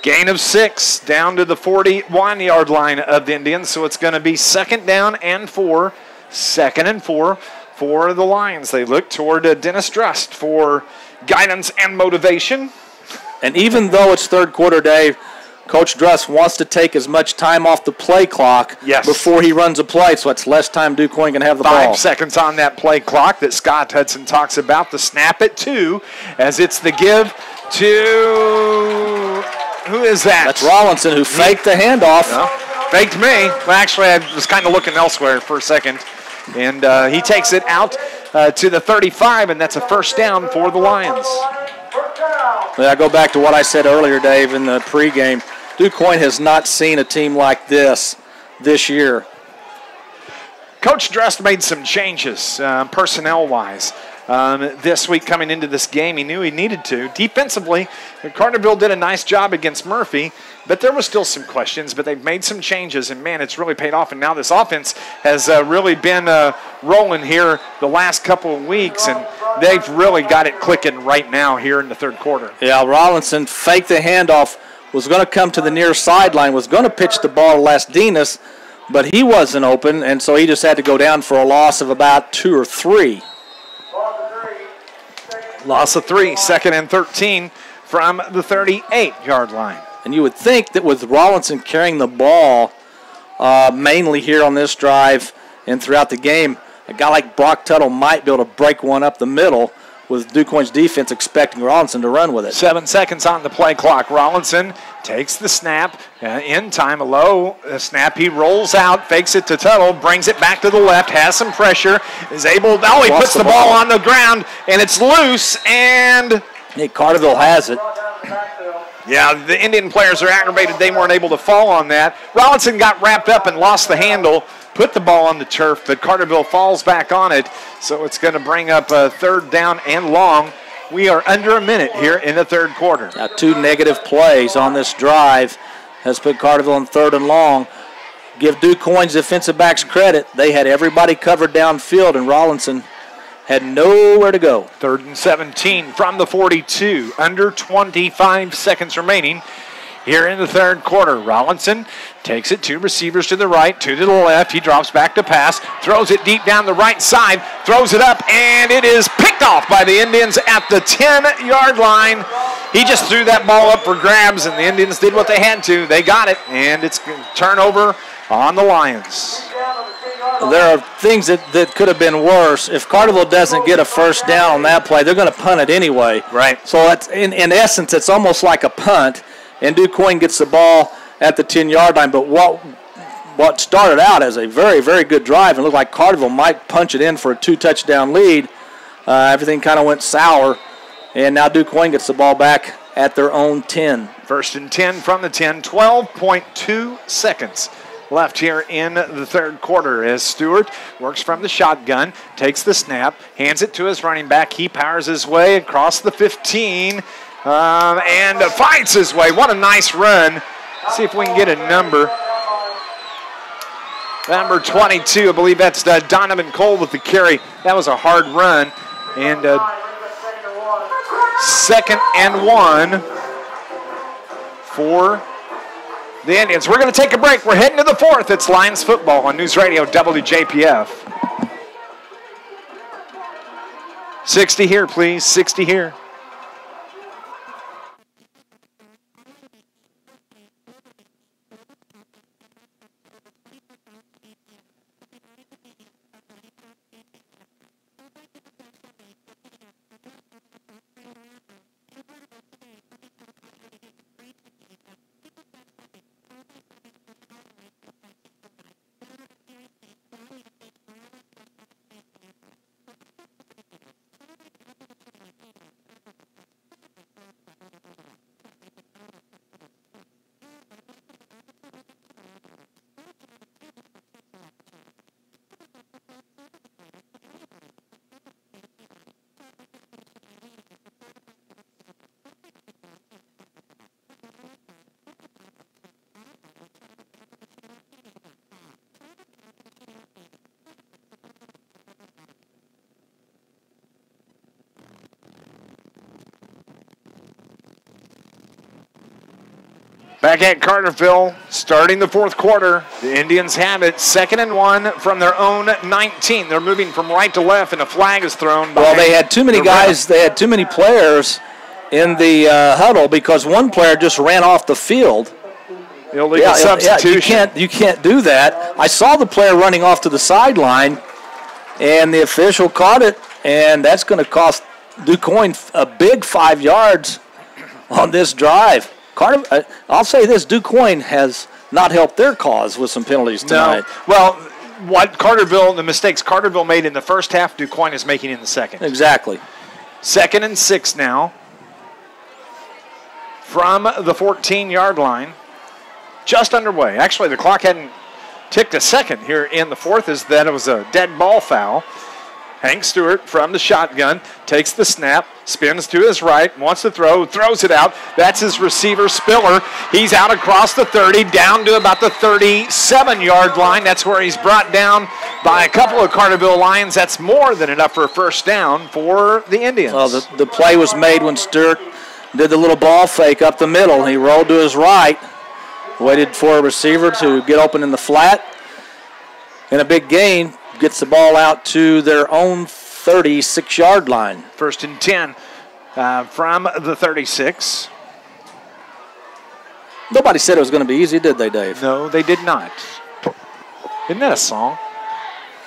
Gain of 6 down to the 41-yard line of the Indians, so it's going to be 2nd down and 4. 2nd and 4 for the Lions. They look toward Dennis Drust for guidance and motivation. And even though it's third quarter, Dave, Coach Drust wants to take as much time off the play clock before he runs a play, so it's less time Quoin can have the ball. 5 seconds on that play clock that Scott Hudson talks about. The snap at 2 as it's the give to, who is that? That's Rollinson, who faked the handoff. No, faked me. Well, actually, I was kind of looking elsewhere for a second. And he takes it out to the 35, and that's a first down for the Lions. I go back to what I said earlier, Dave, in the pregame. Quoin has not seen a team like this year. Coach Drust made some changes personnel-wise. This week coming into this game, he knew he needed to. Defensively, Carterville did a nice job against Murphy, but there was still some questions, but they've made some changes, and, man, it's really paid off. And now this offense has really been rolling here the last couple of weeks, and they've really got it clicking right now here in the third quarter. Yeah, Rollinson faked the handoff, was going to come to the near sideline, was going to pitch the ball to Lasdinas, but he wasn't open, and so he just had to go down for a loss of about 2 or 3. Loss of 3, 2nd and 13 from the 38-yard line. And you would think that with Rollinson carrying the ball mainly here on this drive and throughout the game, a guy like Brock Tuttle might be able to break one up the middle with Quoin's defense expecting Rollinson to run with it. 7 seconds on the play clock. Rollinson takes the snap. In time, a low snap. He rolls out, fakes it to Tuttle, brings it back to the left, has some pressure, is able, he puts the ball on the ground, and it's loose, and Carterville has it. Yeah, the Indian players are aggravated. They weren't able to fall on that. Rollinson got wrapped up and lost the handle, put the ball on the turf, but Carterville falls back on it, so it's going to bring up a 3rd down and long. We are under a minute here in the third quarter. Now 2 negative plays on this drive has put Carterville in 3rd and long. Give Quoin's defensive backs credit. They had everybody covered downfield, and Rollinson had nowhere to go. 3rd and 17 from the 42. Under 25 seconds remaining here in the third quarter. Rollinson takes it, 2 receivers to the right, 2 to the left. He drops back to pass, throws it deep down the right side, throws it up, and it is picked off by the Indians at the 10-yard line. He just threw that ball up for grabs, and the Indians did what they had to. They got it, and it's turnover on the Lions. There are things that could have been worse. If Carterville doesn't get a first down on that play, they're going to punt it anyway. Right. So that's, in essence, it's almost like a punt, and Quoin gets the ball at the 10-yard line. But what started out as a very, very good drive and looked like Carterville might punch it in for a 2-touchdown lead, everything kind of went sour, and now Quoin gets the ball back at their own 10. 1st and 10 from the 10, 12.2 seconds left here in the third quarter as Stewart works from the shotgun, takes the snap, hands it to his running back. He powers his way across the 15 and fights his way. What a nice run. See if we can get a number. Number 22, I believe that's Donovan Cole with the carry. That was a hard run. And 2nd and 1 for the Indians. We're going to take a break. We're heading to the 4th. It's Lions football on News Radio WJPF. 60 here, please. 60 here. Back at Carterville, starting the fourth quarter, the Indians have it 2nd and 1 from their own 19. They're moving from right to left, and a flag is thrown. Well, they had too many guys. They had too many players in the huddle because one player just ran off the field. Illegal substitution. You can't do that. I saw the player running off to the sideline, and the official caught it, and that's going to cost DuQuoin a big 5 yards on this drive. I'll say this, DuQuoin has not helped their cause with some penalties tonight. No. Well, the mistakes Carterville made in the first half, DuQuoin is making in the second. Exactly. 2nd and 6 now from the 14-yard line. Just underway. Actually, the clock hadn't ticked a second here in the fourth, as that it was a dead ball foul. Hank Stewart from the shotgun takes the snap, spins to his right, wants to throw, throws it out. That's his receiver, Spiller. He's out across the 30, down to about the 37-yard line. That's where he's brought down by a couple of Carterville Lions. That's more than enough for a first down for the Indians. Well, the play was made when Stewart did the little ball fake up the middle. He rolled to his right, waited for a receiver to get open in the flat, and a big gain. Gets the ball out to their own 36-yard line. 1st and 10 from the 36. Nobody said it was going to be easy, did they, Dave? No, they did not. Isn't that a song?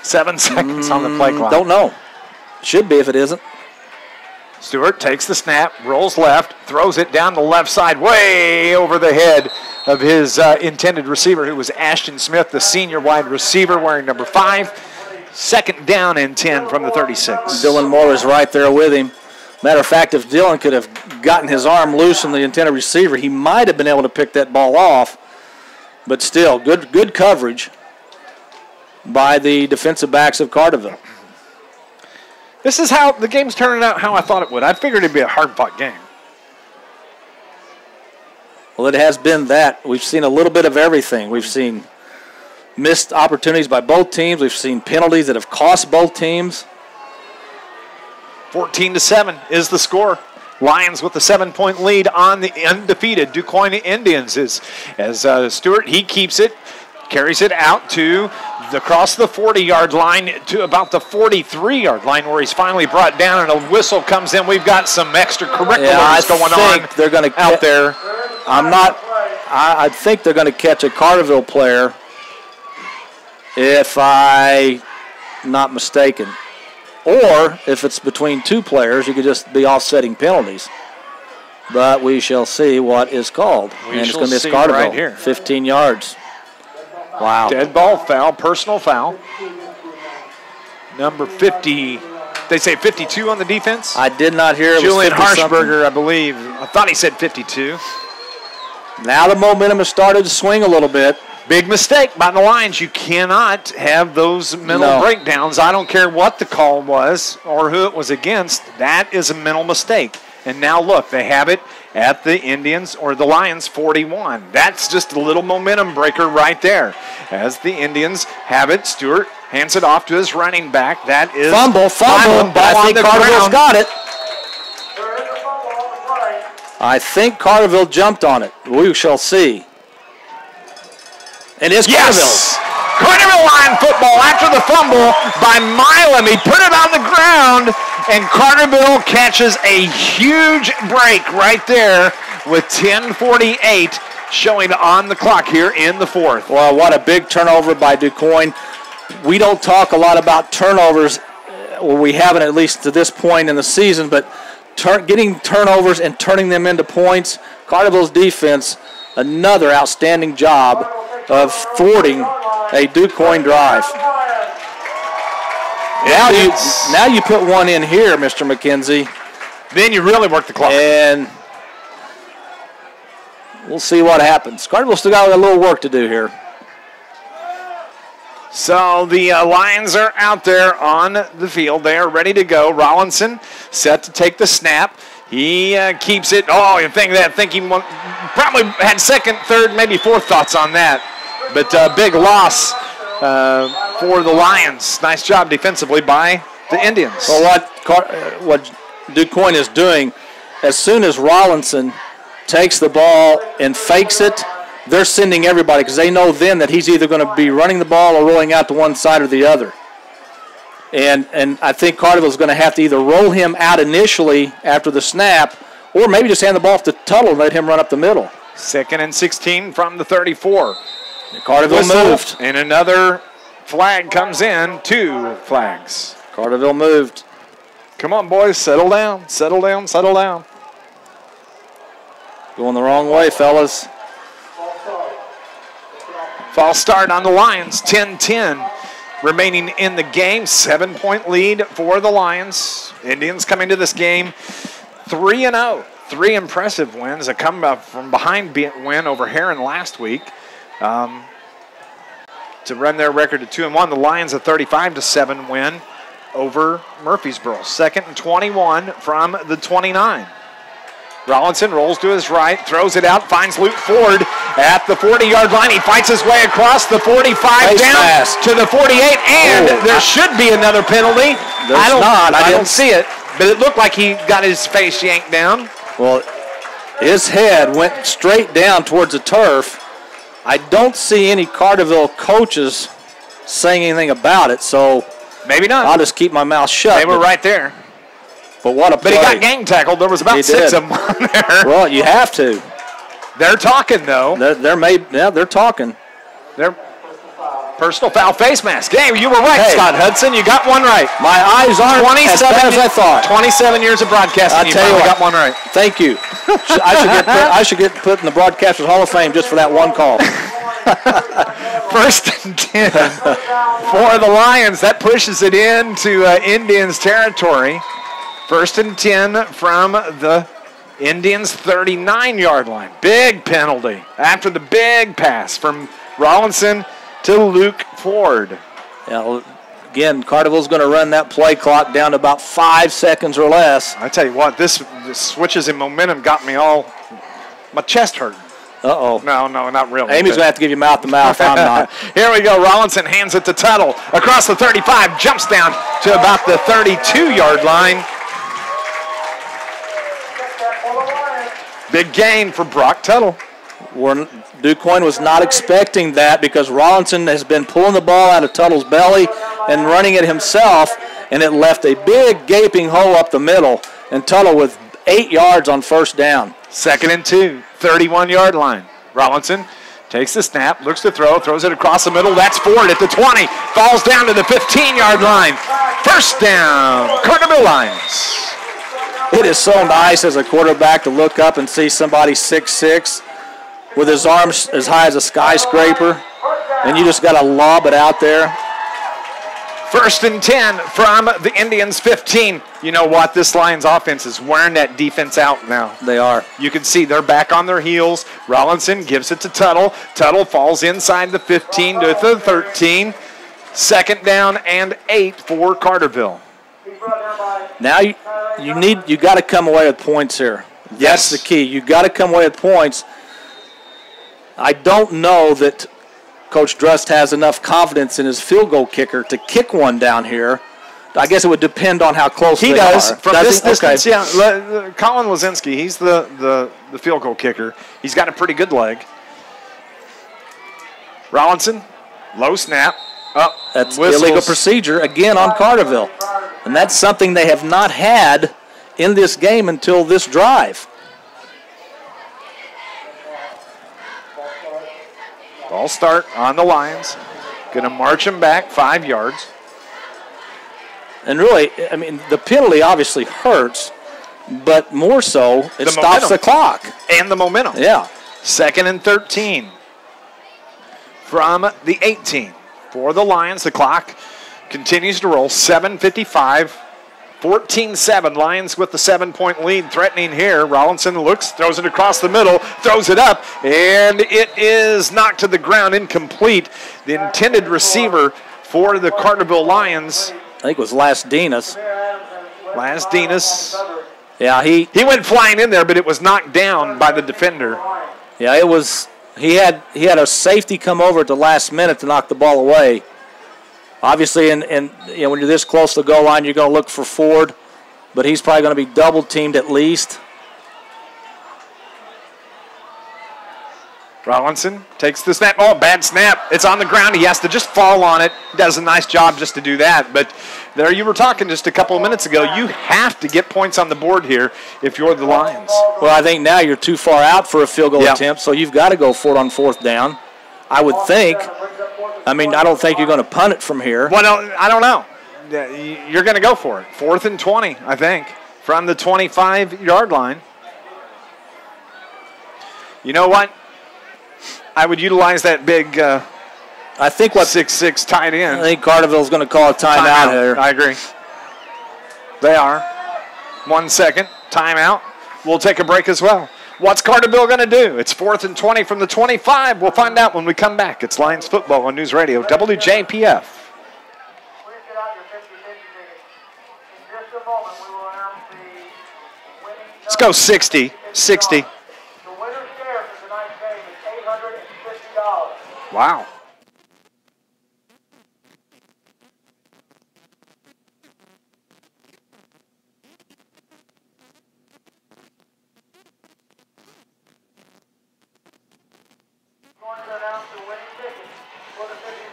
7 seconds on the play clock. Don't know. Should be if it isn't. Stewart takes the snap, rolls left, throws it down the left side, way over the head of his intended receiver, who was Ashton Smith, the senior wide receiver wearing number 5. 2nd down and 10 from the 36. Dylan Moore is right there with him. Matter of fact, if Dylan could have gotten his arm loose from the intended receiver, he might have been able to pick that ball off. But still, good coverage by the defensive backs of Carterville. This is how the game's turning out how I thought it would. I figured it'd be a hard-fought game. Well, it has been that. We've seen a little bit of everything. We've seen missed opportunities by both teams. We've seen penalties that have cost both teams. 14-7 is the score. Lions with the 7-point lead on the undefeated DuQuoin Indians. As Stewart, he keeps it, carries it out to across the 40-yard line to about the 43-yard line, where he's finally brought down, and a whistle comes in. We've got some extracurriculars going on they're going to out there. I think they're going to catch a Carterville player, if I'm not mistaken. Or if it's between two players, you could just be offsetting penalties. But we shall see what is called. And it's going to be Carterville, right here. 15 yards. Wow. Dead ball foul, personal foul. Number 50, they say 52 on the defense? I did not hear it. Julian Harshberger, I believe. I thought he said 52. Now the momentum has started to swing a little bit. Big mistake by the Lions. You cannot have those mental breakdowns. I don't care what the call was or who it was against. That is a mental mistake. And now look, they have it at the Indians or the Lions 41. That's just a little momentum breaker right there. As the Indians have it, Stewart hands it off to his running back. That is fumble. I think Carterville's got it. I think Carterville jumped on it. We shall see. It is Carterville. Carterville Lion football after the fumble by Milam. He put it on the ground, and Carterville catches a huge break right there with 10:48 showing on the clock here in the fourth. Well, what a big turnover by DuQuoin. We don't talk a lot about turnovers, well, we haven't at least to this point in the season, but getting turnovers and turning them into points, Carterville's defense, another outstanding job of thwarting a DuQuoin drive. Now you put one in here, Mr. McKenzie. Then you really work the clock. And we'll see what happens. Carterville still got a little work to do here. So the Lions are out there on the field. They are ready to go. Rollinson set to take the snap. He keeps it. Oh, you think he probably had second, third, maybe fourth thoughts on that. But big loss for the Lions. Nice job defensively by the Indians. Well, what DuQuoin is doing, as soon as Rollinson takes the ball and fakes it, they're sending everybody because they know then that he's either going to be running the ball or rolling out to one side or the other. And I think Carterville's going to have to either roll him out initially after the snap or maybe just hand the ball off to Tuttle and let him run up the middle. 2nd and 16 from the 34. Carterville moved. And another flag comes in. 2 flags. Carterville moved. Come on, boys. Settle down. Settle down. Settle down. Going the wrong way, fellas. False start on the Lions. 10-10 remaining in the game. 7-point lead for the Lions. Indians coming to this game 3-0. 3 impressive wins. A come from behind win over Heron last week to run their record to 2-1. The Lions a 35-7 win over Murfreesboro. 2nd and 21 from the 29. Rollinson rolls to his right, throws it out, finds Luke Ford at the 40-yard line. He fights his way across the 45 down to the 48, and there should be another penalty. I don't see it, but it looked like he got his face yanked down. Well, his head went straight down towards the turf. I don't see any Carterville coaches saying anything about it, so maybe not. I'll just keep my mouth shut. They were right there. But what a play. But he got gang tackled. There was about 6 of them on there. Well, you have to. They're talking, though. They're talking. They're personal foul face mask. Hey, you were right, Scott Hudson. You got one right. My eyes aren't as bad as I thought. 27 years of broadcasting. I'll tell you what, got one right. Thank you. I should get put in the Broadcasters Hall of Fame just for that one call. 1st and 10 for the Lions. That pushes it into Indians territory. 1st and 10 from the Indians' 39-yard line. Big penalty after the big pass from Rollinson to Luke Ford. Yeah, well, again, Carterville's going to run that play clock down to about 5 seconds or less. I tell you what, this switches in momentum got me all, my chest hurt. Uh-oh. No, not really. Amy's going to have to give you mouth-to-mouth. I'm not. Here we go. Rollinson hands it to Tuttle. Across the 35, jumps down to about the 32-yard line. Big gain for Brock Tuttle. Quoin was not expecting that because Rollinson has been pulling the ball out of Tuttle's belly and running it himself, and it left a big gaping hole up the middle, and Tuttle with 8 yards on 1st down. 2nd and 2, 31-yard line. Rollinson takes the snap, looks to throw, throws it across the middle. That's Ford at the 20, falls down to the 15-yard line. 1st down, Carterville Lions. It is so nice as a quarterback to look up and see somebody 6'6", with his arms as high as a skyscraper, and you just got to lob it out there. 1st and 10 from the Indians' 15. You know what? This Lions offense is wearing that defense out now. They are. You can see they're back on their heels. Rollinson gives it to Tuttle. Tuttle falls inside the 15 to the 13. 2nd down and 8 for Carterville. Now you got to come away with points here. Yes. That's the key. You got to come away with points. I don't know that Coach Drust has enough confidence in his field goal kicker to kick one down here. I guess it would depend on how close he they does. are. From this distance, yeah. Colin Lazinski, he's the field goal kicker. He's got a pretty good leg. Rollinson, low snap. That's illegal procedure again on Carterville. And that's something they have not had in this game until this drive. Ball start on the Lions. Going to march them back 5 yards. And really, I mean, the penalty obviously hurts, but more so, it stops the clock. And the momentum. Yeah. 2nd and 13 from the 18. For the Lions, the clock continues to roll. 7:55, 14-7. Lions with the 7-point lead, threatening here. Rollinson looks, throws it across the middle, throws it up, and it is knocked to the ground, incomplete. The intended receiver for the Carterville Lions, I think it was Lasdinas. Yeah, he went flying in there, but it was knocked down by the defender. Yeah, it was. He had a safety come over at the last minute to knock the ball away. Obviously, and you know, when you're this close to the goal line, you're going to look for Ford, but he's probably going to be double teamed at least. Rollinson takes the snap. Oh, bad snap. It's on the ground. He has to just fall on it. He does a nice job just to do that. But there you were talking just a couple of minutes ago. You have to get points on the board here if you're the Lions. Well, I think now you're too far out for a field goal attempt, so you've got to go for it on 4th down. I would think. I mean, I don't think you're going to punt it from here. Well, I don't know. You're going to go for it. 4th and 20, I think, from the 25-yard line. You know what? I would utilize that big I think 6'6" tight end. I think Carterville's going to call a timeout here. I agree. They are. 1 second. Timeout. We'll take a break as well. What's Carterville going to do? It's 4th and 20 from the 25. We'll find out when we come back. It's Lions football on News Radio WJPF. Let's go 60. 60. Wow.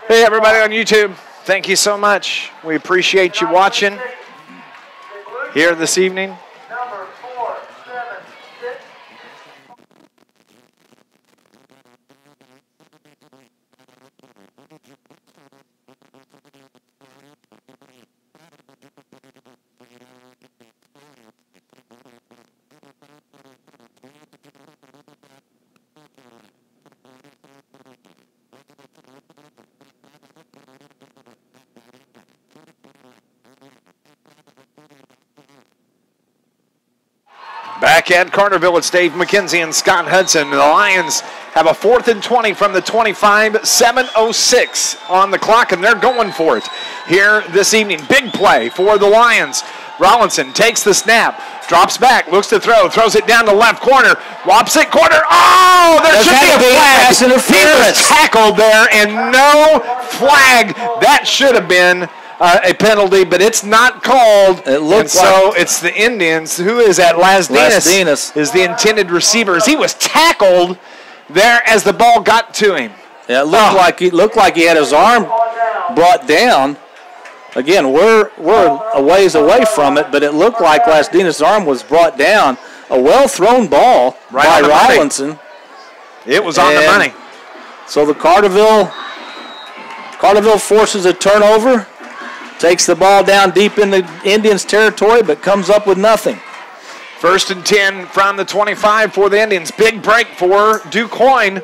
Hey, everybody on YouTube. Thank you so much. We appreciate you watching here this evening. Back at Carterville, it's Dave McKenzie and Scott Hudson. The Lions have a 4th and 20 from the 25, 7:06 on the clock, and they're going for it here this evening. Big play for the Lions. Rollinson takes the snap, drops back, looks to throw, throws it down the left corner, whops it corner. Oh, there should be a flag. He was tackled there, and no flag. That should have been a penalty, but it's not called. It looks so it's the Indians. Who is that? Lasdinas is the intended receiver. He was tackled there as the ball got to him. Yeah, it looked like he had his arm brought down. Again, we're a ways away from it, but it looked like Lasdinas' arm was brought down. A well-thrown ball by Rollinson. It was on the money. So the Carterville forces a turnover. Takes the ball down deep in the Indians' territory, but comes up with nothing. 1st and 10 from the 25 for the Indians. Big break for Quoin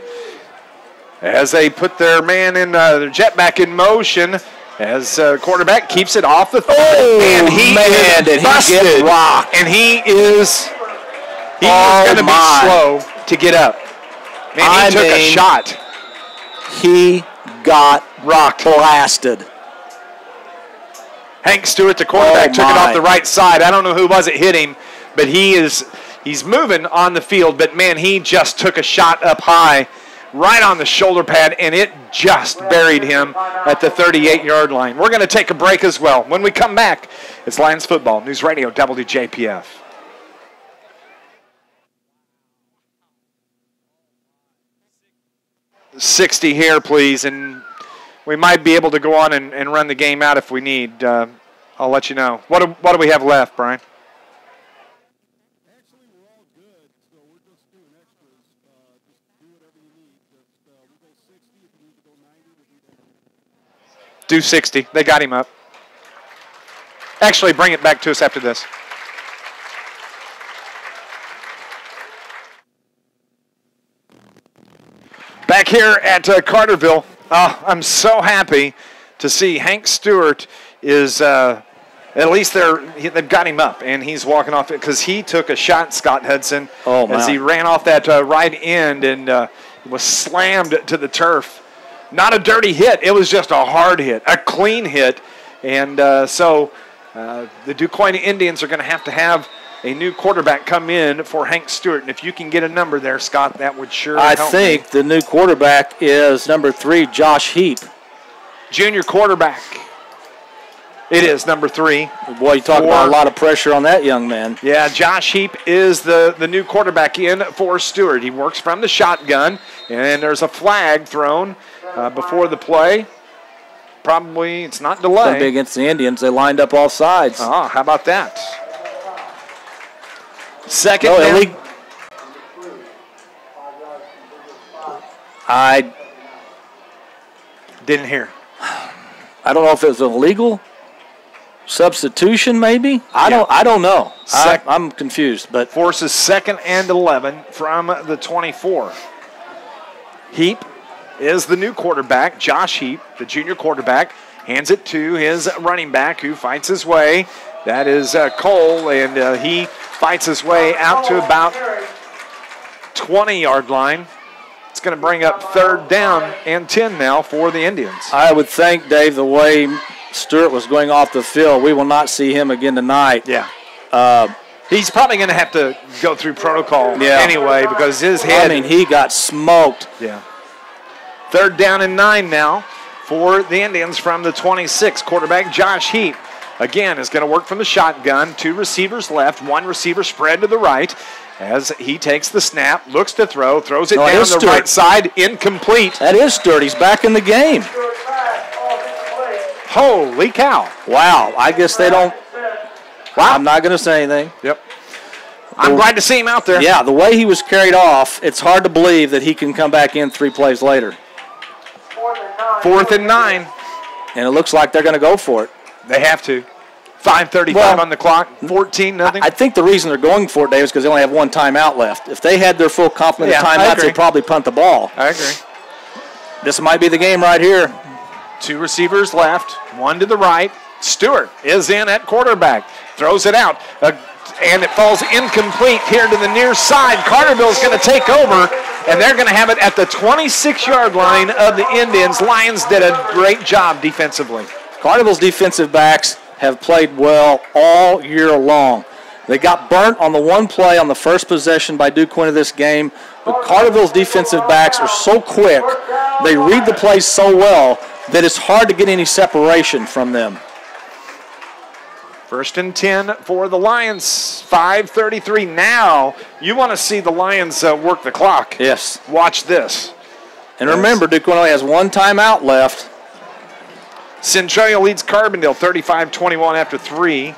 as they put their man in their jet back in motion. As quarterback keeps it off the field. And he is busted. And he is going to be slow to get up. Man, he took a shot. He got blasted. Hank Stewart, the quarterback, took it off the right side. I don't know who was it hit him, but he's moving on the field. But, man, he just took a shot up high right on the shoulder pad, and it just buried him at the 38-yard line. We're going to take a break as well. When we come back, it's Lions football, News Radio WJPF. $60 here, please, and we might be able to go on and run the game out if we need. I'll let you know. What do we have left, Brian? Actually, we're all good, so we're just doing extras. Just do whatever you need. We'll go 60. If you need to go 90, we'll do that. Do 60. They got him up. Actually, bring it back to us after this. Back here at Carterville, I'm so happy to see Hank Stewart is at least they've got him up, and he's walking off it because he took a shot, Scott Hudson, as he ran off that right end and was slammed to the turf. Not a dirty hit. It was just a hard hit, a clean hit. And so the Quoin Indians are going to have a new quarterback come in for Hank Stewart. And if you can get a number there, Scott, that would sure help I think the new quarterback is number 3, Josh Heap. Junior quarterback. It is number 3. Boy, you talk about a lot of pressure on that young man. Yeah, Josh Heap is the new quarterback in for Stewart. He works from the shotgun, and there's a flag thrown before the play. Probably it's not delay. Going to be against the Indians. They lined up all sides. Oh, how about that? Second No, down. I didn't hear. I don't know if it was an illegal substitution, maybe. I don't know. I'm confused. But forces 2nd and 11 from the 24. Heap is the new quarterback. Josh Heap, the junior quarterback, hands it to his running back who fights his way. That is Cole, and he fights his way out to about 20-yard line. It's going to bring up 3rd down and 10 now for the Indians. I would think, Dave, the way Stewart was going off the field, we will not see him again tonight. Yeah. He's probably going to have to go through protocol anyway because his head. I mean, he got smoked. Yeah. 3rd down and 9 now for the Indians from the 26. Quarterback Josh Heap, again, is going to work from the shotgun. 2 receivers left, 1 receiver spread to the right. As he takes the snap, looks to throw, throws it down the right side, incomplete. That is Stewart. He's back in the game. Holy cow. Wow. I guess they don't. Wow. I'm not going to say anything. Yep. I'm glad to see him out there. Yeah, the way he was carried off, it's hard to believe that he can come back in 3 plays later. 4th and 9. And it looks like they're going to go for it. They have to. 5:35 on the clock, 14-0. I think the reason they're going for it, Dave, is because they only have 1 timeout left. If they had their full complement of timeouts, they'd probably punt the ball. I agree. This might be the game right here. 2 receivers left, 1 to the right. Stewart is in at quarterback, throws it out, and it falls incomplete here to the near side. Carterville's going to take over, and they're going to have it at the 26-yard line of the Indians. Lions did a great job defensively. Carterville's defensive backs have played well all year long. They got burnt on the 1 play on the first possession by Quoin of this game, but Carterville's defensive backs are so quick, they read the plays so well that it's hard to get any separation from them. 1st and 10 for the Lions, 5:33. Now, you want to see the Lions work the clock. Yes. Watch this. And remember, Quoin only has 1 timeout left. Centralia leads Carbondale 35-21 after 3.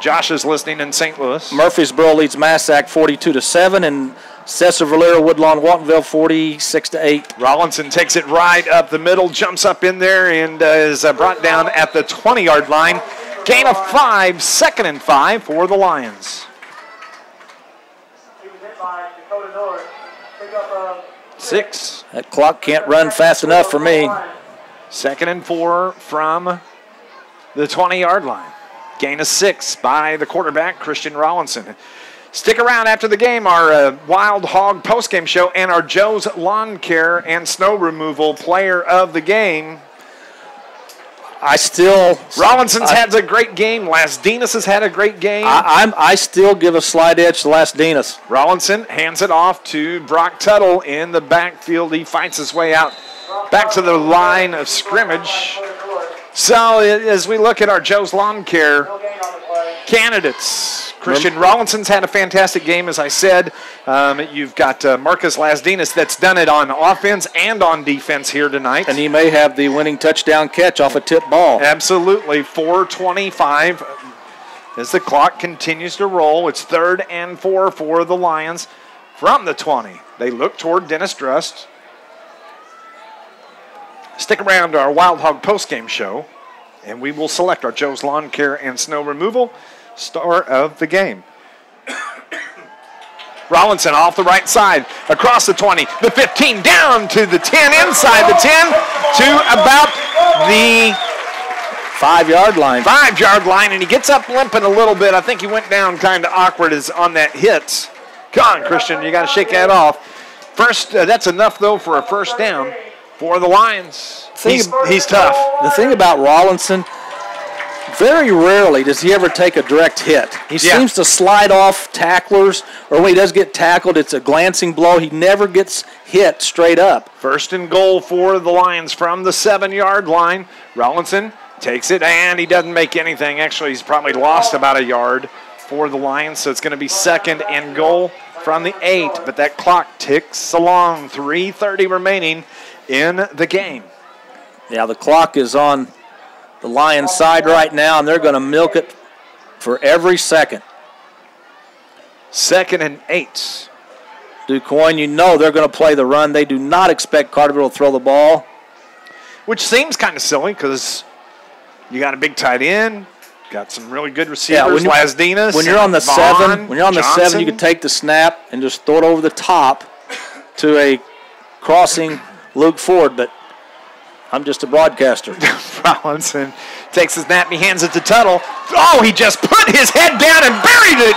Josh is listening in St. Louis. Murfreesboro leads Massac 42-7, and Cesar Valero, Woodlawn, Waltonville 46-8. Rollinson takes it right up the middle, jumps up in there, and is brought down at the 20-yard line. Gain of 5, 2nd and 5 for the Lions. 6. That clock can't run fast enough for me. 2nd and 4 from the 20-yard line. Gain of 6 by the quarterback, Christian Rollinson. Stick around after the game, our Wild Hog postgame show and our Joe's Lawn Care and Snow Removal player of the game. Rollinson's had a great game. Lasdinas has had a great game. I still give a slight edge to Lasdinas. Rollinson hands it off to Brock Tuttle in the backfield. He fights his way out back to the line of scrimmage. So as we look at our Joe's Lawn Care candidates, Christian Rollinson's had a fantastic game, as I said. You've got Marcus Lasdinas that's done it on offense and on defense here tonight. And he may have the winning touchdown catch off a tip ball. Absolutely. 4:25 as the clock continues to roll. It's 3rd and 4 for the Lions from the 20. They look toward Dennis Drust. Stick around to our Wild Hog postgame show, and we will select our Joe's Lawn Care and Snow Removal star of the game. Rollinson off the right side, across the 20, the 15, down to the 10, inside the 10, to about the 5-yard line. 5-yard line, and he gets up limping a little bit. I think he went down kind of awkward as on that hit. Come on, Christian, you got to shake that off. First, that's enough, though, for a 1st down for the Lions. He's tough. The thing about Rollinson, very rarely does he ever take a direct hit. He seems to slide off tacklers, or when he does get tackled, it's a glancing blow. He never gets hit straight up. 1st and goal for the Lions from the 7-yard line. Rollinson Takes it, and he doesn't make anything. Actually, he's probably lost about a yard for the Lions, so it's going to be 2nd and goal from the 8. But that clock ticks along. 3:30 remaining in the game. Yeah, the clock is on the Lions' side right now, and they're going to milk it for every second. 2nd and 8. Quoin, you know they're going to play the run. They do not expect Carterville to throw the ball. Which seems kind of silly because you got a big tight end, got some really good receivers, Lasdinas. When you're on the Vaughn, 7, you can take the snap and just throw it over the top to a crossing Luke Ford, but I'm just a broadcaster. Rollinson takes his snap, he hands it to Tuttle. Oh, he just put his head down and buried it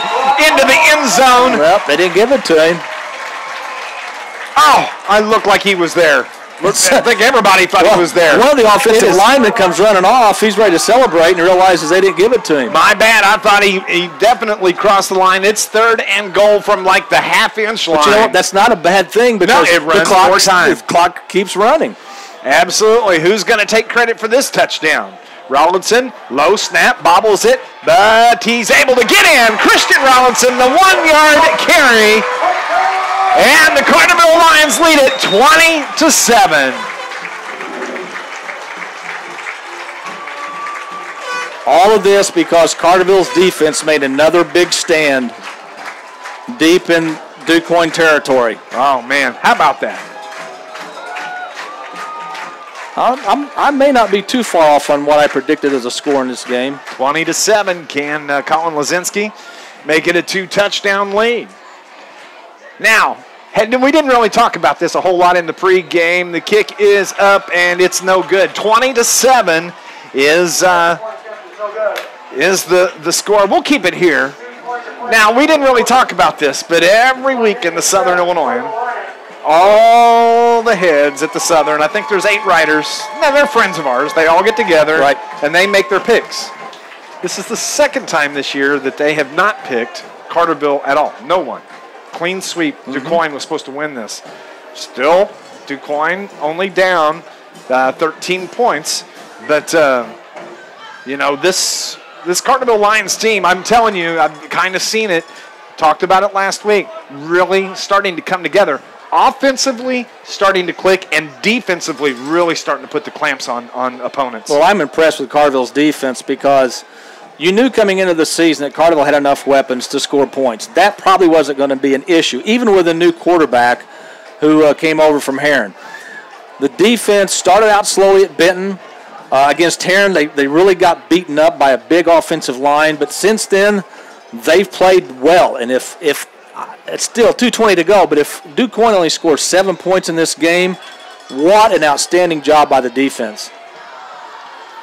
into the end zone. Well, they didn't give it to him. Oh, I looked like he was there. I think everybody thought he was there. One of the offensive linemen comes running off. He's ready to celebrate and realizes they didn't give it to him. My bad. I thought he definitely crossed the line. It's 3rd and goal from like the half-inch line. But you know what? That's not a bad thing because it runs more time. The clock keeps running. Absolutely. Who's going to take credit for this touchdown? Rollinson, low snap, bobbles it, but he's able to get in. Christian Rollinson, the 1-yard carry. And the Carterville Lions lead it 20-7. All of this because Carterville's defense made another big stand deep in Quoin territory. Oh, man. How about that? I may not be too far off on what I predicted as a score in this game. 20-7. Can Colin Lazinski make it a 2-touchdown lead? Now, we didn't really talk about this a whole lot in the pregame. The kick is up, and it's no good. 20-7 is the score. We'll keep it here. Now, we didn't really talk about this, but every week in the Southern Illinois, all the heads at the Southern, I think there's 8 writers. Now, they're friends of ours. They all get together, right, and they make their picks. This is the 2nd time this year that they have not picked Carterville at all. No one. Clean sweep. Quoin was supposed to win this. Still, Quoin only down 13 points. But, this Carterville Lions team, I'm telling you, I've kind of seen it, talked about it last week, really starting to come together. Offensively, starting to click, and defensively, really starting to put the clamps on opponents. Well, I'm impressed with Carterville's defense because you knew coming into the season that Carterville had enough weapons to score points. That probably wasn't going to be an issue, even with a new quarterback who came over from Heron. The defense started out slowly at Benton. Against Heron, they really got beaten up by a big offensive line, but since then, they've played well. And if it's still 2:20 to go, but if Quoin only scores 7 points in this game, what an outstanding job by the defense.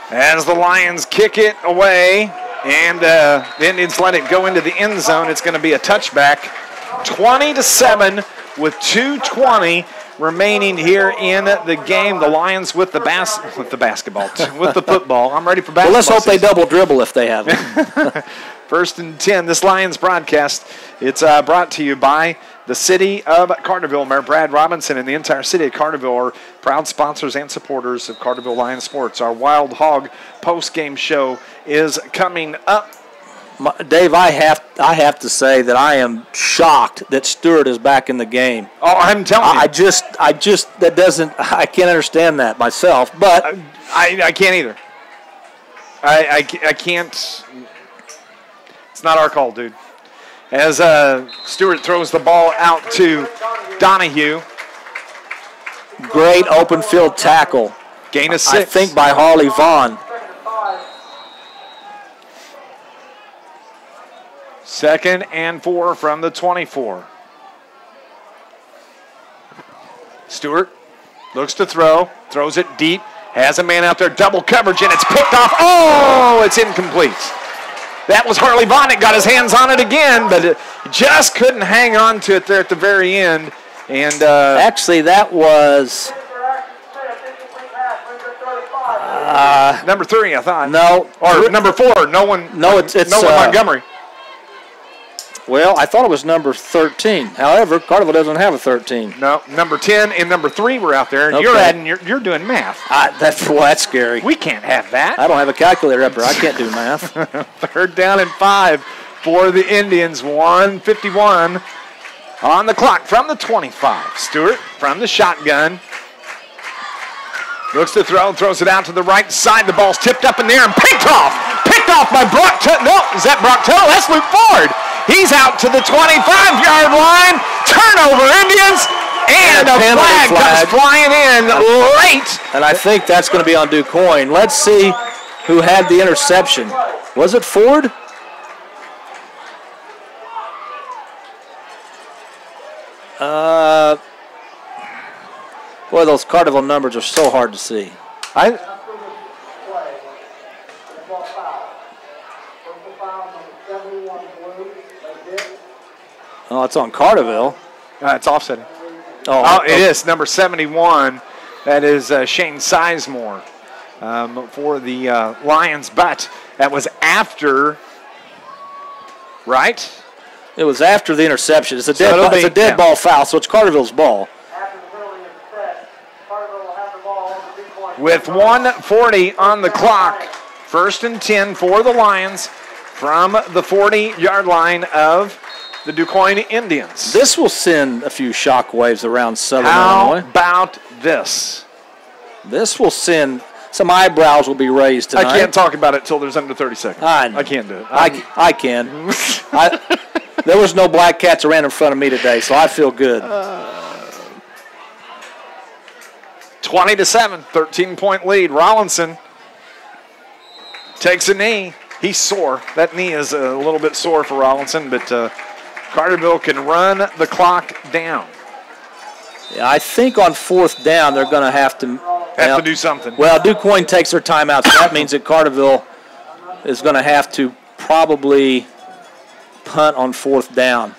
As the Lions kick it away, and then it's let it go into the end zone. It's going to be a touchback. 20-7 with 2:20 remaining here in the game. The Lions with the basketball, with the football. I'm ready for basketball. Well, let's hope they double dribble if they have it. 1st and 10. This Lions broadcast, it's brought to you by the city of Carterville. Mayor Brad Robinson and the entire city of Carterville are proud sponsors and supporters of Carterville Lions Sports. Our Wild Hog post-game show is coming up. Dave, I have to say that I am shocked that Stewart is back in the game. Oh, I'm telling you. I can't understand that myself, but I can't either. I can't. It's not our call, dude. As Stewart throws the ball out to Donahue. Great open field tackle. Gain of 6. I think by Harley Vaughn. 2nd and 4 from the 24. Stewart looks to throw, throws it deep, has a man out there, double coverage, and it's picked off. Oh, it's incomplete. That was Harley Vaughn that got his hands on it again, but it just couldn't hang on to it there at the very end. And actually, that was number 3, I thought. No, or number 4. No one. No, it's Montgomery. Well, I thought it was number 13. However, Carterville doesn't have a 13. No, number 10 and number 3 were out there. And Okay. you're doing math. That's scary. We can't have that. I don't have a calculator up there. I can't do math. Third down and 5 for the Indians. 1:51 on the clock from the 25. Stewart from the shotgun. Looks to throw, throws it out to the right side. The ball's tipped up in the air and picked off. Picked off by Brock Tuttle. No, is that Brock Tuttle? That's Luke Ford. He's out to the 25-yard line. Turnover, Indians. And a flag comes flying in late. And I think that's going to be on Quoin. Let's see who had the interception. Was it Ford? Boy, those Carterville numbers are so hard to see. Oh, it's on Carterville. It's offsetting. Oh, it is. Number 71. That is Shane Sizemore for the Lions. But that was after, right? It was after the interception. It's a dead ball foul, so it's Carterville's ball. With 1:40 on the clock, 1st and 10 for the Lions from the 40-yard line of the Quoin Indians. This will send a few shockwaves around Southern Illinois. How about this? This will send some eyebrows will be raised tonight. I can't talk about it until there's under 30 seconds. I can't do it. I can. There was no black cats around in front of me today, so I feel good. 20-7, 13-point lead. Rollinson takes a knee. He's sore. That knee is a little bit sore for Rollinson, but Carterville can run the clock down. Yeah, I think on 4th down they're going to have to do something. Well, Quoin takes their timeout, so that means that Carterville is going to have to probably punt on 4th down.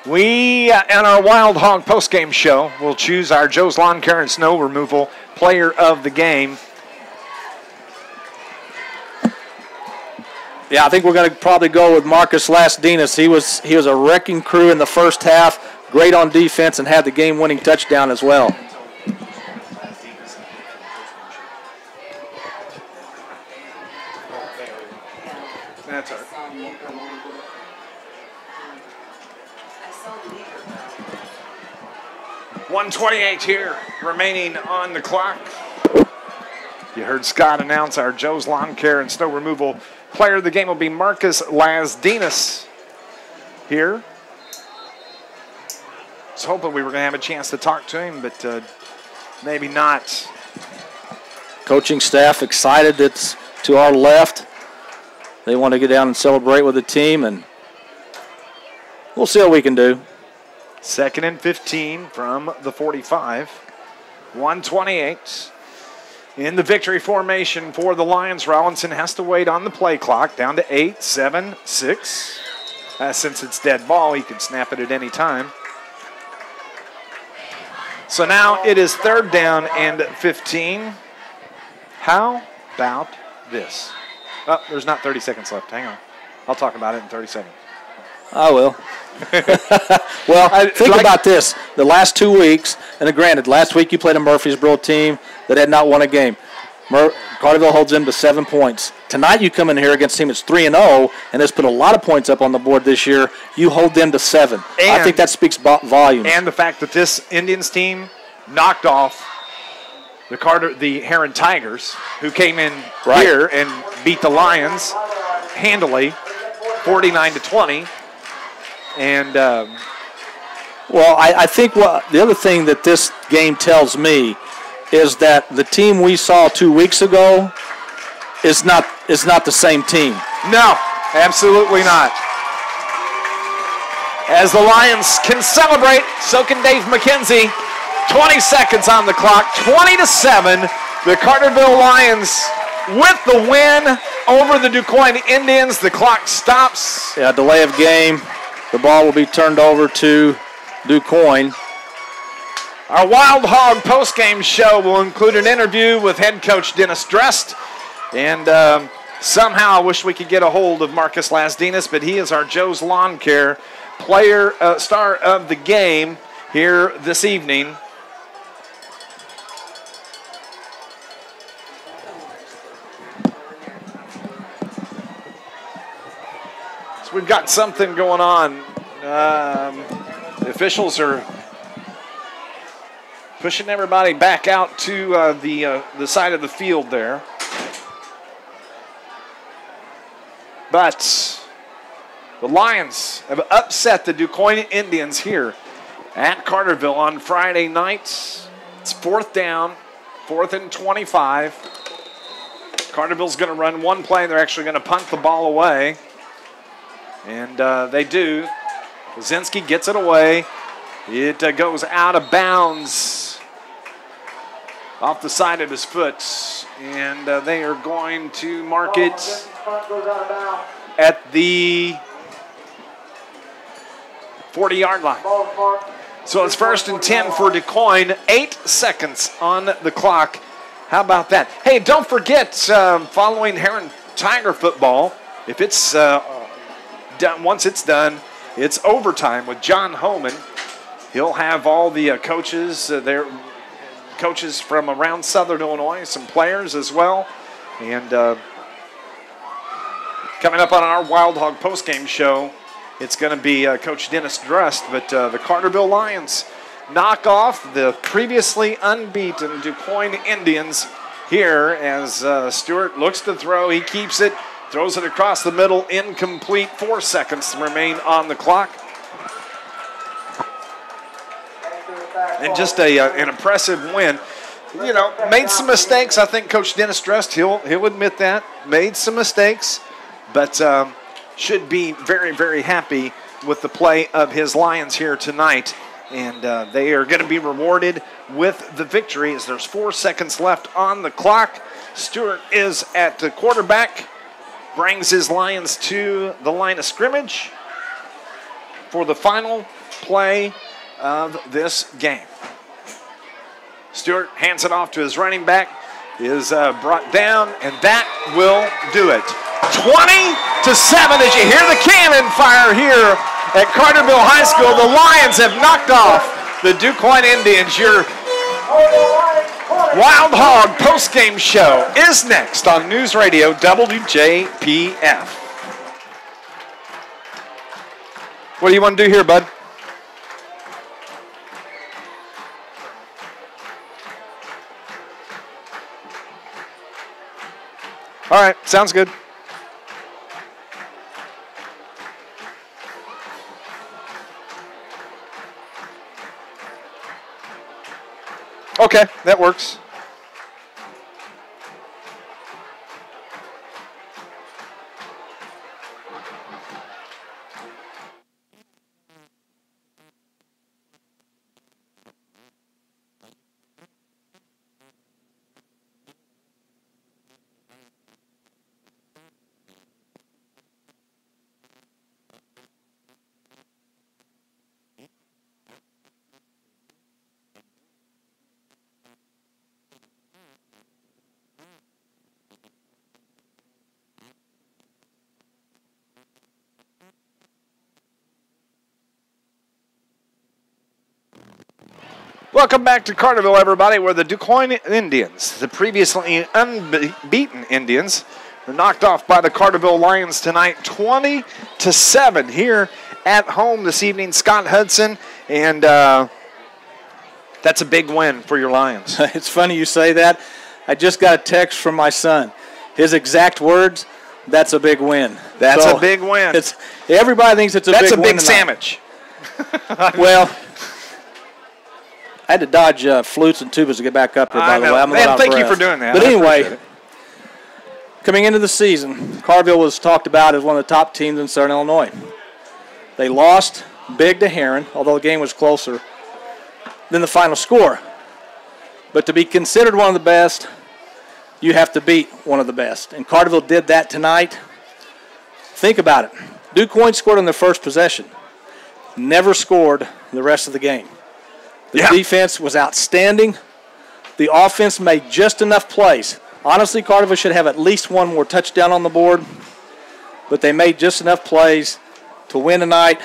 We, on our Wild Hog postgame show, will choose our Joe's Lawn Care and Snow Removal player of the game. Yeah, I think we're going to probably go with Marcus Lasdinas. He was a wrecking crew in the first half, great on defense, and had the game-winning touchdown as well. That's all right. 1:28 here, remaining on the clock. You heard Scott announce our Joe's Lawn Care and Snow Removal player of the game will be Marcus Lasdinas here. I was hoping we were going to have a chance to talk to him, but maybe not. Coaching staff excited that's to our left. They want to get down and celebrate with the team, and we'll see what we can do. 2nd and 15 from the 45. 1:28 in the victory formation for the Lions. Rollinson has to wait on the play clock, down to 8, 7, 6. Since it's dead ball, he can snap it at any time. So now it is 3rd down and 15. How about this? Oh, there's not 30 seconds left. Hang on. I'll talk about it in 30 seconds. I will. Well, think about this. The last 2 weeks, and granted, last week you played a Murfreesboro team that had not won a game. Carterville holds them to 7 points. Tonight you come in here against a team that's 3-0 and has put a lot of points up on the board this year. You hold them to 7. I think that speaks volumes. And the fact that this Indians team knocked off the Heron Tigers, who came in here and beat the Lions handily, 49-20. And well, I think the other thing that this game tells me is that the team we saw 2 weeks ago is not the same team. No, absolutely not. As the Lions can celebrate, so can Dave McKenzie. 20 seconds on the clock, 20-7. The Carterville Lions with the win over the Quoin Indians. The clock stops. Yeah, delay of game. The ball will be turned over to Quoin. Our Wild Hog postgame show will include an interview with head coach Dennis Drest and Somehow I wish we could get a hold of Marcus Lasdinas, but he is our Joe's Lawn Care player star of the game here this evening. So we've got something going on. The officials are pushing everybody back out to the side of the field there. But the Lions have upset the Quoin Indians here at Carterville on Friday night. It's 4th down, 4th and 25. Carterville's going to run one play. They're actually going to punt the ball away. And they do. Kaczynski gets it away. It goes out of bounds off the side of his foot. And they are going to mark it at the 40-yard line. So it's 1st and 10 for DuQuoin. 8 seconds on the clock. How about that? Hey, don't forget, following Heron Tiger football, if it's done, once it's done, it's overtime with John Homan. He'll have all the coaches, their coaches from around Southern Illinois, some players as well. And coming up on our Wild Hog postgame show, it's going to be Coach Dennis Drust. But the Carterville Lions knock off the previously unbeaten DuQuoin Indians here as Stewart looks to throw. He keeps it, throws it across the middle, incomplete. 4 seconds remain on the clock. And just an impressive win. You know, made some mistakes. I think Coach Dennis Drust, he'll admit that. Made some mistakes, but should be very, very happy with the play of his Lions here tonight. And they are going to be rewarded with the victory as there's 4 seconds left on the clock. Stewart is at the quarterback, brings his Lions to the line of scrimmage for the final play of this game. Stewart hands it off to his running back, is brought down, and that will do it. 20-7 as you hear the cannon fire here at Carterville High School. The Lions have knocked off the DuQuoin Indians. Your Wild Hog postgame show is next on News Radio WJPF. What do you want to do here, bud? All right, sounds good. Okay, that works. Welcome back to Carterville, everybody, where the DuQuoin Indians, the previously unbeaten Indians, are knocked off by the Carterville Lions tonight, 20-7 here at home this evening. Scott Hudson, and that's a big win for your Lions. It's funny you say that. I just got a text from my son. His exact words, that's a big win. That's a big win. Everybody thinks it's a big win. That's a big sandwich. Well, I had to dodge flutes and tubas to get back up here, by the way. I'm and thank you for doing that. But anyway, coming into the season, Carterville was talked about as one of the top teams in Southern Illinois. They lost big to Heron, although the game was closer than the final score. But to be considered one of the best, you have to beat one of the best. And Carterville did that tonight. Think about it. DuQuoin scored on their first possession. Never scored the rest of the game. The defense was outstanding. The offense made just enough plays Honestly, Carterville should have at least one more touchdown on the board, but they made just enough plays to win tonight.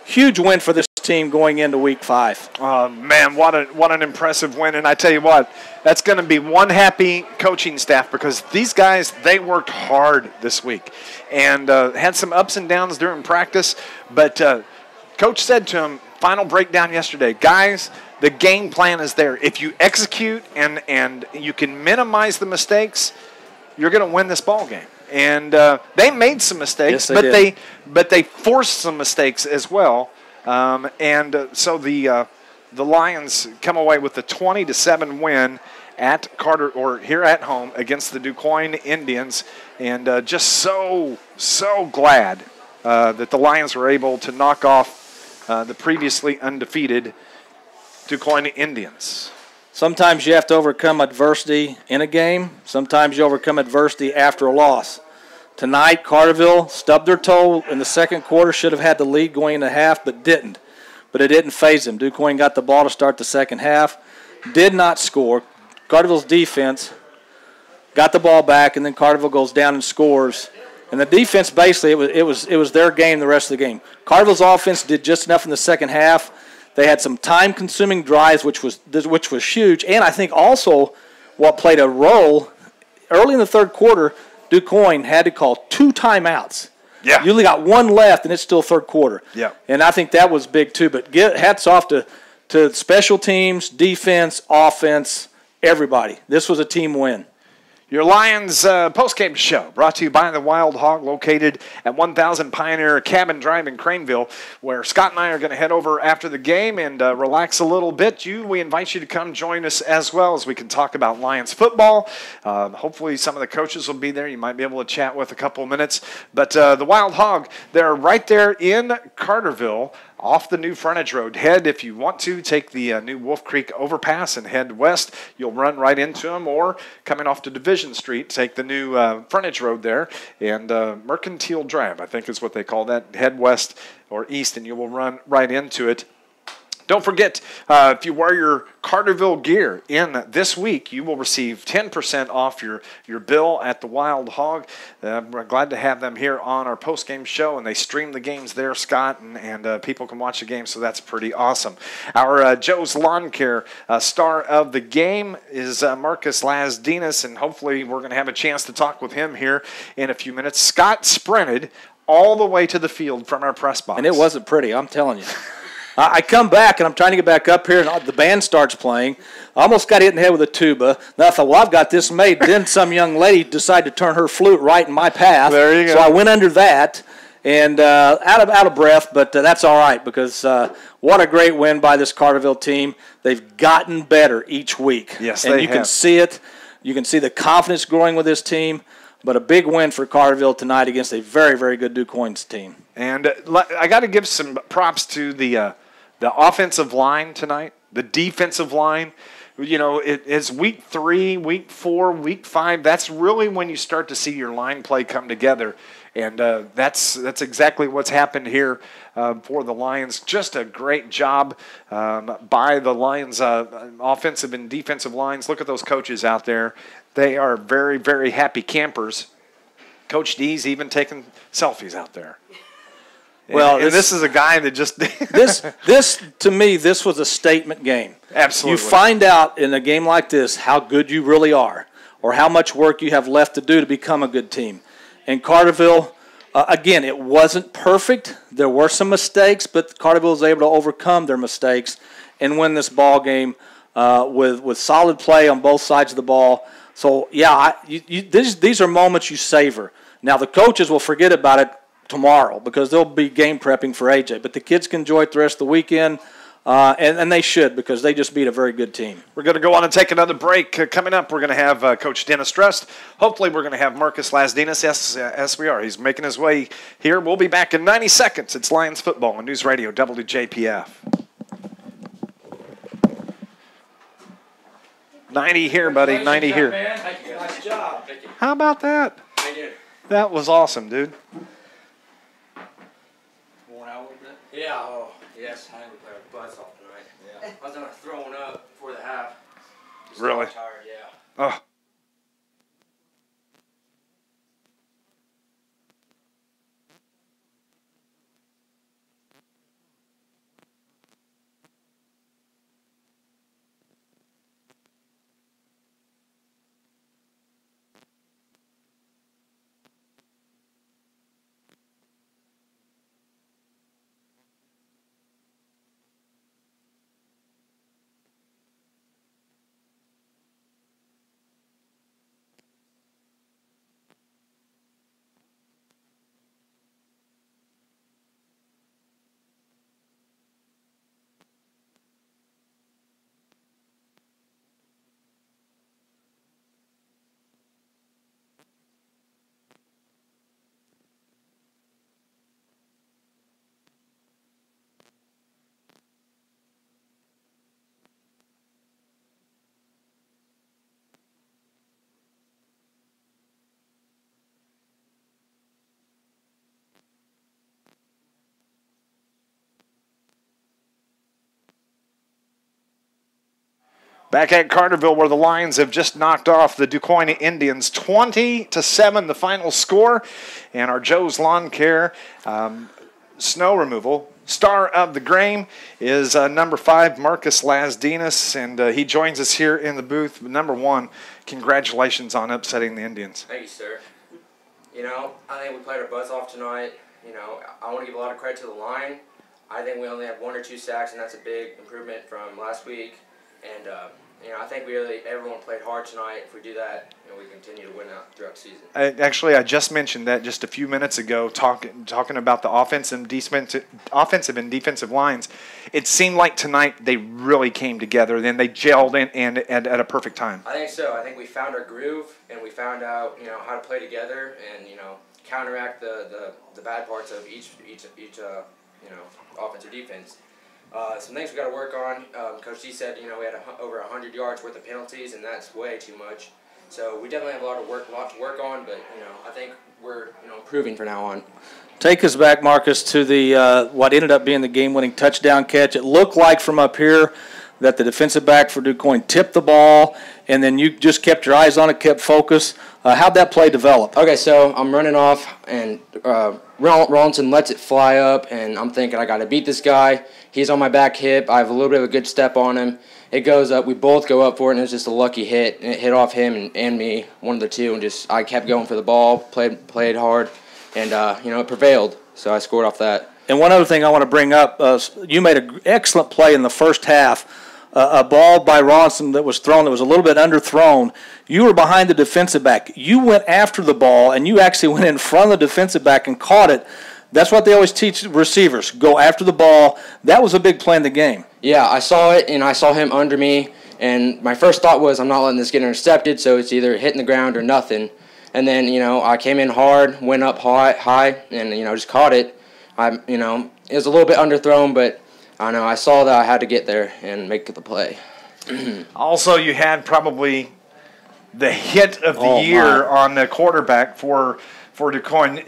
Huge win for this team going into Week 5. Man, what an impressive win. And I tell you what, that's going to be one happy coaching staff because these guys, they worked hard this week and had some ups and downs during practice. But Coach said to them, final breakdown yesterday, guys, the game plan is there. If you execute and you can minimize the mistakes, you're going to win this ball game. And they made some mistakes, Yes, but they forced some mistakes as well. So the Lions come away with a 20-7 win at here at home against the Quoin Indians, and just so glad that the Lions were able to knock off the previously undefeated Quoin Indians. Sometimes you have to overcome adversity in a game. Sometimes you overcome adversity after a loss. Tonight, Carterville stubbed their toe in the second quarter, should have had the lead going into half, but didn't. But it didn't faze them. Quoin got the ball to start the second half, did not score. Carterville's defense got the ball back, and then Carterville goes down and scores. And the defense, basically, it was their game the rest of the game. Carterville's offense did just enough in the second half. They had some time-consuming drives, which was huge. And I think also what played a role, early in the third quarter, Quoin had to call 2 timeouts. Yeah. You only got one left, and it's still third quarter. Yeah. And I think that was big, too. But hats off to special teams, defense, offense, everybody. This was a team win. Your Lions postgame show brought to you by the Wild Hog, located at 1000 Pioneer Cabin Drive in Craneville, where Scott and I are going to head over after the game and relax a little bit. We invite you to come join us as well as we can talk about Lions football. Hopefully some of the coaches will be there. You might be able to chat with a couple of minutes. But the Wild Hog, they're right there in Carterville, off the new frontage road. If you want to, take the new Wolf Creek overpass and head west. You'll run right into them, or coming off to Division Street, take the new frontage road there, and Mercantile Drive, I think is what they call that. Head west or east, and you will run right into it. Don't forget, if you wear your Carterville gear in this week, you will receive 10% off your bill at the Wild Hog. We're glad to have them here on our post-game show, and they stream the games there, Scott, and people can watch the game, so that's pretty awesome. Our Joe's Lawn Care star of the game is Marcus Lasdinas, and hopefully we're going to have a chance to talk with him here in a few minutes. Scott sprinted all the way to the field from our press box. And it wasn't pretty, I'm telling you. I come back, and I'm trying to get back up here, and the band starts playing. I almost got hit in the head with a tuba. Now I thought, well, I've got this made. Then some young lady decided to turn her flute right in my path. There you go. So I went under that, and out of breath, but that's all right because what a great win by this Carterville team. They've gotten better each week. Yes, and they you have. can see it. You can see the confidence growing with this team. But a big win for Carterville tonight against a very, very good Quoin's team. And I got to give some props to the offensive line tonight, the defensive line. You know, it's week 3, week 4, week 5. That's really when you start to see your line play come together. And that's exactly what's happened here for the Lions. Just a great job by the Lions offensive and defensive lines. Look at those coaches out there. They are very, very happy campers. Coach D's even taking selfies out there. Well, and this is a guy that just this to me, this was a statement game. Absolutely. You find out in a game like this how good you really are, or how much work you have left to do to become a good team. And Carterville, again, it wasn't perfect. There were some mistakes, but Carterville was able to overcome their mistakes and win this ball game with solid play on both sides of the ball. So, yeah, these are moments you savor. Now, the coaches will forget about it tomorrow because they'll be game prepping for AJ. But the kids can enjoy it the rest of the weekend, and they should because they just beat a very good team. We're going to go on and take another break. Coming up, we're going to have Coach Dennis Trust. Hopefully, we're going to have Marcus Lasdinas. Yes, we are. He's making his way here. We'll be back in 90 seconds. It's Lions football on NewsRadio WJPF. 90 here, buddy. 90 here. Man. Thank you. Nice job. Thank you. How about that? Thank you. That was awesome, dude. Worn out a little bit? Yeah. Oh, yes. I had to play our butts off tonight. Yeah. I was throwing up before the half. Just Really? tired, yeah. Oh. Back at Carterville, where the Lions have just knocked off the Quoin Indians, 20-7, the final score. And our Joe's Lawn Care snow removal star of the game is number 5, Marcus Lasdinas, and he joins us here in the booth. Number 1, congratulations on upsetting the Indians. Thank you, sir. You know, I think we played our butts off tonight. You know, I want to give a lot of credit to the line. I think we only have 1 or 2 sacks, and that's a big improvement from last week. And, you know, I think everyone played hard tonight. If we do that, you know, we continue to win out throughout the season. Actually, I just mentioned that just a few minutes ago, talking about the offensive and defensive lines. It seemed like tonight they really came together. Then they gelled and at a perfect time. I think so. I think we found our groove, and we found out, you know, how to play together and, you know, counteract the bad parts of each you know, offense or defense. Some things we got to work on. Coach D said, you know, we had over 100 yards worth of penalties, and that's way too much. So we definitely have a lot to work on, but you know, I think we're improving from now on. Take us back, Marcus, to the what ended up being the game-winning touchdown catch. It looked like from up here that the defensive back for Quoin tipped the ball, and then you just kept your eyes on it, kept focus. How'd that play develop? Okay, so I'm running off, and Rawlinson lets it fly up, and I'm thinking I got to beat this guy. He's on my back hip. I have a little bit of a good step on him. It goes up. We both go up for it, and it was just a lucky hit. And it hit off him and me, one of the two, and just I kept going for the ball, played hard, and you know, it prevailed. So I scored off that. And one other thing I want to bring up, you made an excellent play in the first half. A ball by Rawlinson that was thrown that was a little bit underthrown. You were behind the defensive back. You went after the ball, and you actually went in front of the defensive back and caught it. That's what they always teach receivers, go after the ball. That was a big play in the game. Yeah, I saw it, and I saw him under me, and my first thought was I'm not letting this get intercepted, so it's either hitting the ground or nothing. And then, you know, I came in hard, went up high, and, you know, just caught it. You know, it was a little bit underthrown, but I know I saw that I had to get there and make the play. Also, you had probably the hit of the year on the quarterback for Quoin.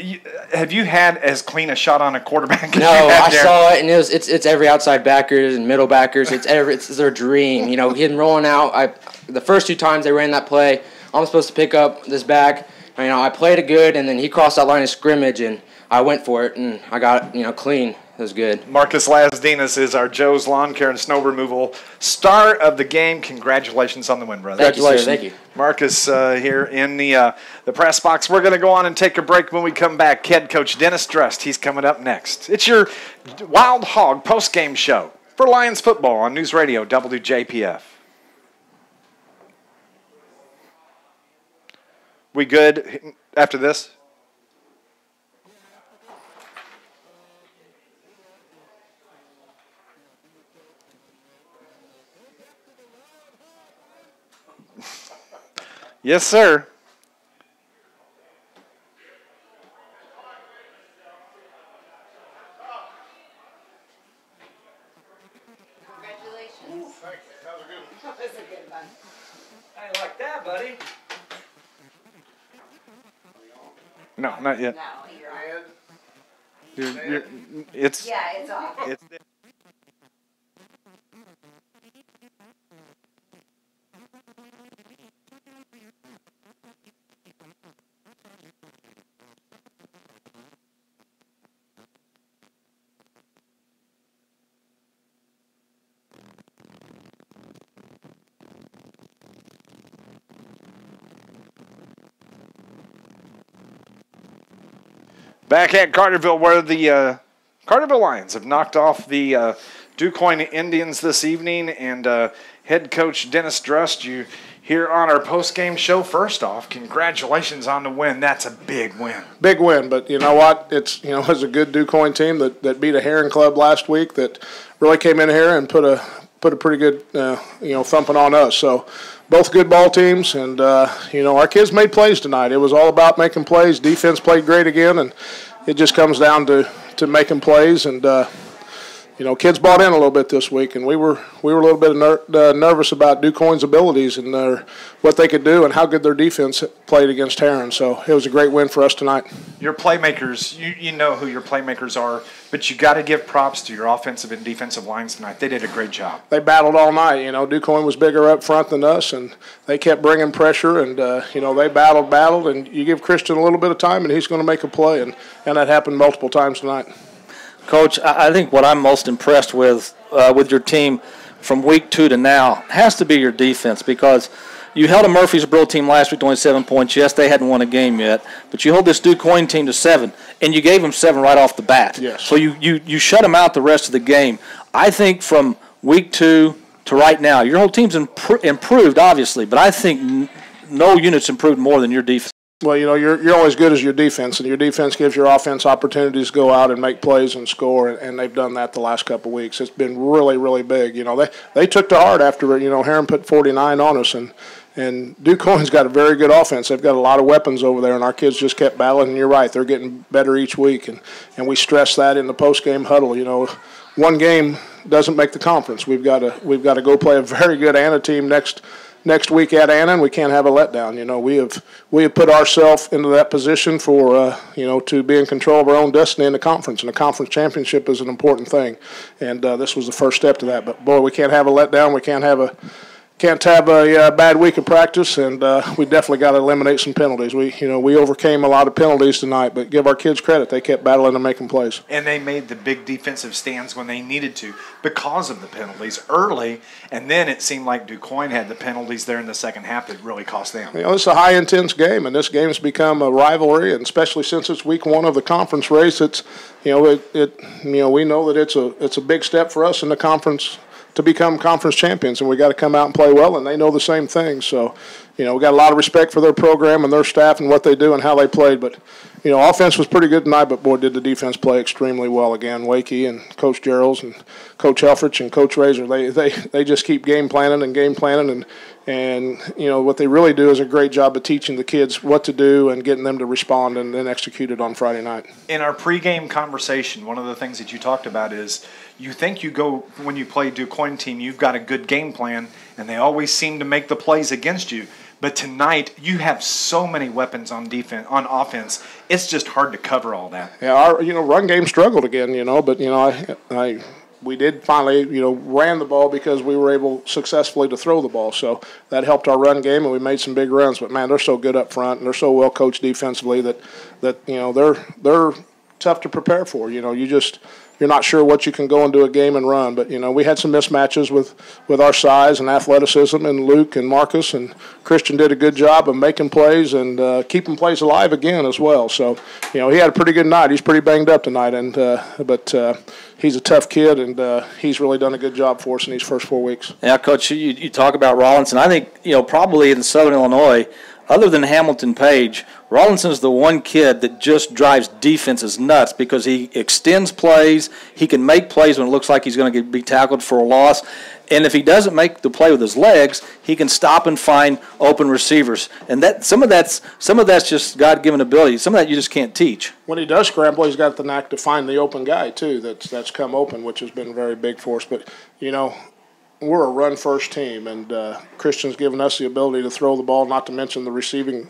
Have you had as clean a shot on a quarterback as no, you had there? I saw it, and it's every outside backers and middle backers. It's their dream. You know, him rolling out. The first 2 times they ran that play, I'm supposed to pick up this back. You know, I played it good, and then he crossed that line of scrimmage, and I went for it, and I got it, you know, clean. It was good. Marcus Lasdinas is our Joe's Lawn Care and Snow Removal star of the game. Congratulations on the win, brother. Thank you, sir. Thank you. Marcus here in the press box. We're going to go on and take a break. When we come back, head coach Dennis Drust, he's coming up next. It's your Wild Hog post-game show for Lions football on News Radio WJPF. We good after this? Yes, sir. Congratulations. Thank you. That was a good one. That was a good one. I ain't like that, buddy. No, not yet. No, you're on. It's Yeah, it's off. It's back at Carterville, where the Carterville Lions have knocked off the Quoin Indians this evening, and head coach Dennis Drust, you here on our post-game show. First off, congratulations on the win. That's a big win. Big win, but you know what? It's, you know, it's a good Quoin team that beat a Heron club last week that really came in here and put a pretty good you know, thumping on us. So both good ball teams, and you know, our kids made plays tonight. It was all about making plays. Defense played great again, and it just comes down to making plays. And you kids bought in a little bit this week, and we were a little bit nervous about Quoin's abilities and what they could do and how good their defense played against Heron. So it was a great win for us tonight. Your playmakers, you know who your playmakers are, but you got to give props to your offensive and defensive lines tonight. They did a great job. They battled all night. Quoin was bigger up front than us, and they kept bringing pressure, and they battled, and you give Christian a little bit of time, and he's going to make a play, and that happened multiple times tonight. Coach, I think what I'm most impressed with your team from week 2 to now has to be your defense, because you held a Murfreesboro team last week to only 7 points. Yes, they hadn't won a game yet, but you hold this Quoin team to 7, and you gave them 7 right off the bat. Yes. So you shut them out the rest of the game. I think from week 2 to right now, your whole team's improved, obviously, but I think no unit's improved more than your defense. Well, you're always good as your defense, and your defense gives your offense opportunities to go out and make plays and score, and they've done that the last couple of weeks. It's been really, really big. They took to heart after Heron put 49 on us, and Quoin's got a very good offense. They've got a lot of weapons over there, and our kids just kept battling. And you're right, they're getting better each week, and we stress that in the post-game huddle. One game doesn't make the conference. We've got to go play a very good Anna team next week at Anna, and we can't have a letdown. We have put ourselves into that position for to be in control of our own destiny in the conference, and the conference championship is an important thing, and this was the first step to that. But boy, we can't have a letdown. We can't have a bad week of practice, and we definitely got to eliminate some penalties. We overcame a lot of penalties tonight, but give our kids credit. They kept battling and making plays. And they made the big defensive stands when they needed to because of the penalties early, and then it seemed like Quoin had the penalties there in the second half that really cost them. It's a high-intense game, and this game has become a rivalry, and especially since it's week 1 of the conference race, it's we know that it's a big step for us in the conference to become conference champions, and we got to come out and play well, and they know the same thing. So, we got a lot of respect for their program and their staff and what they do and how they played. But, offense was pretty good tonight, but boy, did the defense play extremely well again. Wakey and Coach Gerald's and Coach Helfrich and Coach Razor, they just keep game planning, and what they really do is a great job of teaching the kids what to do and getting them to respond and then execute it on Friday night. In our pregame conversation, one of the things that you talked about is you think when you play Quoin team, you've got a good game plan, and they always seem to make the plays against you. But tonight, you have so many weapons on offense. It's just hard to cover all that. Yeah, our run game struggled again, but we did finally ran the ball because we were able successfully to throw the ball. So that helped our run game, and we made some big runs. But man, they're so good up front, and they're so well coached defensively that they're tough to prepare for. You're not sure what you can go into a game and run. But, we had some mismatches with our size and athleticism, and Luke and Marcus and Christian did a good job of making plays and keeping plays alive again as well. So, he had a pretty good night. He's pretty banged up tonight, but he's a tough kid, and he's really done a good job for us in these first 4 weeks. Yeah, Coach, you talk about Rawlinson. I think, probably in Southern Illinois, other than Hamilton Page, Rawlinson's the one kid that just drives defenses nuts because he extends plays. He can make plays when it looks like he's going to be tackled for a loss. And if he doesn't make the play with his legs, he can stop and find open receivers. And some of that's just God-given ability. Some of that you just can't teach. When he does scramble, he's got the knack to find the open guy too. That's come open, which has been very big for us. But we're a run-first team, and Christian's given us the ability to throw the ball, not to mention the receiving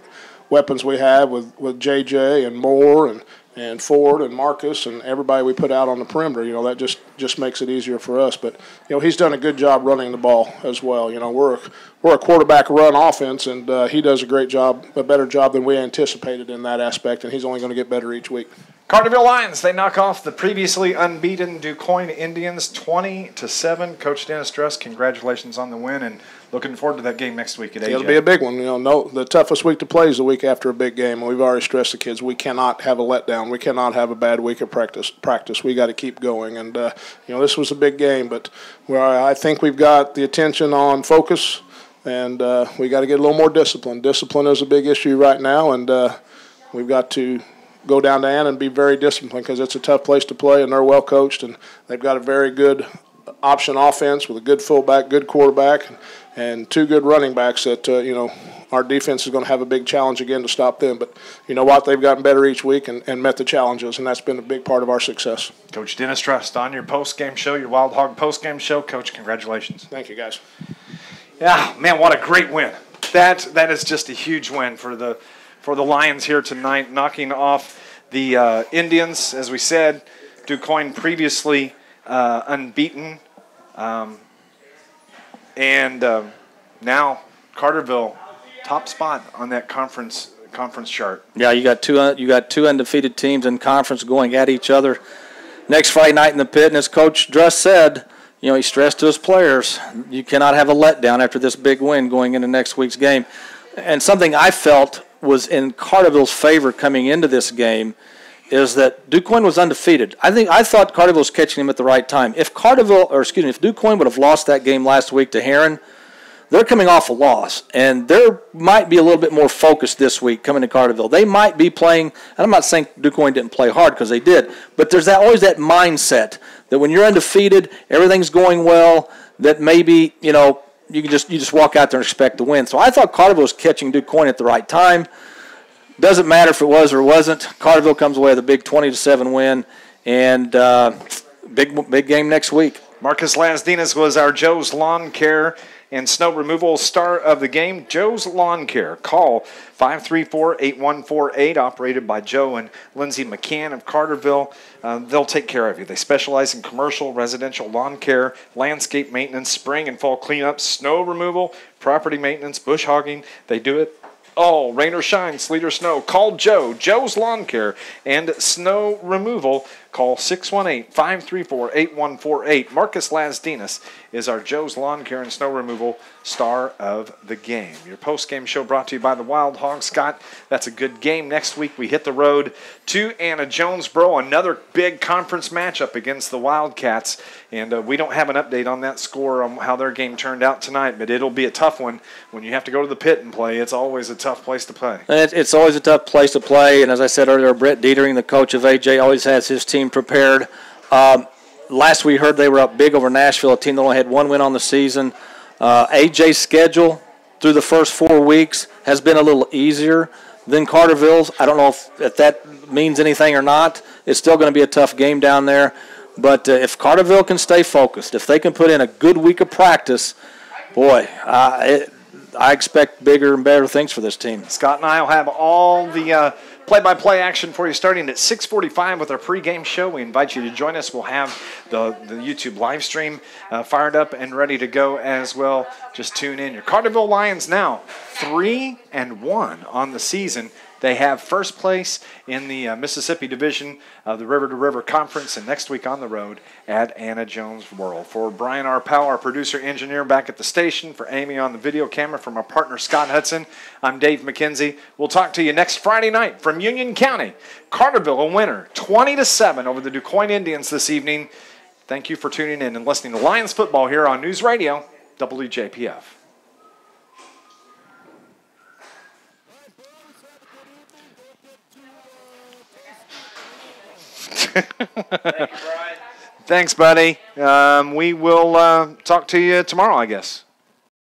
weapons we have with J.J. and Moore and Ford and Marcus and everybody we put out on the perimeter. That just makes it easier for us. But, he's done a good job running the ball as well. We're a quarterback run offense, and he does a better job than we anticipated in that aspect, and he's only going to get better each week. Carterville Lions, they knock off the previously unbeaten Quoin Indians 20-7. Coach Dennis Struss, congratulations on the win, and looking forward to that game next week at AJ. It'll be a big one. The toughest week to play is the week after a big game. We've already stressed the kids we cannot have a letdown. We cannot have a bad week of practice. We got to keep going, and this was a big game, but I think we've got the attention on focus, and we got to get a little more discipline. Discipline is a big issue right now, and we've got to go down to Ann and be very disciplined because it's a tough place to play, and they're well coached, and they've got a very good option offense with a good fullback, good quarterback, and 2 good running backs that our defense is going to have a big challenge again to stop them. But you know what? They've gotten better each week and met the challenges, and that's been a big part of our success. Coach Dennis Trust on your post-game show, your Wild Hog post-game show. Coach, congratulations. Thank you, guys. Yeah, man, what a great win. That is just a huge win for the Lions here tonight, knocking off the Indians, as we said. Quoin previously unbeaten, and now Carterville top spot on that conference chart. Yeah, you got two undefeated teams in conference going at each other next Friday night in the pit. And as Coach Druss said, you know, he stressed to his players, you cannot have a letdown after this big win going into next week's game. And something I felt was in Carterville's favor coming into this game is that Quoin was undefeated. I thought Carterville was catching him at the right time. If Quoin would have lost that game last week to Heron, they're coming off a loss, and there might be a little bit more focus this week coming to Carterville. They might be playing, and I'm not saying Quoin didn't play hard because they did, but there's always that mindset that when you're undefeated, everything's going well, that maybe, you know, you just walk out there and expect to win. So I thought Carterville was catching Quoin at the right time. Doesn't matter if it was or wasn't. Carterville comes away with a big 20-7 win, and big game next week. Marcus Lasdinas was our Joe's Lawn Care and Snow Removal star of the game. Joe's Lawn Care. Call 534-8148, operated by Joe and Lindsay McCann of Carterville. They'll take care of you. They specialize in commercial, residential lawn care, landscape maintenance, spring and fall cleanup, snow removal, property maintenance, bush hogging. They do it all, rain or shine, sleet or snow. Call Joe. Joe's Lawn Care and Snow Removal. Call 618-534-8148. Marcus Lasdinas is our Joe's Lawn Care and Snow Removal star of the game. Your post-game show brought to you by the Wild Hogs. Scott, that's a good game. Next week we hit the road to Anna Jonesboro, another big conference matchup against the Wildcats. And we don't have an update on that score on how their game turned out tonight, but it'll be a tough one when you have to go to the pit and play. It's always a tough place to play. It's always a tough place to play, and as I said earlier, Brett Dietering, the coach of AJ, always has his team prepared. Last we heard they were up big over Nashville, a team that only had one win on the season. AJ's schedule through the first 4 weeks has been a little easier than Carterville's. I don't know if that means anything or not. It's still going to be a tough game down there. But if Carterville can stay focused, if they can put in a good week of practice, boy, I expect bigger and better things for this team. Scott and I will have all the play-by-play action for you starting at 6:45 with our pregame show. We invite you to join us. We'll have the YouTube live stream fired up and ready to go as well. Just tune in. Your Carterville Lions now 3-1 on the season. They have first place in the Mississippi Division of the River to River Conference, and next week on the road at Anna Jonesboro. For Brian R. Powell, our producer engineer back at the station, for Amy on the video camera, from our partner Scott Hudson, I'm Dave McKenzie. We'll talk to you next Friday night from Union County. Carterville a winner, 20-7 over the Quoin Indians this evening. Thank you for tuning in and listening to Lions football here on News Radio WJPF. Thank you, Brian. Thanks, buddy. We will talk to you tomorrow, I guess.